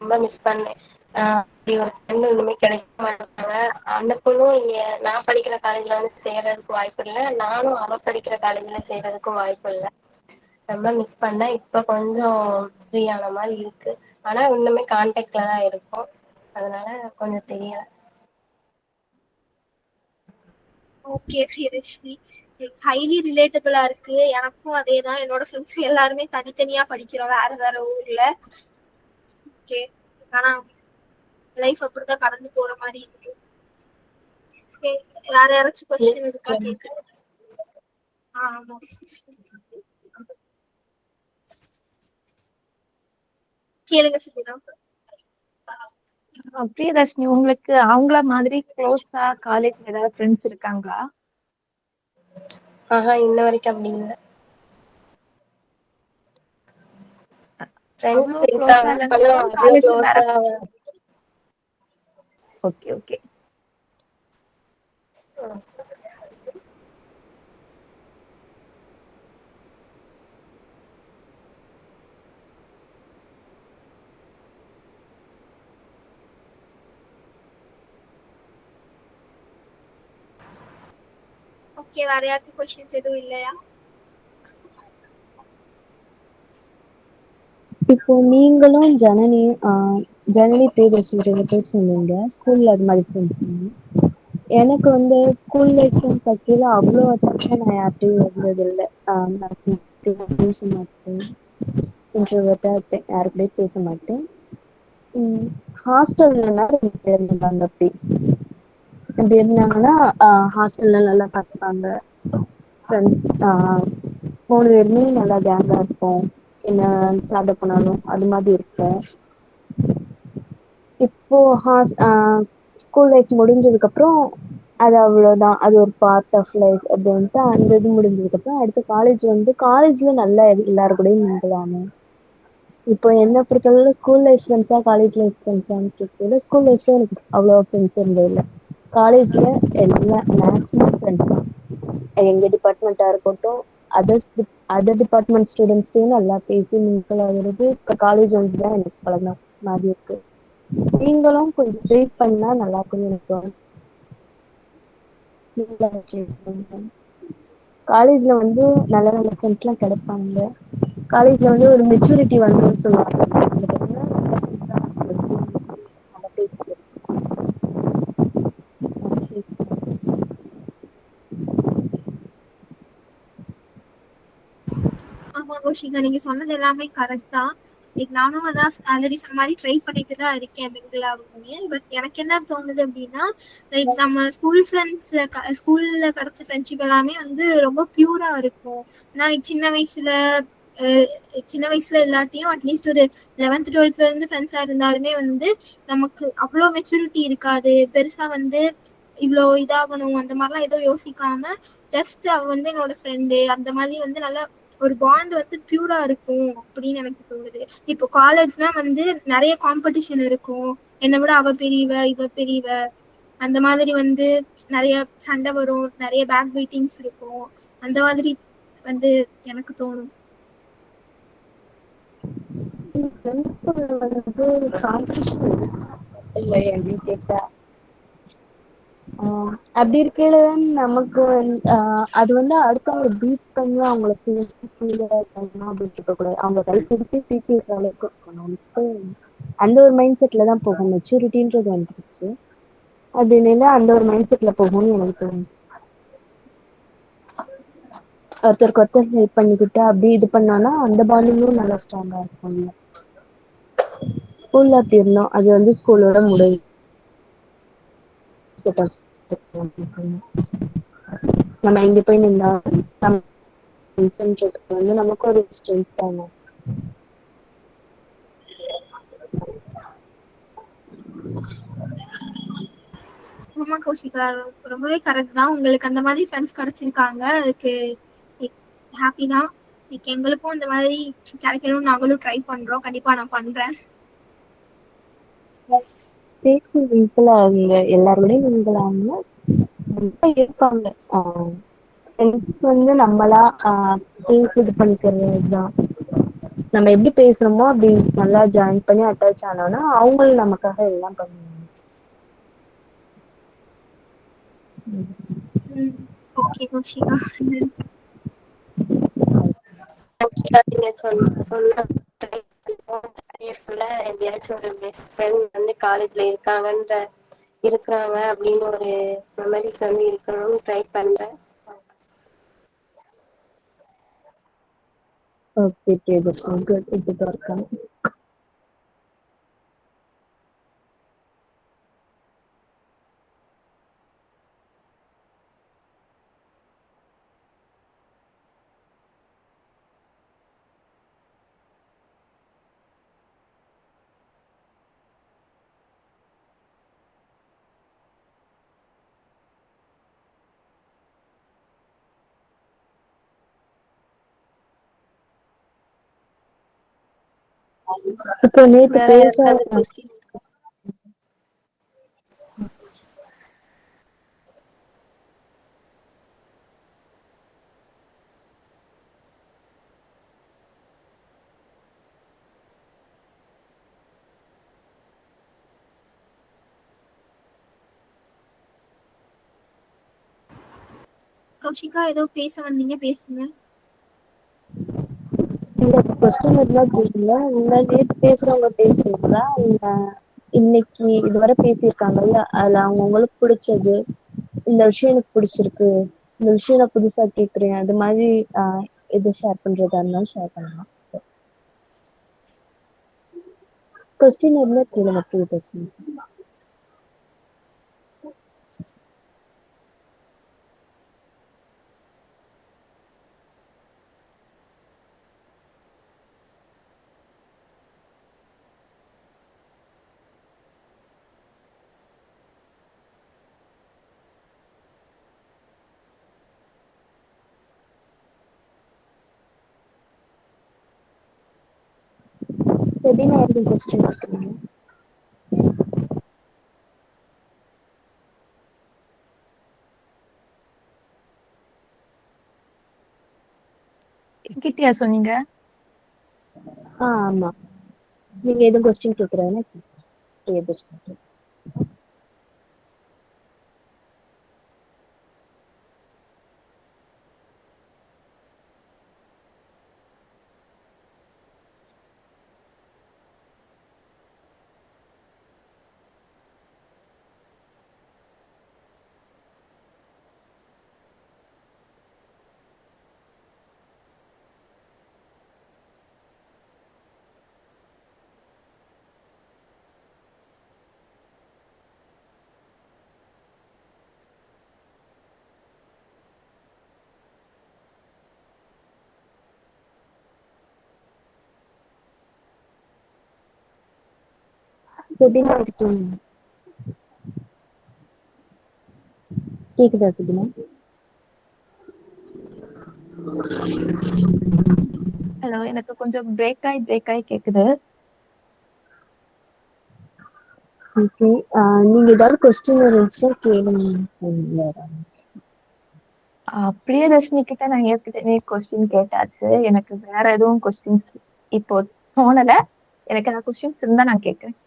ரொம்ப மிஸ் பண்ணேன். அப்படி ஒரு ஃப்ரெண்டு இனிமேல் கிடைக்க மாட்டாங்க. அந்த பொண்ணும் இங்கே நான் படிக்கிற காலேஜில் வந்து சேர்றதுக்கு வாய்ப்பு இல்லை, நானும் அவள் படிக்கிற காலேஜில் சேர்றதுக்கும் வாய்ப்பு இல்லை. ரொம்ப மிஸ் பண்ணேன். இப்போ கொஞ்சம் ஃப்ரீயான மாதிரி இருக்குது, ஆனால் இன்னுமே கான்டாக்டில் தான் இருக்கோம், அதனால கொஞ்சம் தெரியல. ஓகே பிரியதர்ஷினி, ஹைலி ரிலேட்டபிளா இருக்கு. எனக்கும் அதே தான், என்னோட ஃப்ரெண்ட்ஸும் எல்லாருமே தனித்தனியா படிக்கிறோம் வேற வேற ஊர்ல. ஓகே, ஆனா லைஃப் அப்படிதான் கடந்து போற மாதிரி இருக்கு. வேற யாராச்சும் கொஸ்டின் இருக்கா கேட்க? ஆமா, கேளுங்க சுகுணா. பிரியதர்ஷினி, உங்களுக்கு அவங்கள மாதிரி க்ளோஸா காலேஜ்ல ஏதாவது ஃப்ரெண்ட்ஸ் இருக்காங்களா? இன்ன வரைக்கும் அப்படி இல்லை. ஃப்ரெண்ட்ஸ் அவ்வளோ க்ளோஸா இருக்காங்க, இல்லைனாலும் அவ்வளோ காலேஜ்ல வேற. க்ளோஸா. Okay okay. ஓகே, வேற யாருக்கு கொஸ்டின்ஸ் எதுவும் இல்லையா? இப்போ நீங்களும் ஜனனி ஜனனி பிரியதர்ஷினி 2 பேர் சொன்னீங்க ஸ்கூல்ல அது மாதிரி சொன்னீங்க. எனக்கு வந்து ஸ்கூல் லைஃப்னு பார்க்கையில அவ்வளோ அட்டென்ஷன் நான் யார்கிட்டயும் இருந்ததில்லை. நான் பேச மாட்டேன், இன்ட்ரோவர்ட்டாக இருப்பேன், யாருக்கூடயும் பேச மாட்டேன். ஹாஸ்டல்னா 2 பேர் இருந்தாங்க. அப்படி இருந்தாங்கன்னா ஹாஸ்டல்ல நல்லா பார்த்துப்பாங்க. ஃப்ரெண்ட்ஸ் 3 பேருமே நல்லா கேங்காக இருப்போம். என்ன சாப்பிட போனாலும் அது மாதிரி இருப்போம். இப்போ ஸ்கூல் லைஃப் முடிஞ்சதுக்கப்புறம் அது அவ்வளோதான், அது ஒரு பார்ட் ஆஃப் லைஃப் அப்படின்ட்டு அந்த இது முடிஞ்சதுக்கப்புறம் அடுத்து காலேஜ் வந்து காலேஜில் நல்லா எல்லாரு கூடயும் மிங்கிள் ஆனோம். இப்போ என்னை பொறுத்தளவுல ஸ்கூல் லைஃப் ஃப்ரெண்ட்ஸா காலேஜ் லைஃப் ஃப்ரெண்ட்ஸான்னு கேட்கல, ஸ்கூல் லைஃப்ல எனக்கு அவ்வளோ ஃப்ரெண்ட்ஸ் இருந்ததில்லை. காலேஜில் எல்லாம் மேக்ஸிமம் ஃப்ரெண்ட்ஸ் தான். எங்கள் டிபார்ட்மெண்ட்டாக இருக்கட்டும், அதர்ஸ் அதர் டிபார்ட்மெண்ட் ஸ்டூடெண்ட்ஸ்டையும் நல்லா பேசி மிங்கிள் ஆகுறது இப்போ காலேஜ் வந்து தான் எனக்கு பழகின மாதிரி இருக்கு. நீங்களும் கொஞ்சம் ட்ரீட் பண்ணா நல்லா இருக்கும்னு எனக்கு தோணும். காலேஜ்ல வந்து நல்ல நல்ல ஃப்ரெண்ட்ஸ்லாம் கிடைப்பாங்க. காலேஜ்ல வந்து ஒரு மெச்சூரிட்டி வந்துருன்னு சொல்லுவாங்க. நல்லா பேசுறது. ஆமா கௌஷிகா, நீங்க சொன்னது எல்லாமே கரெக்ட் தான். லைக் நானும் அதான் ஆல்ரெடி சொன்ன மாதிரி ட்ரை பண்ணிட்டு தான் இருக்கேன் மிங்கிள் ஆகுமே. பட் எனக்கு என்ன தோணுது அப்படின்னா, லைக் நம்ம ஸ்கூல்ல கிடைச்ச ஃப்ரெண்ட்ஷிப் எல்லாமே வந்து ரொம்ப பியூரா இருக்கும். நான் அஹ், சின்ன வயசுல இல்லாட்டியும் அட்லீஸ்ட் ஒரு 11th 12th இருந்து ஃப்ரெண்ட்ஸா இருந்தாலுமே வந்து நமக்கு அவ்வளோ மெச்சூரிட்டி இருக்காது. பெருசா வந்து இவ்வளோ இதாகணும் அந்த மாதிரிலாம் எதுவும் யோசிக்காம ஜஸ்ட் அவ வந்து என்னோட ஃப்ரெண்டு அந்த மாதிரி வந்து நல்லா ஒரு பாண்ட் வந்து பியூரா இருக்கும் அப்படின்னு எனக்கு தோணுது. இப்போ காலேஜ்னா வந்து நிறைய காம்படிஷன் இருக்கும். என்னை விட அவ பெரியவ இவ பெரியவ அந்த மாதிரி வந்து நிறைய சண்டை வரும், நிறைய பேக் பீட்டிங்ஸ் இருக்கும். அந்த மாதிரி வந்து எனக்கு தோணும். ஃப்ரெண்ட்ஸ் வந்து காம்படிஷன் இல்லை அப்படின்னு கேட்டா, அப்படி இருக்கையில நமக்கு அது வந்து அடுத்தவங்க பீட் பண்ணி அவங்கள பண்ணணும் அப்படின்னு இருக்கக்கூடாது. அவங்க கைப்பிடித்து தூக்கி விடுற அளவுக்கு இருக்கணும். அந்த ஒரு மைண்ட் செட்ல தான் போகும். மெச்சூரிட்டின்றது வந்துருச்சு அப்படின்னு அந்த ஒரு மைண்ட் செட்ல போகும்னு எனக்கு தோணுது. ஒருத்தருக்கு ஒருத்தர் ஹெல்ப் பண்ணிக்கிட்டு அப்படி இது பண்ணோம்னா அந்த பாண்டிங்கும் நல்லா ஸ்ட்ராங்கா இருக்கும். ஸ்கூல்ல அப்படி இருந்தோம், அது வந்து ஸ்கூலோட முடிவு. நம்ம இங்க போய் நின்னா வந்து நமக்கு ஒரு ஸ்ட்ரென்த் தானே. ஆமா கௌஷிகா, ரொம்பவே கரெக்ட் தான். உங்களுக்கு அந்த மாதிரி ஃப்ரெண்ட்ஸ் கிடைச்சிருக்காங்க, அதுக்கு ஹாப்பி தான். லைக் எங்களுக்கும் இந்த மாதிரி கிடைக்கணும்னு நாங்களும் ட்ரை பண்றோம். கண்டிப்பா நான் பண்றேன். பேசி மிங்கிள் ஆகுங்க, எல்லாரோடையும் மிங்கிள் ஆகுங்க. ரொம்ப இருப்பாங்க ஃப்ரெண்ட்ஸ் வந்து நம்மளா பேசி இது பண்ணிக்கிறது தான். நம்ம எப்படி பேசுறோமோ அப்படி நல்லா ஜாயின் பண்ணி அட்டாச் ஆனோம்னா அவங்களும் நமக்காக எல்லாம் பண்ணுவாங்க. ஓகே கௌஷிகா. நீங்க சொன்ன எப்படியாச்சும் ஒரு பெஸ்ட் ஃப்ரெண்ட் வந்து காலேஜ்ல இருக்கிறாங்க அப்படின்னு ஒரு மெமரிஸ் வந்து இருக்கணும்னு ட்ரை பண்றேன். Okay, good. இது இருக்காங்க. இப்போ நேத்து வேற பேச யாருக்காவது கொஸ்டின்? கௌஷிகா ஏதோ பேச வந்தீங்க, பேசுங்க. இந்த கொஸ்டின் எதுனா கேட்டீங்களா? இல்ல நேத்து பேசுறவங்க பேசுறீங்களா? இல்ல இன்னைக்கு இதுவரை பேசியிருக்காங்கல்ல, அதுல அவங்களுக்கு பிடிச்சது, இந்த விஷயம் எனக்கு பிடிச்சிருக்கு, இந்த விஷயம் நான் புதுசா கேக்குறேன், அது மாதிரி எது ஷேர் பண்றதா இருந்தாலும் ஷேர் பண்ணலாம். கொஸ்டின் எதுனா கேளுங்க ப்ரீவியஸ். செபினா யாருக்கும் கொஸ்டின் கேட்குறீங்க? என்கிட்டயா சொன்னீங்க? ஆமா, நீங்க எதுவும் கொஸ்டின் கேட்கறதுன்னா கேட்குறேன். செபினா இருக்கீங்க? கேக்குதா செபினா? ஹலோ, எனக்கு கொஞ்சம் பிரேக் ஆகி கேக்குது. ஓகே, நீங்க ஏதாவது கொஸ்டின் இருந்துச்சுன்னா கேளுங்க. பிரியதர்ஷினி கிட்ட நான் ஏற்கனவே கொஸ்டின் கேட்டாச்சு. எனக்கு வேற எதுவும் கொஸ்டின் இப்போ தோணல. எனக்கு அந்த கொஸ்டின் இருந்தா நான் கேட்கிறேன்.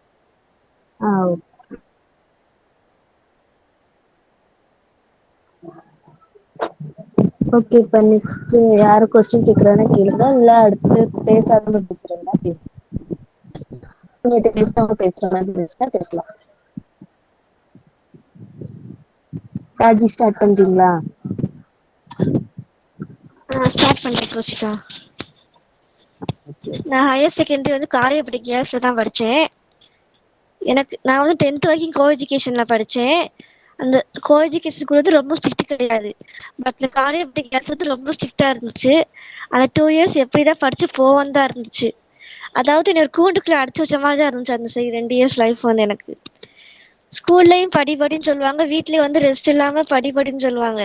ஓகே, இப்ப நெக்ஸ்ட் யாரு கொஸ்டின் கேக்குறதுன்னா கேளுங்க, இல்ல அடுத்து பேசாதவங்க பேசுறீங்களா பேசுங்க. நீங்க பேசுறவங்க பேசுற மாதிரி இருந்துச்சுன்னா பேசலாம். ராஜி ஸ்டார்ட் பண்றீங்களா? ஸ்டார்ட் பண்றேன் கௌஷிகா. நான் ஹையர் செகண்டரி வந்து காரையப்பட்டி கேர்ள்ஸ்ல தான் படித்தேன். நான் வந்து 10th வரைக்கும் கோ எஜுகேஷனில் படித்தேன். அந்த கோ எஜுகேஷன் கூட ரொம்ப ஸ்ட்ரிக்ட் கிடையாது. பட் இந்த காரையப்பட்டி கேர்ள்ஸ் வந்து ரொம்ப ஸ்ட்ரிக்டாக இருந்துச்சு. அந்த 2 இயர்ஸ் எப்படி தான் படித்து போவோன்னு தான் இருந்துச்சு. அதாவது என்னோட கூண்டுக்குள்ளே அடைச்சி வச்ச மாதிரி தான் இருந்துச்சு அந்த 2 இயர்ஸ் லைஃப் வந்து எனக்கு. ஸ்கூல்லையும் படின்னு சொல்லுவாங்க, வீட்லேயும் வந்து ரெஸ்ட் இல்லாமல் படின்னு சொல்லுவாங்க.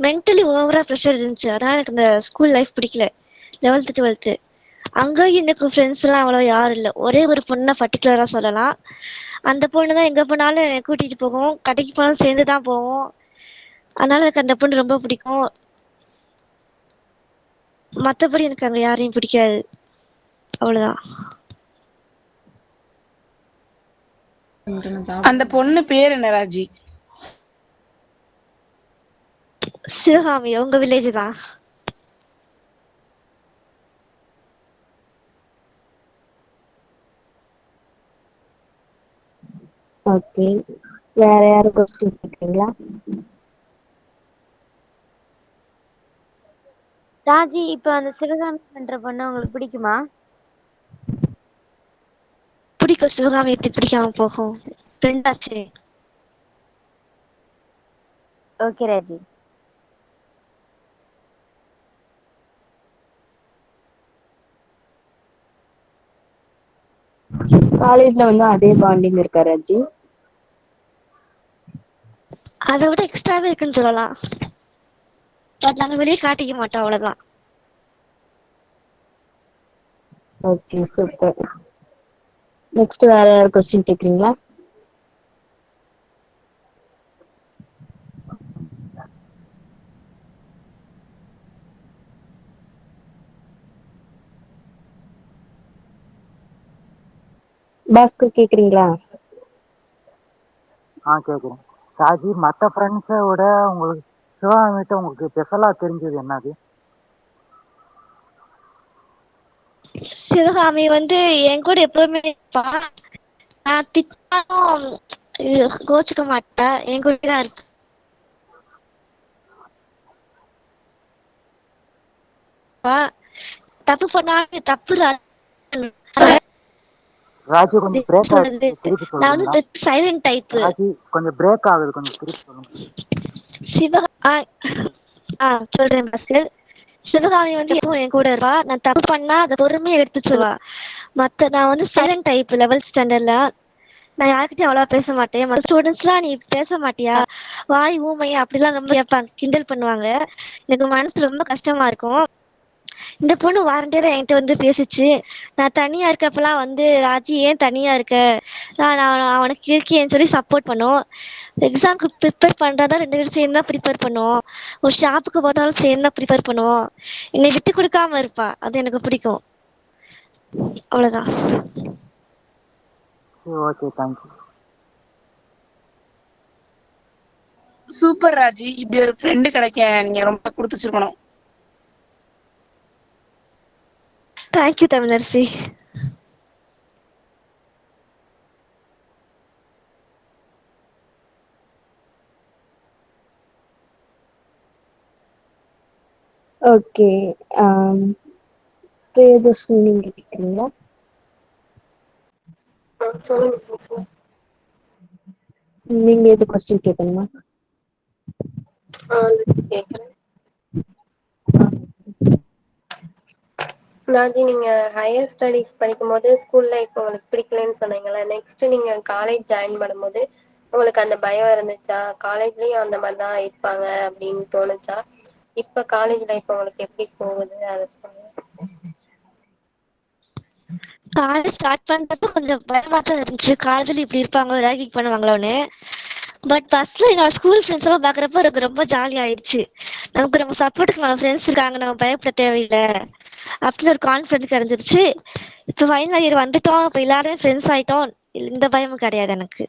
மென்டலி ஓவராக ப்ரெஷர் இருந்துச்சு. அதனால் எனக்கு அந்த ஸ்கூல் லைஃப் பிடிக்கல. 11th 12th அங்கேயும் எனக்கு ஃப்ரெண்ட்ஸ் எல்லாம் அவ்வளோ யாரும் இல்லை. ஒரே ஒரு பொண்ணை பர்டிகுலராக சொல்லலாம். அந்த பொண்ணு தான் எங்கே போனாலும் என்னை கூட்டிகிட்டு போகும், கடைக்கு போனாலும் சேர்ந்து தான் போவோம். அதனால எனக்கு அந்த பொண்ணு ரொம்ப பிடிக்கும். மற்றபடி எனக்கு அங்கே யாரையும் பிடிக்காது. அவ்வளோதான். அந்த பொண்ணு பேர் என்ன ராஜி? சிவகாமி, உங்க வில்லேஜ் தான். ஓகே, வேற யாரும் கொஸ்டின் கேக்குறீங்களா? ராஜி, இப்ப அந்த சிவகாமி பண்ற பொண்ணு உங்களுக்கு பிடிக்குமா? பிடிக்கும். சிவகாமி எப்படி பிடிக்காம போகும்? ஃப்ரெண்ட் ஆச்சு. ஓகே ராஜி. காலேஜ்ல வந்து அதே பாண்டிங் இருக்கா ராஜி? அதை விட எக்ஸ்ட்ராவே இருக்குன்னு சொல்லலாம். பட் நாங்கள் வெளியே காட்டிக்க மாட்டோம், அவ்வளோதான். Okay, super. நெக்ஸ்ட் வேற யாரும் கொஸ்டின் கேக்குறீங்களா? பாஸ்கர் கேக்குறீங்களா? கேட்குறேன். ராஜி, மற்ற ஃப்ரெண்ட்ஸை விட உங்களுக்கு சிவகாமிகிட்ட உங்களுக்கு ஸ்பெஷலா தெரிஞ்சது என்னது? சிவகாமி வந்து என் கூட எப்பவுமே இருப்பா. நான் திட்டாலும் கோச்சுக்க மாட்டா, என் கூட தான் இருப்பா. தப்பு பண்ணாலும் தப்பு ராஜி கொஞ்சம் பிரேக் ஆகுது, திருப்பி நான் சொல்றீங்களா? வந்து சைலண்ட் டைப். ராஜி கொஞ்சம் பிரேக் ஆகுது, கொஞ்சம் திருப்பி சொல்லுங்க. சொல்றேன் பாஸ்கர். சிவகாமி வந்து எப்பவும் என் கூட இருப்பா. நான் தப்பு பண்ணா அதை பொறுமையை எடுத்து சொல்லுவா. நான் வந்து சைலண்ட் டைப். 11th ஸ்டாண்டர்ட்ல நான் யார்கிட்டயும் அவ்வளவா பேச மாட்டேன். மற்ற ஸ்டூடெண்ட்ஸ்லாம் நீ பேச மாட்டியா, வாய் ஊமையா அப்படிலாம் ரொம்ப கேட்பாங்க, கிண்டல் பண்ணுவாங்க. எனக்கு மனசு ரொம்ப கஷ்டமா இருக்கும். இந்த பொண்ணு வாரண்டியரா என்கிட்ட வந்து பேசிச்சு. நான் தனியா இருக்கப்பெல்லாம் வந்து ராஜி ஏன் தனியா இருக்க, நான் அவனுக்கு இருக்கேன்னு சொல்லி சப்போர்ட் பண்ணும். எக்ஸாமுக்கு ப்ரிப்பேர் பண்ணுறதா 2 பேரும் சேர்ந்து தான் ப்ரிப்பேர் பண்ணுவோம். ஒரு ஷாப்புக்கு போனாலும் சேர்ந்து தான் ப்ரிப்பேர் பண்ணுவோம். என்னை விட்டு கொடுக்காம இருப்பா, அது எனக்கு பிடிக்கும். அவ்வளோதான். சரி, ஓகே, தேங்க்யூ. சூப்பர் ராஜி, இப்படி ஒரு ஃப்ரெண்டு கிடைக்க நீங்க ரொம்ப கொடுத்து வச்சிருக்கணும். தேங்க்யூ தமிழரசி. ஓகே. பிரியதர்ஷினி நீங்க கேக்குறீங்களா? நீங்க எது கொஸ்டின் கேட்கணுமா? கேட்குறேன். ராஜி, நீங்க ஹையர் ஸ்டடீஸ் படிக்கும்போது ஸ்கூல்ல இப்போ உங்களுக்கு பிடிக்கலன்னு சொன்னீங்கல்ல, நெக்ஸ்ட் நீங்க காலேஜ் ஜாயின் பண்ணும்போது உங்களுக்கு அந்த பயம் இருந்துச்சா? காலேஜ்லயும் அந்த மாதிரி தான் இருப்பாங்க அப்படின்னு தோணுச்சா? இப்ப காலேஜ் லைஃப் உங்களுக்கு எப்படி போகுது அதை சொல்லுங்க. காலேஜ் ஸ்டார்ட் பண்றப்ப கொஞ்சம் பயமா தான் இருந்துச்சு. காலேஜ்ல இப்படி இருப்பாங்க, ரேகிங் பண்ணுவாங்களோன்னு. பட் ஃபர்ஸ்ட்ல என்னோட ஸ்கூல் ஃப்ரெண்ட்ஸ் எல்லாம் பாக்குறப்ப எனக்கு ரொம்ப ஜாலி ஆயிடுச்சு. நமக்கு நம்ம சப்போர்ட்டுக்கு நம்ம ஃப்ரெண்ட்ஸ் இருக்காங்க, நம்ம பயப்பட தேவையில்லை அப்படின்னு ஒரு கான்ஃபிடன்ஸ் கிடைச்சிருச்சு. இப்போ ஃபைனல் இயர் வந்துட்டோம், இப்போ எல்லாருமே ஃப்ரெண்ட்ஸ் ஆயிட்டோம். இந்த பயமும் கிடையாது எனக்கு.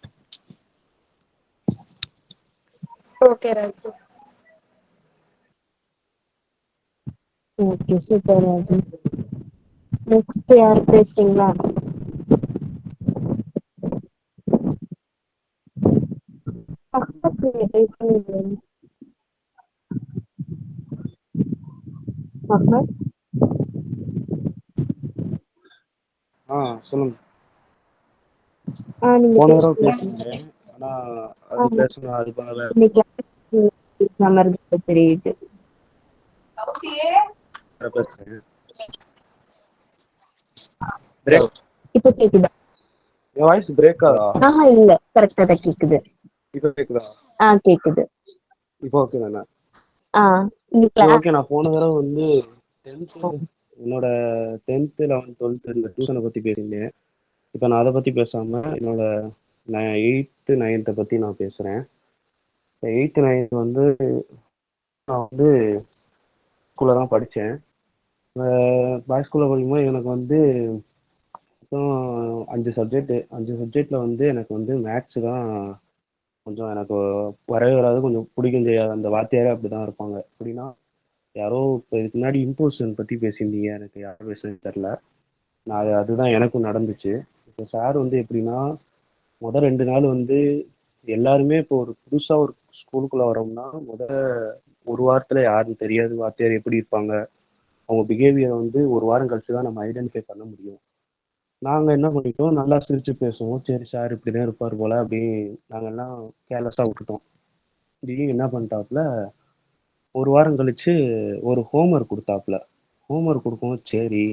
Okay Raji. Okay, super Raji. Next யார் பேசுறீங்களா? அஹ்மத், சொல்லுங்க. நீங்க போன தடவை பேசுறீங்க. பேசுனேன், ஆனா அது பேசணும் அது பண்ணல. இன்னைக்கு அமர்ந்து தெரியுது. பேசுறேன். பிரேக். இப்போ கேக்குதா? என் வாய்ஸ் பிரேக் ஆகுதா? இல்ல, கரெக்டா தான் கேக்குது. இப்போ கேக்குதா? கேக்குது. இப்போ ஓகே தானே? ஓகே. நான் போன தடவை வந்து 10th என்னோட 10th 11th 12th இந்த டியூஷனை பத்தி பேசியிருந்தேன். இப்போ நான் அதை பத்தி பேசாம என்னோட 8th 9th பத்தி நான் பேசுறேன். 8th 9th வந்து நான் வந்து ஸ்கூல்ல தான் படித்தேன். பாய்ஸ் ஸ்கூலில் படிக்கும்போது எனக்கு வந்து மொத்தம் 5 சப்ஜெக்டில் வந்து எனக்கு வந்து மேக்ஸு தான் கொஞ்சம் எனக்கு வரவே வராது, கொஞ்சம் பிடிக்கும் செய்யாது. அந்த வாத்தியாரே அப்படி தான் இருப்பாங்க. எப்படின்னா, யாரோ இப்போ இதுக்கு முன்னாடி இம்போசிஷன் பற்றி பேசியிருந்தீங்க, எனக்கு யாரும் பேசுனது தெரில. அதுதான் எனக்கும் நடந்துச்சு. இப்போ சார் வந்து எப்படின்னா, முதல் 2 நாள் வந்து எல்லாருமே இப்போ ஒரு புதுசாக ஒரு ஸ்கூலுக்குள்ளே வரோம்னா ஒரு வாரத்தில் யாரும் தெரியாது வாத்தியார் எப்படி இருப்பாங்க, அவங்க பிஹேவியரை வந்து ஒரு வாரம் கழிச்சு தான் நம்ம ஐடென்டிஃபை பண்ண முடியும். நாங்கள் என்ன பண்ணிட்டோம், நல்லா சிரித்து பேசுவோம். சரி சார் இப்படி தான் இருப்பார் போல் அப்படி நாங்கள் எல்லாம் கேர்லெஸ்ஸாக விட்டுட்டோம். திடீர்னு என்ன பண்ணிட்டாப்புல, ஒரு வாரம் கழிச்சு ஒரு ஹோம்ஒர்க் கொடுத்தாப்புல. ஹோம்ஒர்க் கொடுக்கவும் சரி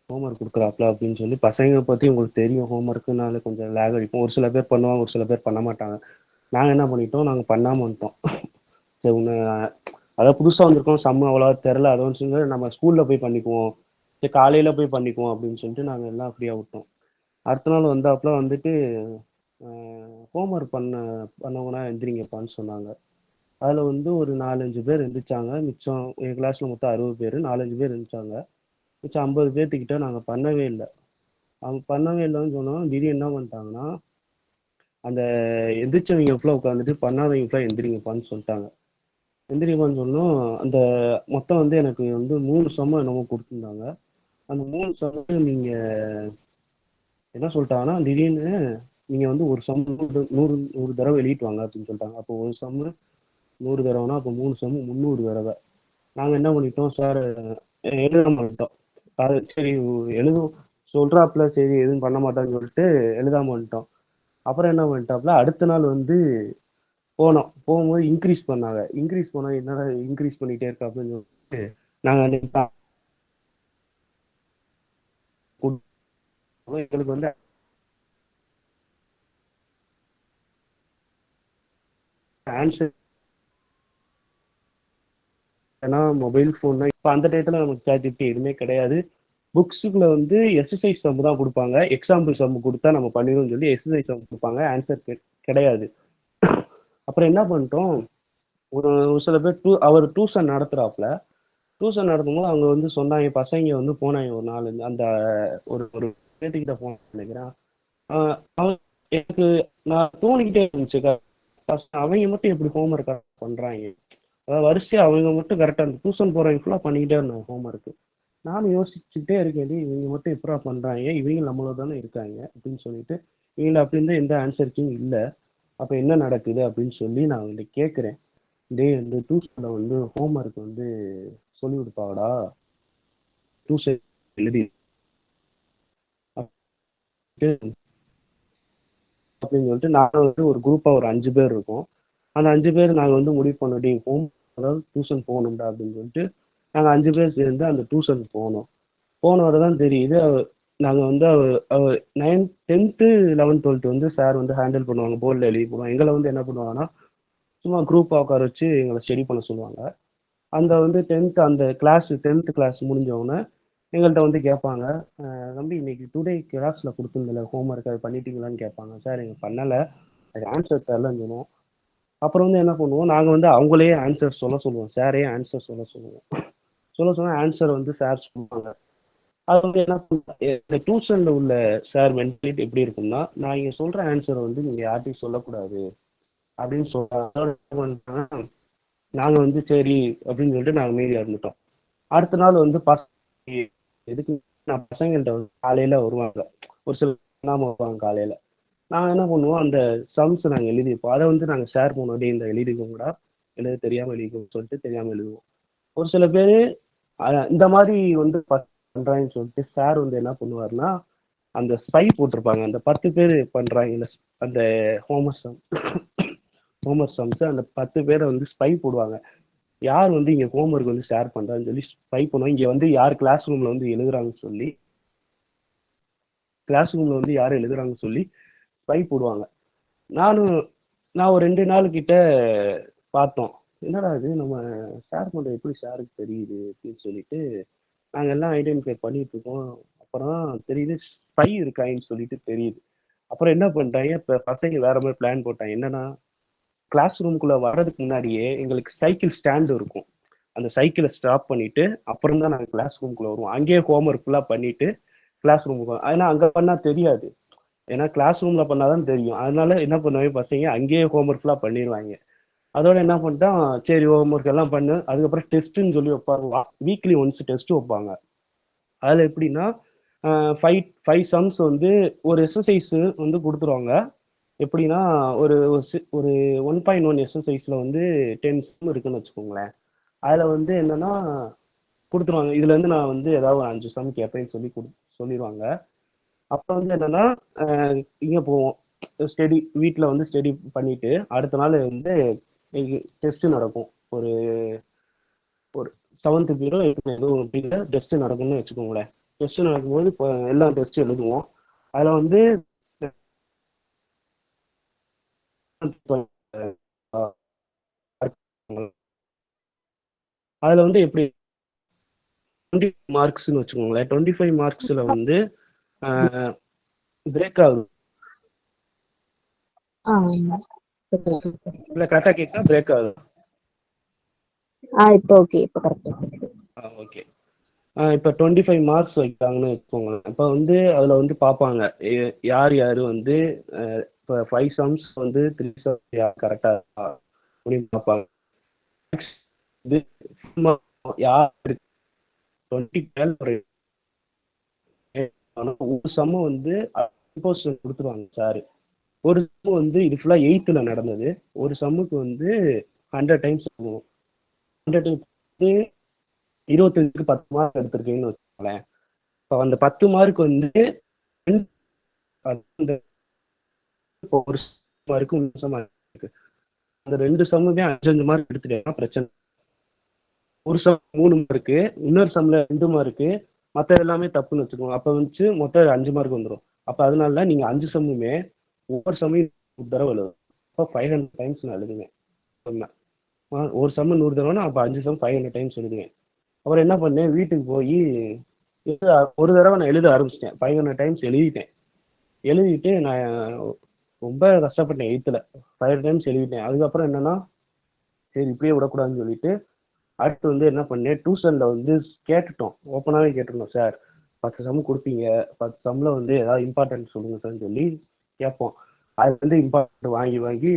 ஹோம்ஒர்க் கொடுக்குறாப்புல அப்படின்னு சொல்லி, பசங்களை பற்றி உங்களுக்கு தெரியும், ஹோம்ஒர்க்குனால கொஞ்சம் லேக் அடிக்கும். ஒரு சில பேர் பண்ணுவாங்க, ஒரு சில பேர் பண்ண மாட்டாங்க. நாங்கள் என்ன பண்ணிட்டோம், நாங்கள் பண்ணாமல் வந்துட்டோம். சரி ஒன்று, அதாவது புதுசாக வந்திருக்கோம், சம்ம அவ்வளோவா தெரில, அதை வந்து நம்ம ஸ்கூலில் போய் பண்ணிக்குவோம், சரி காலையில் போய் பண்ணிக்குவோம் அப்படின்னு சொல்லிட்டு நாங்கள் எல்லாம் ஃப்ரீயாக விட்டோம். அடுத்த நாள் வந்தாப்புல வந்துட்டு ஹோம்ஒர்க் பண்ணவங்கன்னா எந்திரிங்கப்பான்னு சொன்னாங்க. அதில் வந்து ஒரு 4-5 பேர் எந்திரிச்சாங்க. மிச்சம் எங்கள் கிளாஸில் மொத்தம் 60 பேர், 4-5 பேர் எந்திரிச்சாங்க. மிச்சம் 50 பேர்த்துக்கிட்ட நாங்கள் பண்ணவே இல்லை. அவங்க பண்ணவே இல்லைன்னு சொன்னோம். திடீர்னு என்ன பண்ணிட்டாங்கன்னா, அந்த எந்திரிச்சவங்க ஃபுல்லாக உட்காந்துட்டு பண்ணாதவங்க ஃபுல்லாக எந்திரிங்கப்பான்னு சொல்லிட்டாங்க. எந்திரிப்பான்னு சொன்னோம். அந்த மொத்தம் வந்து எனக்கு வந்து 3 சம்மம் என்னமோ கொடுத்துருந்தாங்க. அந்த 3 சம்மம் நீங்கள் என்ன சொல்லிட்டாங்கன்னா, திடீர்னு நீங்கள் வந்து ஒரு சம் 100 தடவை எழுதிட்டு வாங்க அப்படின்னு சொல்லிட்டாங்க. அப்போ ஒரு சம்மு 100 தடவைனா அப்போ 3 சம்மு 300 தடவை. நாங்கள் என்ன பண்ணிட்டோம், சார் எழுதாம வந்துட்டோம். அது சரி எழுதும் சொல்கிறாப்புல, சரி எதுவும் பண்ண மாட்டான்னு சொல்லிட்டு எழுதாம வந்துட்டோம். அப்புறம் என்ன பண்ணிட்டாப்புல, அடுத்த நாள் வந்து போனோம். போகும்போது இன்க்ரீஸ் பண்ணாங்க. இன்க்ரீஸ் பண்ணா என்னடா இன்க்ரீஸ் பண்ணிட்டே இருக்கா அப்படின்னு சொல்லிட்டு நாங்கள் அன்னைக்கு எங்களுக்கு வந்து ஆன்சர் ஏன்னா மொபைல் ஃபோன்னா இப்போ அந்த டயத்தில் நமக்கு ChatGPT எதுவுமே கிடையாது. புக்ஸுக்குள்ள வந்து எக்ஸசைஸ் சம் தான் கொடுப்பாங்க. எக்ஸாம்பிள் சம் கொடுத்தா நம்ம பண்ணிடுவோம்னு சொல்லி எக்ஸசைஸ் சம் கொடுப்பாங்க. ஆன்சர் கிடையாது. அப்புறம் என்ன பண்ணிட்டோம், ஒரு ஒரு சில பேர் அவர் டியூஷன் நடத்துகிறாப்புல. டியூஷன் நடத்தும்போது அவங்க வந்து சொன்னாங்க, பசங்க வந்து போனாங்க ஒரு 4 அந்த ஒரு ஒரு பேர்த்துக்கிட்ட போனாங்க நினைக்கிறேன். அவன் எனக்கு நான் தோணிக்கிட்டே இருந்துச்சு, அவங்க மட்டும் எப்படி ஹோம்ஒர்க் பண்ணுறாங்க. அதாவது வரிசையாக அவங்க மட்டும் கரெக்டாக அந்த டியூஷன் போகிறவங்க ஃபுல்லாக பண்ணிக்கிட்டே இருந்தாங்க ஹோம்ஒர்க்கு. நானும் யோசிச்சுக்கிட்டே இருக்கேன், இவங்க மட்டும் எப்படா பண்ணுறாங்க, இவங்க நம்மளோட தானே இருக்காங்க அப்படின்னு சொல்லிட்டு. இவங்கள அப்படி இருந்தால் எந்த ஆன்சருக்கும் இல்லை, அப்போ என்ன நடக்குது அப்படின்னு சொல்லி நான் வந்து கேட்குறேன். இந்த டியூஷனில் வந்து ஹோம்ஒர்க் வந்து சொல்லி கொடுப்பாங்கடா, டியூஷன் எழுதி அப்படின்னு சொல்லிட்டு நாங்கள் வந்து ஒரு குரூப்பாக ஒரு 5 பேர் இருக்கோம். அந்த 5 பேர் நாங்கள் வந்து முடிவு பண்ணி அதாவது டியூஷன் போகணும்டா அப்படின்னு சொல்லிட்டு நாங்கள் 5 பேர் சேர்ந்து அந்த டியூஷன் போனோம். போனவரை தான் தெரியுது, நாங்கள் வந்து அவர் 9th 10th 11th 12th வந்து சார் வந்து ஹேண்டில் பண்ணுவாங்க, போர்டில் எழுதி போடுவாங்க. எங்களை வந்து என்ன பண்ணுவாங்கன்னா சும்மா குரூப்பாக உட்கார வச்சு எங்களை ஸ்டடி பண்ண சொல்லுவாங்க. அந்த வந்து 10th கிளாஸ் முடிஞ்சவொடனே எங்கள்கிட்ட வந்து கேட்பாங்க, தம்பி இன்னைக்கு டுடே கிளாஸில் கொடுத்துருந்தல ஹோம்ஒர்க் அது பண்ணிட்டீங்களான்னு கேட்பாங்க. சார் எங்கள் பண்ணலை, அது ஆன்சர் தரலன்னு சொல்லுவோம். அப்புறம் வந்து என்ன பண்ணுவோம், நாங்கள் வந்து அவங்களே ஆன்சர் சொல்ல சொல்லுவோம், சாரே ஆன்சர் சொல்ல சொல்லுவோம். ஆன்சர் வந்து சார் சொல்லுவாங்க. அது வந்து என்ன இந்த டியூஷனில் உள்ள சார் மென்டாலிட்டி எப்படி இருக்கும்னா, நான் இங்கே சொல்கிற ஆன்சரை வந்து நீங்கள் யார்ட்டையும் சொல்லக்கூடாது அப்படின்னு சொல்கிறாங்க. நாங்கள் வந்து சரி அப்படின்னு சொல்லிட்டு நாங்கள் மீதி இருந்துட்டோம். அடுத்த நாள் வந்து எதுக்கு நான் பசங்கள்கிட்ட வந்து காலையில் வருவாங்க, ஒரு சில நாம வருவாங்க காலையில். நாங்கள் என்ன பண்ணுவோம், அந்த சம்ஸ் நாங்கள் எழுதிப்போம். அதை வந்து நாங்கள் ஷேர் பண்ணுவோம், இந்த எழுதிக்கோங்கடா, எழுத தெரியாமல் எழுதிக்கோங்க சொல்லிட்டு தெரியாமல் எழுதுவோம். ஒரு சில பேர் இந்த மாதிரி வந்து பண்ணுறாங்கன்னு சொல்லிட்டு சார் வந்து என்ன பண்ணுவார்னா, அந்த ஸ்பை போட்டிருப்பாங்க, அந்த 10 பேர் பண்ணுறாங்க அந்த ஹோம்ஒர்க் சம்ஸ், அந்த 10 பேரை வந்து ஸ்பை போடுவாங்க. யார் வந்து இங்கே ஹோம்ஒர்க் வந்து ஷேர் பண்ணுறான்னு சொல்லி ஸ்பை பண்ணுவோம். இங்கே வந்து யார் கிளாஸ் ரூமில் வந்து எழுதுறாங்கன்னு சொல்லி ஸ்பை போடுவாங்க. நான் ஒரு 2 நாள் கிட்ட பார்த்தோம், என்னடா இது நம்ம ஷேர் பண்ணுறது எப்படி ஷேருக்கு தெரியுது அப்படின்னு சொல்லிட்டு நாங்கள் எல்லாம் ஐடென்டிஃபை பண்ணிட்டு இருக்கோம். அப்புறம் தெரியுது ஸ்பை இருக்காங்கன்னு சொல்லிட்டு தெரியுது. அப்புறம் என்ன பண்ணிட்டாங்க, இப்போ பசங்க வேற மாதிரி பிளான் போட்டாங்க. என்னன்னா, கிளாஸ் ரூமுக்குள்ளே வர்றதுக்கு முன்னாடியே எங்களுக்கு சைக்கிள் ஸ்டாண்டு இருக்கும். அந்த சைக்கிளை ஸ்டாப் பண்ணிட்டு அப்புறம் தான் நாங்கள் கிளாஸ் ரூமுக்குள்ளே வருவோம். அங்கேயே ஹோம்ஒர்க் ஃபுல்லாக பண்ணிட்டு கிளாஸ் ரூமுக்கு வரும். ஏன்னா அங்கே பண்ணால் தெரியாது, ஏன்னா கிளாஸ் ரூமில் பண்ணாதான் தெரியும். அதனால என்ன பண்ணுவாங்க, பசங்க அங்கேயே ஹோம்ஒர்க் ஃபுல்லாக பண்ணிடுவாங்க. அதோட என்ன பண்ணிட்டான், சரி ஹோம்ஒர்க் எல்லாம் பண்ணு, அதுக்கப்புறம் டெஸ்ட்டுன்னு சொல்லி வைப்பாங்க. வீக்லி ஒன்ஸ் டெஸ்ட் வைப்பாங்க. அதில் எப்படின்னா 5 சம்ஸ் வந்து ஒரு எக்ஸசைஸ் வந்து கொடுத்துருவாங்க. எப்படின்னா ஒரு ஒரு 1.1 எக்ஸசைஸில் வந்து 10 சம் இருக்குன்னு வச்சுக்கோங்களேன். அதில் வந்து என்னன்னா கொடுத்துருவாங்க, இதுலேருந்து நான் வந்து ஏதாவது 5 சம் கேட்பேன்னு சொல்லி சொல்லிடுவாங்க. அப்போ வந்து என்னன்னா இங்கே போவோம், வீட்டில் வந்து ஸ்டடி பண்ணிட்டு அடுத்த நாள் வந்து டெஸ்ட்டு நடக்கும். ஒரு 7th period 8th period test நடக்கும்னு வச்சுக்கோங்களேன். டெஸ்ட்டு நடக்கும்போது இப்போ எல்லாம் டெஸ்ட்டு எழுதுவோம். அதில் வந்து அதில் வந்து எப்படி 20 மார்க்ஸ்ன்னு வச்சுக்கோங்களேன். 25 மார்க்ஸில் வந்து பிரேக் ஆகுது. இல்லை கரெக்டாக கேட்குதா, பிரேக் ஆகுது? இப்போ ஓகே, இப்போ கரெக்டாக ஓகே. இப்போ 25 மார்க்ஸ் வைக்கிறாங்கன்னு வச்சுக்கோங்களேன். இப்போ வந்து அதில் வந்து பார்ப்பாங்க யார் யார் வந்து இப்போ 5 சம்ஸ் வந்து 3 சம்ஸ் யார் கரெக்டாக அப்படின்னு பார்ப்பாங்க. இது சும்மா யார் 20 மேல ஒரு ஆனா ஒரு சம்மு வந்து இம்போசிஷன் கொடுத்துருவாங்க சார். ஒரு சம்மு வந்து இது ஃபுல்லாக 8th நடந்தது. ஒரு சம்முக்கு வந்து 100 டைம்ஸ் போகும். 100 டைம்ஸ் வந்து 25க்கு 10 மார்க் எடுத்திருக்கீங்கன்னு வச்சுக்கோங்களேன். இப்போ அந்த 10 மார்க் வந்து அந்த இப்போ ஒரு மார்க்கு இன்னொரு சம் இருக்கு. அந்த 2 சம்முமே 5 மார்க் எடுத்துட்டேன்னா பிரச்சனை. ஒரு சம் 3 மார்க்கு, இன்னொரு சம்ல 2 மார்க்கு, மற்ற எல்லாமே தப்புன்னு வச்சுக்கோங்க. அப்போ வந்து மொத்தம் 5 மார்க் வந்துடும். அப்போ அதனால நீங்க 5 சம்முமே ஒவ்வொரு சமயம் 100 தடவை எழுதணும். அப்போ 500 டைம்ஸ் நான் எழுதுவேன். சொன்னேன் ஒரு சம்மு 100 தடவைனா அப்போ 5 சம் 500 டைம்ஸ் எழுதுவேன். அப்புறம் என்ன பண்ணேன், வீட்டுக்கு போய் ஒரு தடவை நான் எழுத ஆரம்பிச்சிட்டேன். 500 டைம்ஸ் எழுதிட்டேன். எழுதிட்டு நான் ரொம்ப கஷ்டப்பட்டேன். 8th 500 டைம்ஸ் எழுதிட்டேன். அதுக்கப்புறம் என்னன்னா சரி இப்படியே விடக்கூடாதுன்னு சொல்லிட்டு அடுத்து வந்து என்ன பண்ணேன், டியூஷனில் வந்து கேட்டுட்டோம். ஓப்பனாகவே கேட்டுருந்தோம், சார் 10 சம் கொடுப்பீங்க, 10 சம்மில் வந்து ஏதாவது இம்பார்ட்டன்ட் சொல்லுங்க சார்ன்னு சொல்லி கேட்போம். அது வந்து இம்பார்ட்டன்ட் வாங்கி வாங்கி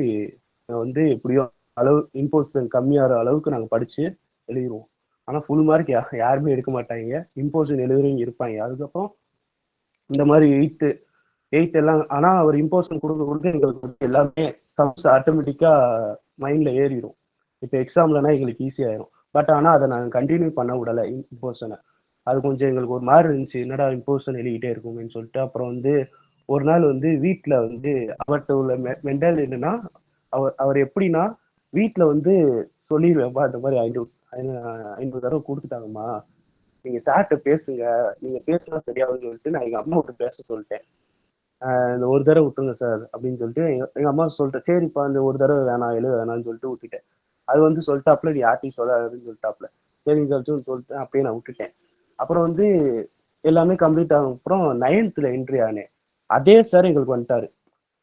வந்து எப்படியோ அளவு இம்போசிஷன் கம்மியாகிற அளவுக்கு நாங்கள் படித்து எழுதிடுவோம். ஆனால் ஃபுல் மார்க் யாருமே எடுக்க மாட்டாங்க. இம்போசிஷன் எழுதுறவங்க இருப்பாங்க. அதுக்கப்புறம் இந்த மாதிரி 8th எல்லாம் ஆனால் அவர் இம்போசிஷன் கொடுக்க கொடுக்க எங்களுக்கு வந்து எல்லாமே சம்ஸ் ஆட்டோமேட்டிக்காக மைண்டில் ஏறிடும். இப்போ எக்ஸாம்லனா எங்களுக்கு ஈஸியாகிடும். பட் ஆனால் அதை நாங்கள் கண்டினியூ பண்ண விடலை இம்போசிஷனை. அது கொஞ்சம் எங்களுக்கு ஒரு மாதிரி இருந்துச்சு, என்னடா இம்போசிஷன் எழுதிக்கிட்டே இருக்குமேன்னு சொல்லிட்டு. அப்புறம் வந்து ஒரு நாள் வந்து வீட்டில் வந்து அவர்கிட்ட உள்ள மென்டல் என்னன்னா அவர் எப்படின்னா வீட்டில் வந்து சொல்லிடுவேன்ப்பா இந்த மாதிரி 500 தடவை கொடுத்துட்டாங்கம்மா, நீங்கள் சார்கிட்ட பேசுங்க, நீங்கள் பேசினா சரியாகும்னு சொல்லிட்டு நான் எங்கள் அம்மா விட்டு பேச சொல்லிட்டேன். இந்த ஒரு தடவை விட்டுருங்க சார் அப்படின்னு சொல்லிட்டு எங்கள் அம்மா சொல்லிட்டேன். சரிப்பா இந்த ஒரு தடவை வேணாம் எழுத வேணாம்னு சொல்லிட்டு விட்டுட்டேன். அது வந்து சொல்லிட்டாப்புல, நீ யார்ட்டையும் சொல்லாதுன்னு சொல்லிட்டாப்புல. சரின்னு சொல்லிட்டு அப்படியே நான் விட்டுட்டேன். அப்புறம் வந்து எல்லாமே கம்ப்ளீட் ஆகும். அப்புறம் 9th என்ட்ரி ஆனேன். அதே சார் எங்களுக்கு வந்துட்டாரு.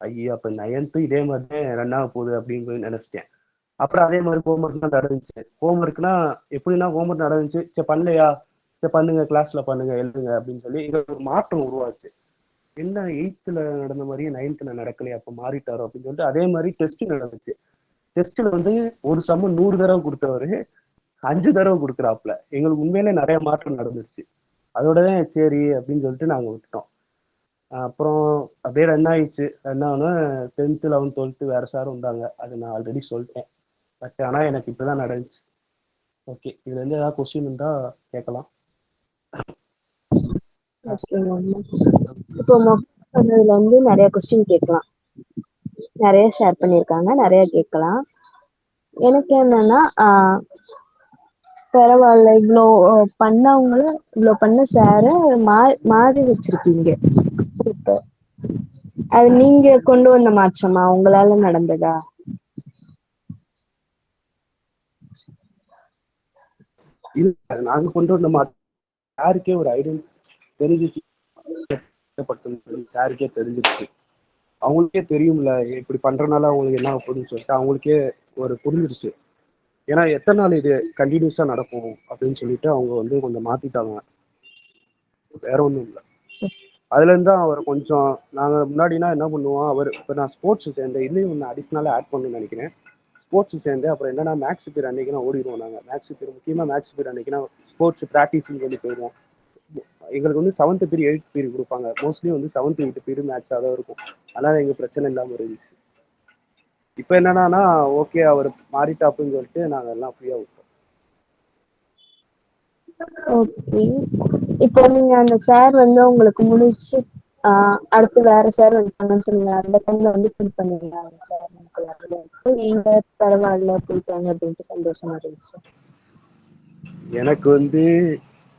ஐயோ அப்போ 9th இதே மாதிரி தான் ரன் ஆக போகுது அப்படின்னு போய் நினைச்சிட்டேன். அப்புறம் அதே மாதிரி ஹோம்ஒர்க்லாம் நடந்துச்சு. ஹோம்ஒர்க்னா எப்படின்னா ஹோம்ஒர்க் நடந்துச்சு, சரி பண்ணலையா, சரி பண்ணுங்க கிளாஸ்ல பண்ணுங்க எழுதுங்க அப்படின்னு சொல்லி எங்களுக்கு ஒரு மாற்றம் உருவாச்சு. என்ன 8th நடந்த மாதிரியே 9th நடக்கலையே, அப்போ மாறிட்டாரோ அப்படின்னு சொல்லிட்டு அதே மாதிரி டெஸ்ட் நடந்துச்சு. டெஸ்ட்ல வந்து ஒரு சம்மு 100 தடவை கொடுத்தவரு 5 தடவை கொடுக்குறாப்புல. எங்களுக்கு உண்மையிலே நிறைய மாற்றம் நடந்துருச்சு. அதோட தான் சரி அப்படின்னு சொல்லிட்டு நாங்கள் விட்டுட்டோம். அப்புறம் அப்படியே ரன் ஆயிடுச்சு. ரன் ஆனா 10th 11th 12th வேற சார் வந்தாங்க. அது நான் ஆல்ரெடி சொல்லிட்டேன். பட் ஆனால் எனக்கு இப்படிதான் நடந்துச்சு. ஓகே, இதுல இருந்து ஏதாவது கொஸ்டின் இருந்தா கேட்கலாம். இப்போ சொன்னதுல வந்து நிறைய கொஸ்டின் கேட்கலாம், நிறைய ஷேர் பண்ணியிருக்காங்க, நிறைய கேட்கலாம். எனக்கு என்னன்னா பரவாயில்ல, இவ்வளோ பண்ணவங்களும் இவ்வளோ பண்ண சார மாறி வச்சிருக்கீங்க, சூப்பர். அது நீங்க கொண்டு வந்த மாற்றமா, உங்களால நடந்ததா? இல்ல நாங்க கொண்டு வந்த மாற்றம் யாருக்கே ஒரு ஐடென்டி தெரிஞ்சிச்சு, யாருக்கே தெரிஞ்சிருச்சு. அவங்களுக்கே தெரியும்ல இப்படி பண்றதுனால அவங்களுக்கு என்ன போகுதுன்னு சொல்லிட்டு அவங்களுக்கே ஒரு புரிஞ்சிருச்சு. ஏன்னா எத்தனை நாள் இது கண்டினியூஸா நடக்கும் அப்படின்னு சொல்லிட்டு அவங்க வந்து கொஞ்சம் மாத்திட்டாங்க. வேற ஒன்றும் இல்லை. அதுல இருந்து தான் அவர் கொஞ்சம் நாங்கள் முன்னாடினா என்ன பண்ணுவோம், அவர் இப்போ நான் ஸ்போர்ட்ஸ் சேர்ந்தேன், இன்னும் ஒன்று அடிஷ்னலாக ஆட் பண்ணணும்னு நினைக்கிறேன். ஸ்போர்ட்ஸ் சேர்ந்தேன். அப்புறம் என்னன்னா மேக்ஸ் பீரியட் அன்னைக்குனா ஓடிடுவோம் நாங்கள். மேக்ஸ் பீரியட் முக்கியமாக மேக்ஸ் பீரியட் அன்னைக்குனா ஸ்போர்ட்ஸ் ப்ராக்டிஸ்ன்னு சொல்லி போயிடுவோம். எங்களுக்கு வந்து 7th பீரியட் 8th பீரியட் கொடுப்பாங்க. மோஸ்ட்லி வந்து 7th 8th பீரியட் மேட்சாக தான் இருக்கும். அதனால எங்களுக்கு பிரச்சனை இல்லாமல் இருந்துச்சு. இப்போ என்னன்னா ஓகே அவர் மாறிட்டாப்புன்னு சொல்லிட்டு நாங்கள் எல்லாம் ஃப்ரீயாக விட்டோம். ஓகே, இப்போ நீங்க அந்த சார் வந்து உங்களுக்கு முடிச்சு அடுத்து வேற சார் வந்துட்டாங்கன்னு சொன்னீங்க, அந்த டைம்ல வந்து ஃபீல் பண்ணுவீங்க சார் நீங்க பரவாயில்ல போயிட்டாங்க அப்படின்ட்டு சந்தோஷமா இருந்துச்சு? எனக்கு வந்து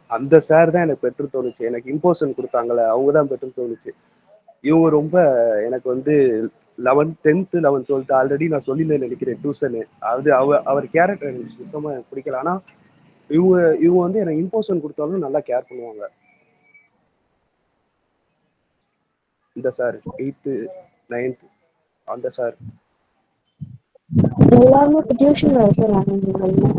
அந்த சார் தான் எனக்கு பெட்ரு தோணுச்சு. எனக்கு இம்போஷன் கொடுத்தாங்களே அவங்க தான் பெட்ரு தோணுச்சு. இவங்க ரொம்ப எனக்கு வந்து 10th 11th 12th ஆல்ரெடி நான் சொல்லியிருந்தேன் நினைக்கிறேன் டியூஷனு. அது அவர் கேரக்டர் எனக்கு சுத்தமாக எனக்கு பிடிக்கல. ஆனால் இவங்க வந்து எனக்கு இம்போஷன் கொடுத்தாலும் நல்லா கேர் பண்ணுவாங்க. இந்த சார் 8th 9th அந்த சார் எல்லாருமே இப்போ டியூஷன் வர சொல்றாங்க.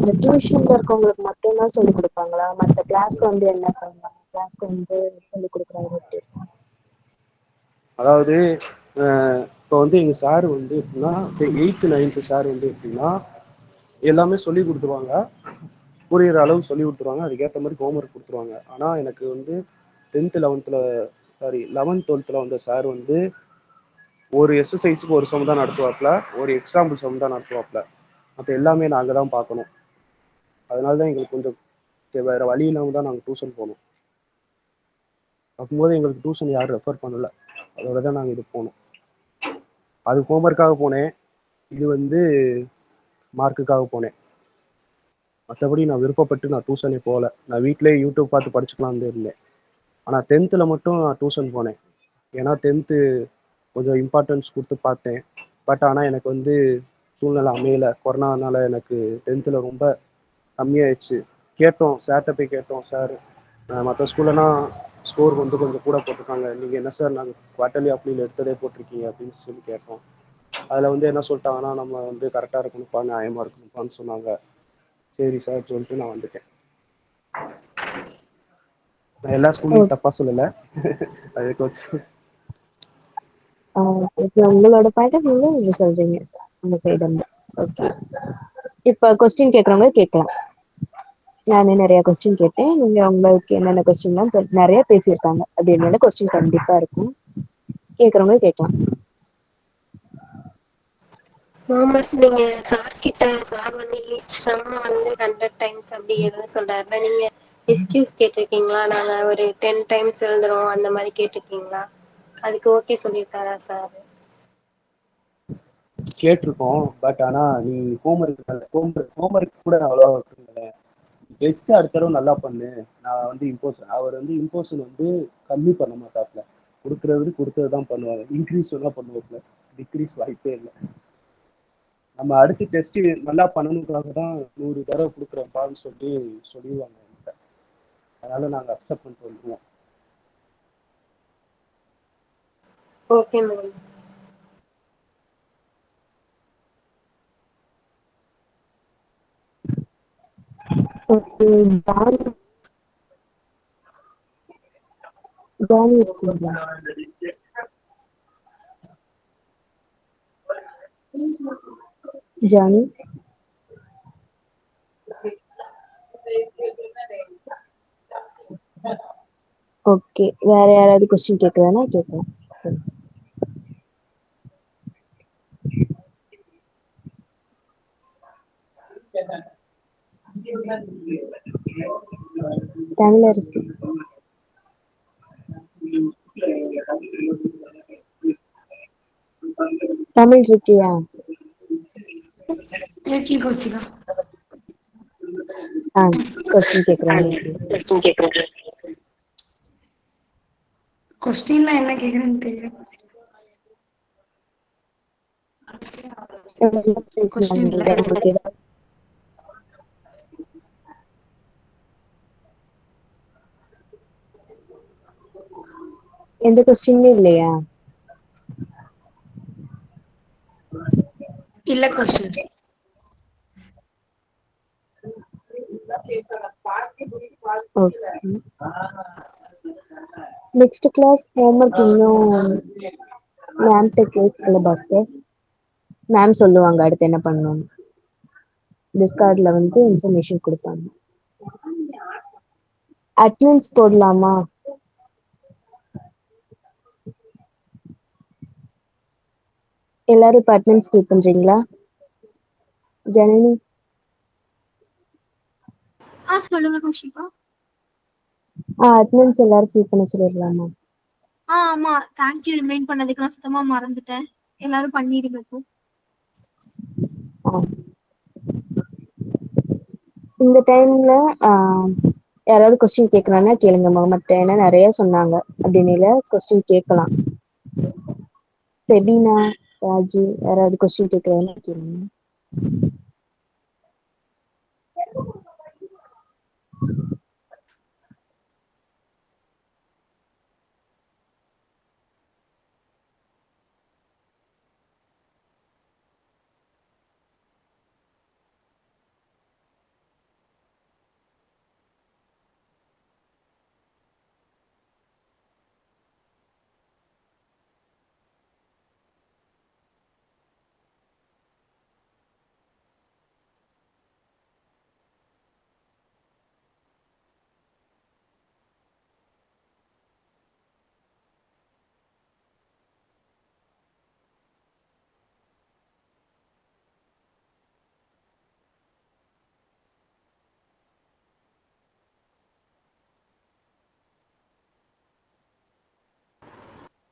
இந்த டியூஷன்ல இருக்கவங்களுக்கு மட்டும்தான் சொல்லிக் கொடுப்பாங்களா, மற்ற கிளாஸ்க்கு வந்து என்ன பண்ணுவாங்க, கிளாஸ்க்கு வந்து சொல்லிக் கொடுக்குறாங்க எப்படி? அதாவது இப்போ வந்து எங்கள் சார் வந்து எப்படின்னா 8th 9th சார் வந்து எப்படின்னா எல்லாமே சொல்லி கொடுத்துருவாங்க, புரியுற அளவு சொல்லி கொடுத்துருவாங்க, அதுக்கேற்ற மாதிரி ஹோம்ஒர்க் கொடுத்துருவாங்க. ஆனால் எனக்கு வந்து 10th 11th sorry 11th 12th வந்த சார் வந்து ஒரு எக்ஸசைஸுக்கு ஒரு சம் தான் நடத்துவாப்புல, ஒரு எக்ஸாம்பிள் சம் தான் நடத்துவாப்புல, மற்ற எல்லாமே நாங்கள் தான் பார்க்கணும். அதனால தான் எங்களுக்கு கொஞ்சம் வேறு வழி இல்லாமல் தான் நாங்கள் டியூஷன் போனோம். பார்க்கும்போது எங்களுக்கு டியூஷன் யாரும் ரெஃபர் பண்ணலை, அதோட தான் நாங்கள் இது போனோம். அது ஹோம்ஒர்க்காக போனேன், இது வந்து மார்க்குக்காக போனேன். மற்றபடி நான் விருப்பப்பட்டு நான் டியூஷனே போகல, நான் வீட்டிலே யூடியூப் பார்த்து படிச்சுக்கலாம்னு இருந்தேன். ஆனால் 10th மட்டும் நான் டியூஷன் போனேன். ஏன்னா 10th கொஞ்சம் இம்பார்ட்டன்ஸ் கொடுத்து பார்த்தேன். பட் ஆனால் எனக்கு வந்து சூழ்நிலை அமையலை, கொரோனானால எனக்கு 10th ரொம்ப கம்மியாயிடுச்சு. கேட்டோம் சார்கிட்ட போய் கேட்டோம், சார் மற்ற ஸ்கூல்லலாம் ஸ்கோர் வந்து கொஞ்சம் கூட போட்டிருக்காங்க, நீங்கள் என்ன சார் நாங்கள் குவார்ட்டர்லி அப்ளியில் எடுத்ததே போட்டிருக்கீங்க அப்படின்னு சொல்லி கேட்டோம். அதில் வந்து என்ன சொல்லிட்டாங்கன்னா, நம்ம வந்து கரெக்டாக இருக்கணும்ப்பா, நியாயமாக இருக்கணும்ப்பான்னு சொன்னாங்க. சரி சார் சொல்லிட்டு நான் வந்துட்டேன். நான் எல்லா ஸ்கூல்லையும் தப்பாக சொல்லலை, அது கொஞ்சம் இப்போ உங்களோட பாயிண்ட் ஆஃப் வியூல நீங்க சொல்றீங்க உங்க சைடு இருந்து. ஓகே, இப்போ கொஸ்டின் கேட்குறவங்க கேட்கலாம். நானே நிறைய கொஸ்டின் கேட்டேன், நீங்க உங்களுக்கு என்னென்ன கொஸ்டின்லாம் நிறைய பேசியிருக்காங்க அப்படின்னால கொஸ்டின் கண்டிப்பா இருக்கும், கேட்குறவங்க கேட்கலாம். முகமது, நீங்க சார் கிட்ட சார் வந்து ஈச் சம் வந்து 100 டைம்ஸ் அப்படி எழுத சொல்றாருல, நீங்க எக்ஸ்கியூஸ் கேட்டிருக்கீங்களா? நாங்க ஒரு 10 டைம்ஸ் எழுதுறோம் அந்த மாதிரி கேட்டிருக்கீங்களா? அதுக்கு ஓகே சொல்லியிருக்காரா சார்? கேட்டிருக்கோம். பட் ஆனால் நீ ஹோம்ஒர்க் கூட நான் அவ்வளோவா வச்சுருந்தேன், டெஸ்ட்டு அடுத்த தடவை நல்லா பண்ணு, நான் வந்து அவர் வந்து இம்போஷன் வந்து கம்மி பண்ண மாட்டாப்புல, கொடுத்தது தான் பண்ணுவாங்க, இன்க்ரீஸ் வேணால் பண்ணுவாப்புல, டிக்ரீஸ் வாய்ப்பே இல்லை. நம்ம அடுத்து டெஸ்ட்டு நல்லா பண்ணணுக்காக தான் 100 தடவை கொடுக்குறோம்ப்பான்னு சொல்லிடுவாங்க என்கிட்ட. அதனால் நாங்கள் அக்செப்ட் பண்ணிட்டு வந்துடுவோம். Okay madam. ஓகே, ஜானி இருக்கீங்களா? ஜானி ஓகே, வேற யாராவது கொஸ்டின் கேட்கறதுனா கேட்கலாம். தமிழரசி, தமிழ் இருக்கியா? கௌசிகா. கொஸ்டின் கேட்கறாங்க. கொஸ்டின்லாம் என்ன கேக்குறேன்னு தெரியல. கொஸ்டின் இல்ல. எந்த கொஸ்டினுமே இல்லையா? இல்ல கொஸ்டின். நெக்ஸ்ட் கிளாஸ் ஹோம்ஒர்க் இன்னும் மேம்கிட்ட கேட்கல பாஸ்கர். மேம் சொல்லுவாங்க அடுத்து என்ன பண்ணணும். டிஸ்கார்ட்ல வந்து இன்ஃபர்மேஷன் கொடுப்பாங்க. அட்டெண்டன்ஸ் போடலாமா? எல்லாரும் இப்போ அட்டெண்டன்ஸ் ஃபில் பண்றீங்களா? ஜனனி சொல்லுங்க கௌஷிகா. அட்டெண்டன்ஸ் எல்லாரும் ஃபில் பண்ண சொல்லிடலாமா? ஆமா, தேங்க்யூ ரிமைண்ட் பண்ணதுக்கு, நான் சுத்தமா மறந்துட்டேன். எல்லாரும் பண்ணிடுங்க இப்போ. இந்த டைம்ல யாராவது கொஸ்டின் கேட்கறாங்கன்னா கேளுங்க. முகமது ஏன்னா நிறைய சொன்னாங்க அப்படின்னு கொஸ்டின் கேட்கலாம். செபீனா, ராஜு யாராவது கொஸ்டின் கேட்கறாங்கன்னா கேளுங்க.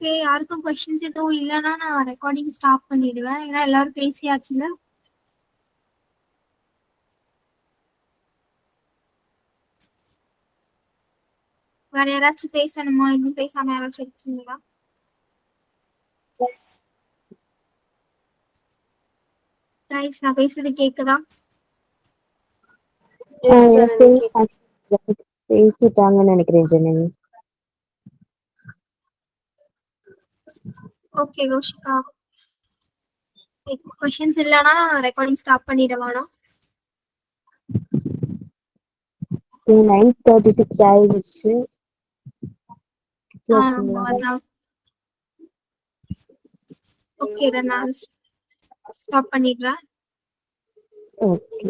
ஓகே, யாருக்கும் கொஸ்டின்ஸ் எதுவும் இல்லைன்னா நான் ரெக்கார்டிங் ஸ்டாப் பண்ணிடுவேன். ஏன்னா எல்லாரும் பேசியாச்சுல. வேற யாராச்சும் பேசணுமா? இன்னும் பேசாம யாராச்சும் இருக்கீங்களா? கைஸ், நான் பேசுறது கேக்குதா? பேசிட்டாங்கன்னு நினைக்கிறேன் ஜெனனி. ஓகே ரோஷிகா, கொஸ்டின்ஸ் இல்லைன்னா ரெக்கார்டிங் ஸ்டாப் பண்ணிடுவானா? 9:36 ஆயிடுச்சு. அதான். ஓகே, நான் ஸ்டாப் பண்ணிடுறேன். ஓகே.